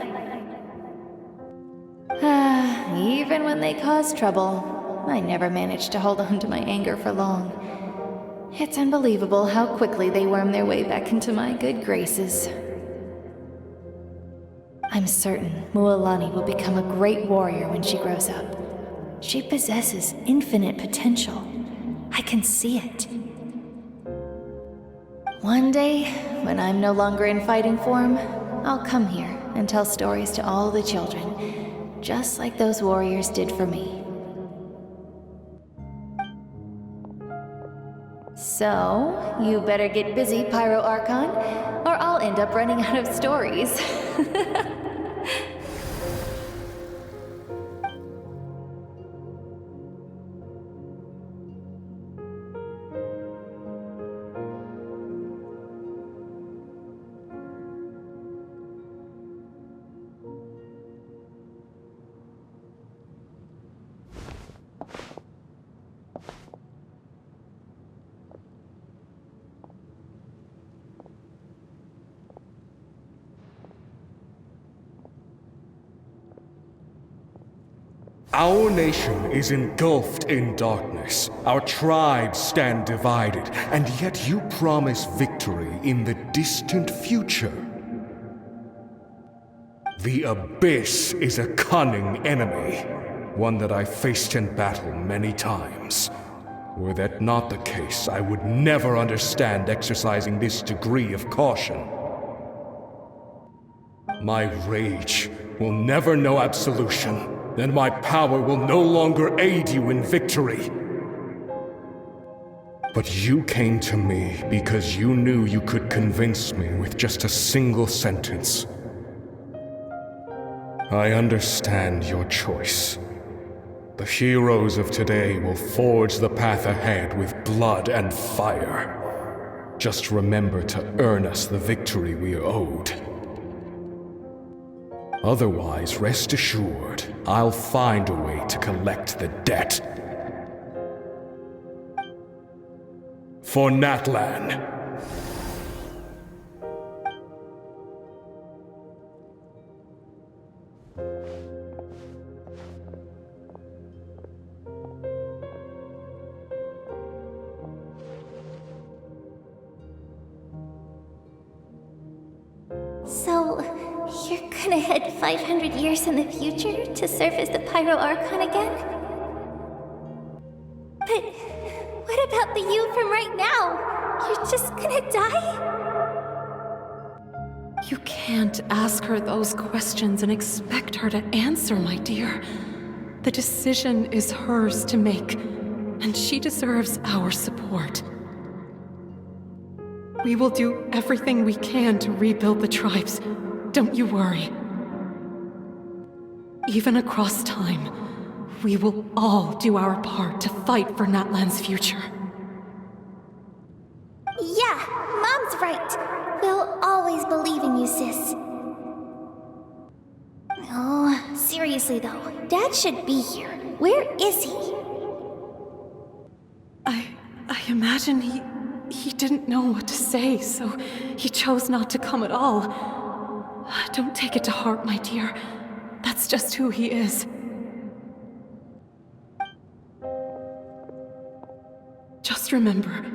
Even when they cause trouble, I never managed to hold on to my anger for long. It's unbelievable how quickly they worm their way back into my good graces. I'm certain Mualani will become a great warrior when she grows up. She possesses infinite potential. I can see it. One day, when I'm no longer in fighting form, I'll come here and tell stories to all the children, just like those warriors did for me. So, you better get busy, Pyro Archon, or I'll end up running out of stories. Our nation is engulfed in darkness. Our tribes stand divided, and yet you promise victory in the distant future. The Abyss is a cunning enemy, one that I faced in battle many times. Were that not the case, I would never understand exercising this degree of caution. My rage will never know absolution. Then my power will no longer aid you in victory. But you came to me because you knew you could convince me with just a single sentence. I understand your choice. The heroes of today will forge the path ahead with blood and fire. Just remember to earn us the victory we are owed. Otherwise, rest assured, I'll find a way to collect the debt. For Natlan. So, you're gonna head 500 years in the future to serve as the Pyro Archon again? But what about the you from right now? You're just gonna die? You can't ask her those questions and expect her to answer, my dear. The decision is hers to make, and she deserves our support. We will do everything we can to rebuild the tribes. Don't you worry. Even across time, we will all do our part to fight for Natlan's future. Yeah, Mom's right. We'll always believe in you, sis. Oh, seriously though, Dad should be here. Where is he? I imagine he didn't know what to say, so he chose not to come at all. Don't take it to heart, my dear. That's just who he is. Just remember,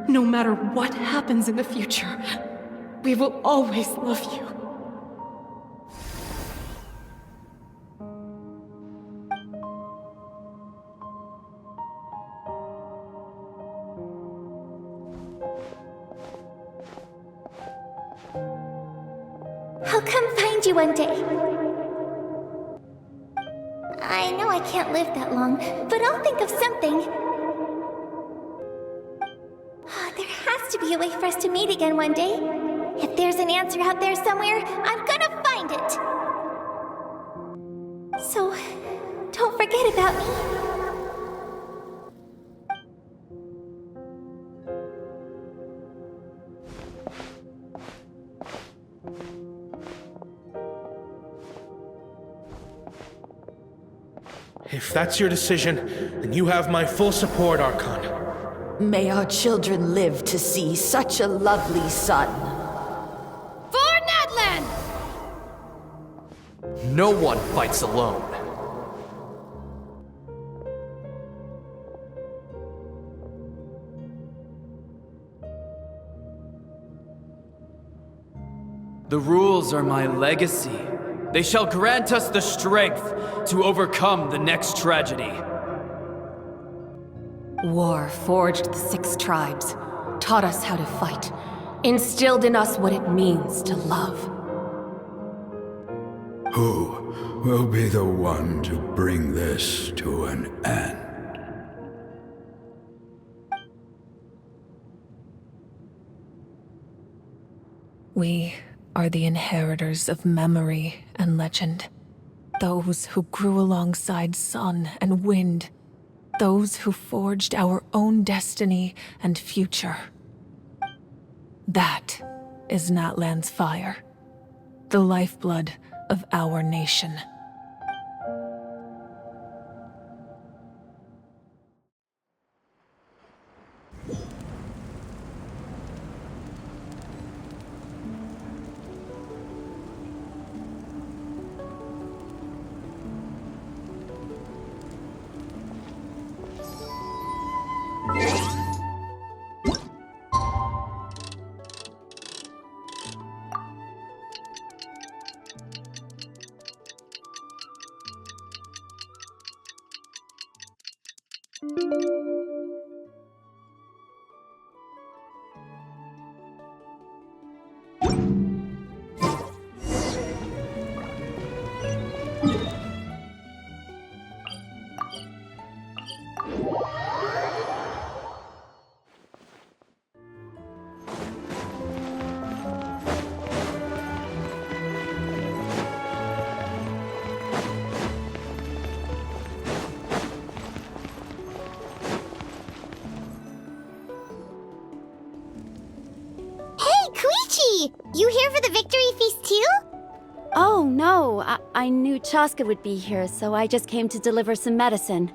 no matter what happens in the future, we will always love you. I'll come find you one day. I know I can't live that long, but I'll think of something. There has to be a way for us to meet again one day. If there's an answer out there somewhere, I'm gonna find it. So, don't forget about me. If that's your decision, then you have my full support, Archon. May our children live to see such a lovely son. For Natlan! No one fights alone. The rules are my legacy. They shall grant us the strength to overcome the next tragedy. War forged the 6 tribes, taught us how to fight, instilled in us what it means to love. Who will be the one to bring this to an end? We are the inheritors of memory and legend. Those who grew alongside sun and wind. Those who forged our own destiny and future. That is Natlan's fire. The lifeblood of our nation. You here for the victory feast too? Oh, no. I knew Chaska would be here, so I just came to deliver some medicine.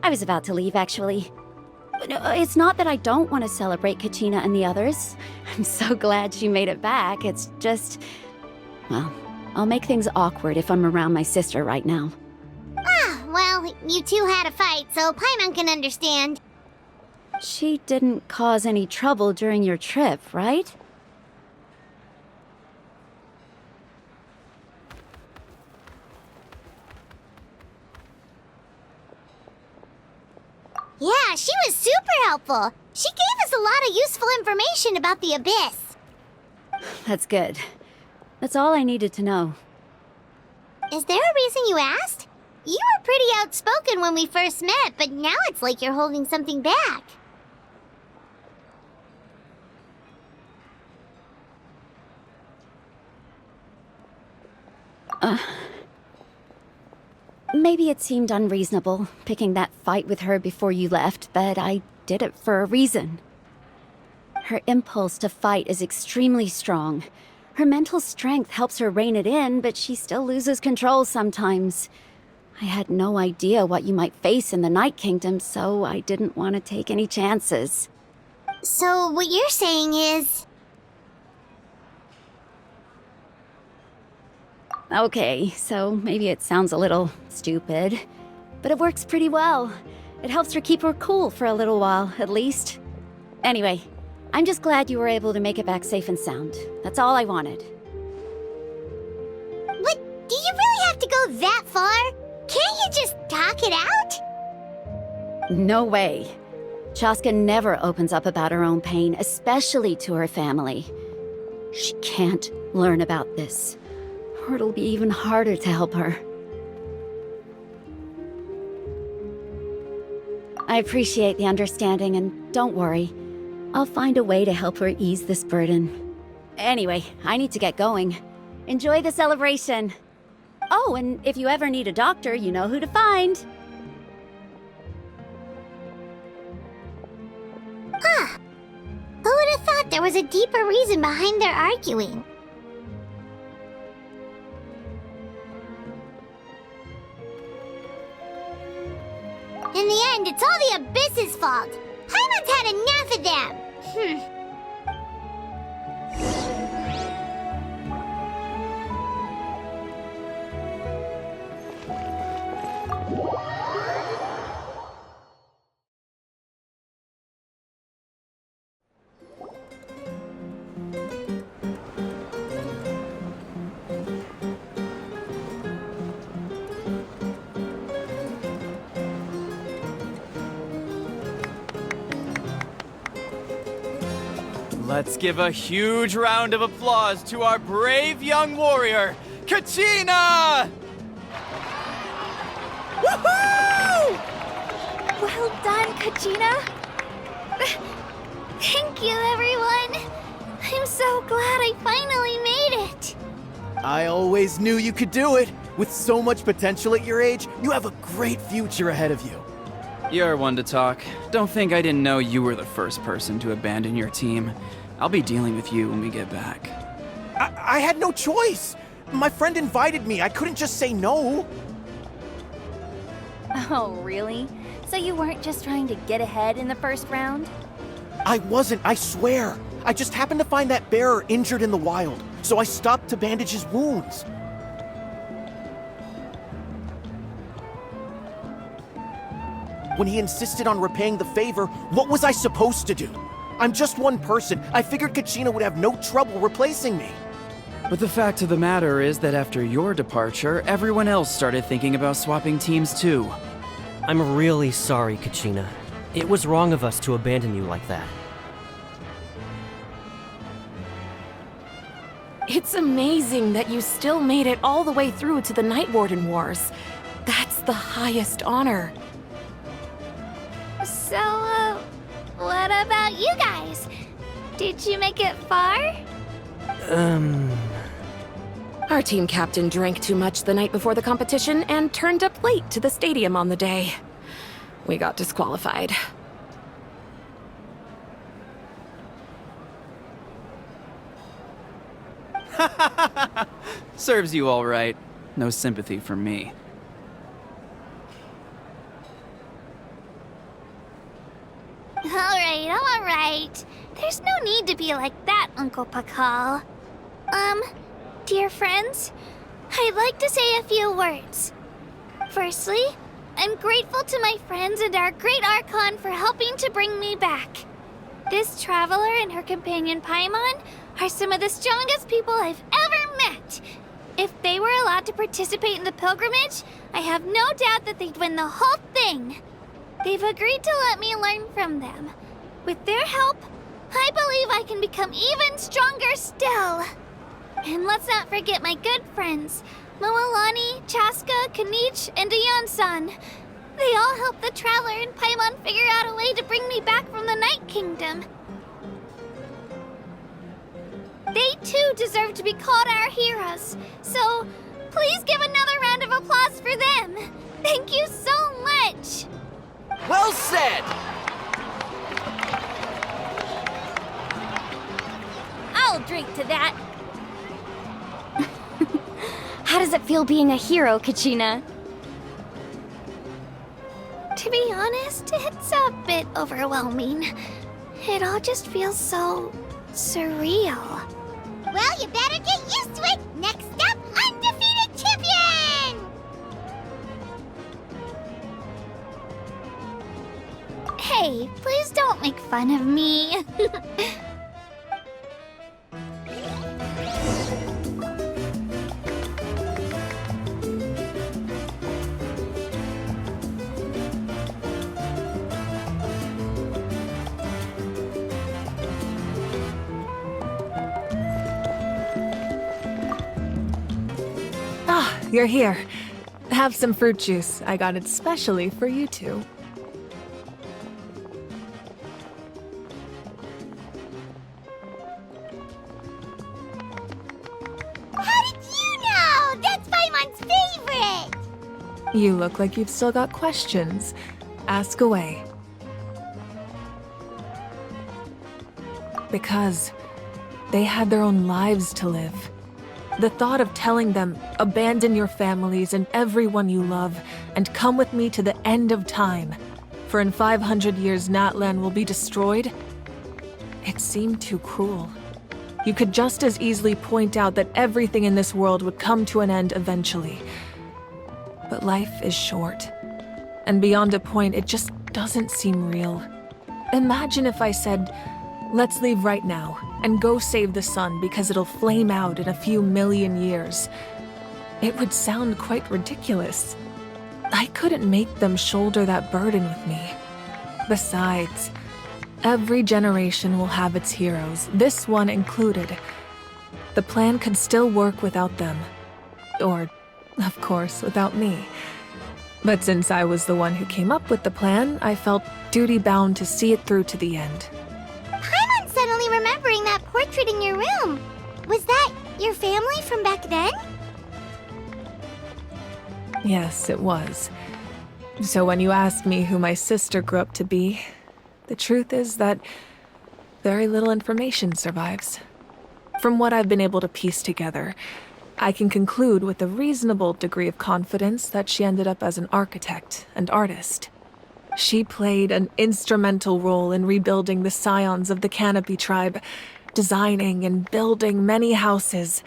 I was about to leave, actually. It's not that I don't want to celebrate Kachina and the others. I'm so glad she made it back. It's just... well, I'll make things awkward if I'm around my sister right now. Ah, well, you two had a fight, so Paimon can understand. She didn't cause any trouble during your trip, right? Yeah, she was super helpful. She gave us a lot of useful information about the Abyss. That's good. That's all I needed to know. Is there a reason you asked? You were pretty outspoken when we first met, but now it's like you're holding something back. Maybe it seemed unreasonable, picking that fight with her before you left, but I did it for a reason. Her impulse to fight is extremely strong. Her mental strength helps her rein it in, but she still loses control sometimes. I had no idea what you might face in the Night Kingdom, so I didn't want to take any chances. So what you're saying is... Okay, so maybe it sounds a little stupid, but it works pretty well. It helps her keep her cool for a little while, at least. Anyway, I'm just glad you were able to make it back safe and sound. That's all I wanted. But do you really have to go that far? Can't you just talk it out? No way. Chaska never opens up about her own pain, especially to her family. She can't learn about this, or it'll be even harder to help her. I appreciate the understanding, and don't worry. I'll find a way to help her ease this burden. Anyway, I need to get going. Enjoy the celebration. Oh, and if you ever need a doctor, you know who to find. Huh. Who would have thought there was a deeper reason behind their arguing? In the end, it's all the Abyss's fault. Paimon's had enough of them. Let's give a huge round of applause to our brave young warrior, Kachina! Woohoo! Well done, Kachina. Thank you, everyone. I'm so glad I finally made it. I always knew you could do it. With so much potential at your age, you have a great future ahead of you. You're one to talk. Don't think I didn't know you were the first person to abandon your team. I'll be dealing with you when we get back. I had no choice. My friend invited me. I couldn't just say no. Oh, really? So you weren't just trying to get ahead in the first round? I wasn't, I swear. I just happened to find that bearer injured in the wild, so I stopped to bandage his wounds. When he insisted on repaying the favor, what was I supposed to do? I'm just one person. I figured Kachina would have no trouble replacing me. But the fact of the matter is that after your departure, everyone else started thinking about swapping teams too. I'm really sorry, Kachina. It was wrong of us to abandon you like that. It's amazing that you still made it all the way through to the Night Warden Wars. That's the highest honor. So, what about you guys? Did you make it far? Our team captain drank too much the night before the competition and turned up late to the stadium on the day. We got disqualified. Serves you all right. No sympathy from me. All right. There's no need to be like that, Uncle Pakal. Dear friends, I'd like to say a few words. Firstly, I'm grateful to my friends and our great Archon for helping to bring me back. This traveler and her companion Paimon are some of the strongest people I've ever met. If they were allowed to participate in the pilgrimage, I have no doubt that they'd win the whole thing. They've agreed to let me learn from them. With their help, I believe I can become even stronger still. And let's not forget my good friends, Moalani, Chaska, Kanich, and Ayan-san. They all helped the Traveler and Paimon figure out a way to bring me back from the Night Kingdom. They too deserve to be called our heroes, so please give another round of applause for them. Thank you so much. Well said! I'll drink to that. How does it feel being a hero, Kachina? To be honest, it's a bit overwhelming. It all just feels so surreal. Well, you better get used to it. Next up, undefeated champion! Hey, please don't make fun of me. You're here. Have some fruit juice. I got it specially for you two. You look like you've still got questions. Ask away. Because they had their own lives to live. The thought of telling them, abandon your families and everyone you love, and come with me to the end of time, for in 500 years Natlan will be destroyed, it seemed too cruel. You could just as easily point out that everything in this world would come to an end eventually. But life is short, and beyond a point, it just doesn't seem real. Imagine if I said, let's leave right now, and go save the sun because it'll flame out in a few million years. It would sound quite ridiculous. I couldn't make them shoulder that burden with me. Besides, every generation will have its heroes, this one included. The plan could still work without them. Or, of course, without me. But since I was the one who came up with the plan, I felt duty-bound to see it through to the end. Paimon's suddenly remembering that portrait in your room. Was that your family from back then? Yes, it was. So when you asked me who my sister grew up to be, the truth is that very little information survives. From what I've been able to piece together, I can conclude with a reasonable degree of confidence that she ended up as an architect and artist. She played an instrumental role in rebuilding the scions of the Canopy tribe, designing and building many houses.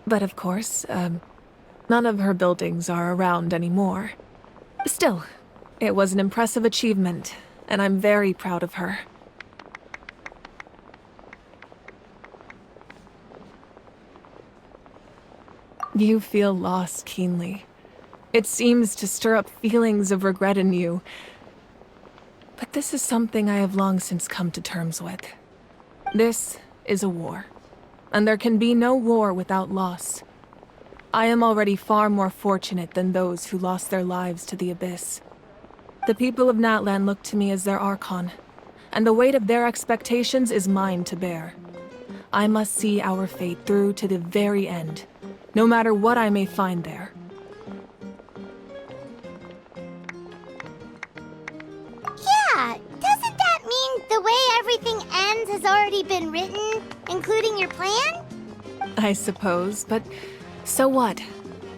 But of course, none of her buildings are around anymore. Still, it was an impressive achievement, and I'm very proud of her. You feel loss keenly. It seems to stir up feelings of regret in you. But this is something I have long since come to terms with. This is a war, and there can be no war without loss. I am already far more fortunate than those who lost their lives to the Abyss. The people of Natlan look to me as their Archon, and the weight of their expectations is mine to bear. I must see our fate through to the very end, no matter what I may find there. Yeah, doesn't that mean the way everything ends has already been written, including your plan? I suppose, but so what?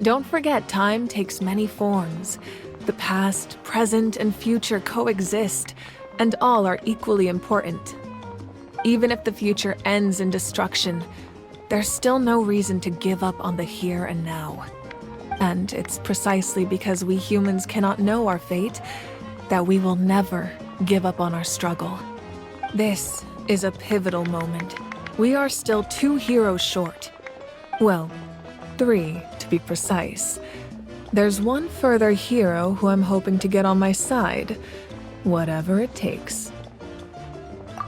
Don't forget, time takes many forms. The past, present, and future coexist, and all are equally important. Even if the future ends in destruction, there's still no reason to give up on the here and now. And it's precisely because we humans cannot know our fate that we will never give up on our struggle. This is a pivotal moment. We are still 2 heroes short. Well, 3 to be precise. There's one further hero who I'm hoping to get on my side, whatever it takes.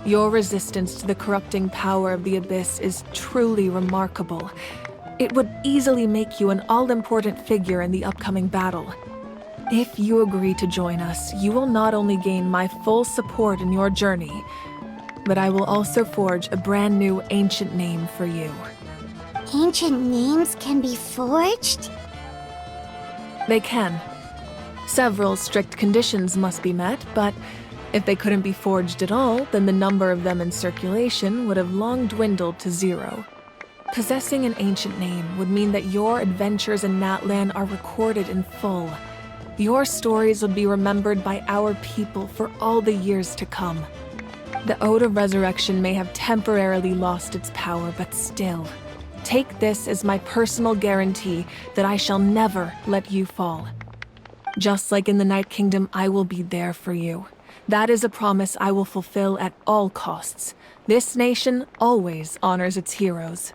Your resistance to the corrupting power of the Abyss is truly remarkable. It would easily make you an all-important figure in the upcoming battle. If you agree to join us, you will not only gain my full support in your journey, but I will also forge a brand new ancient name for you. Ancient names can be forged? They can. Several strict conditions must be met, but if they couldn't be forged at all, then the number of them in circulation would have long dwindled to 0. Possessing an ancient name would mean that your adventures in Natlan are recorded in full. Your stories would be remembered by our people for all the years to come. The Ode of Resurrection may have temporarily lost its power, but still, take this as my personal guarantee that I shall never let you fall. Just like in the Night Kingdom, I will be there for you. That is a promise I will fulfill at all costs. This nation always honors its heroes.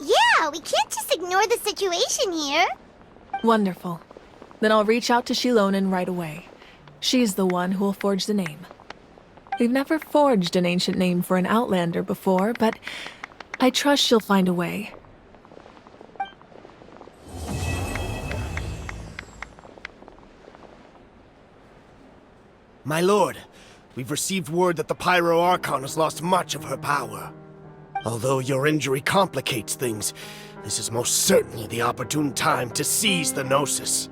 Yeah, we can't just ignore the situation here. Wonderful. Then I'll reach out to Shilonen right away. She's the one who will forge the name. We've never forged an ancient name for an Outlander before, but I trust she'll find a way. My lord, We've received word that the Pyro Archon has lost much of her power. Although your injury complicates things, this is most certainly the opportune time to seize the Gnosis.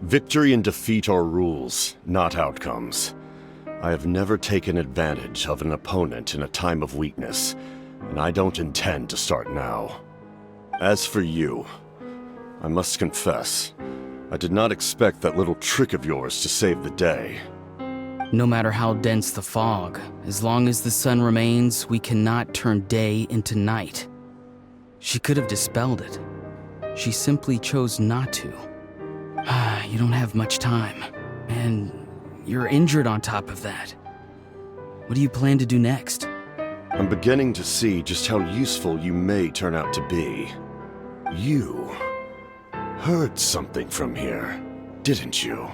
Victory and defeat are rules, not outcomes. I have never taken advantage of an opponent in a time of weakness, and I don't intend to start now. As for you, I must confess, I did not expect that little trick of yours to save the day. No matter how dense the fog, as long as the sun remains, we cannot turn day into night. She could have dispelled it. She simply chose not to. You don't have much time, and you're injured on top of that. What do you plan to do next? I'm beginning to see just how useful you may turn out to be. You heard something from here, didn't you?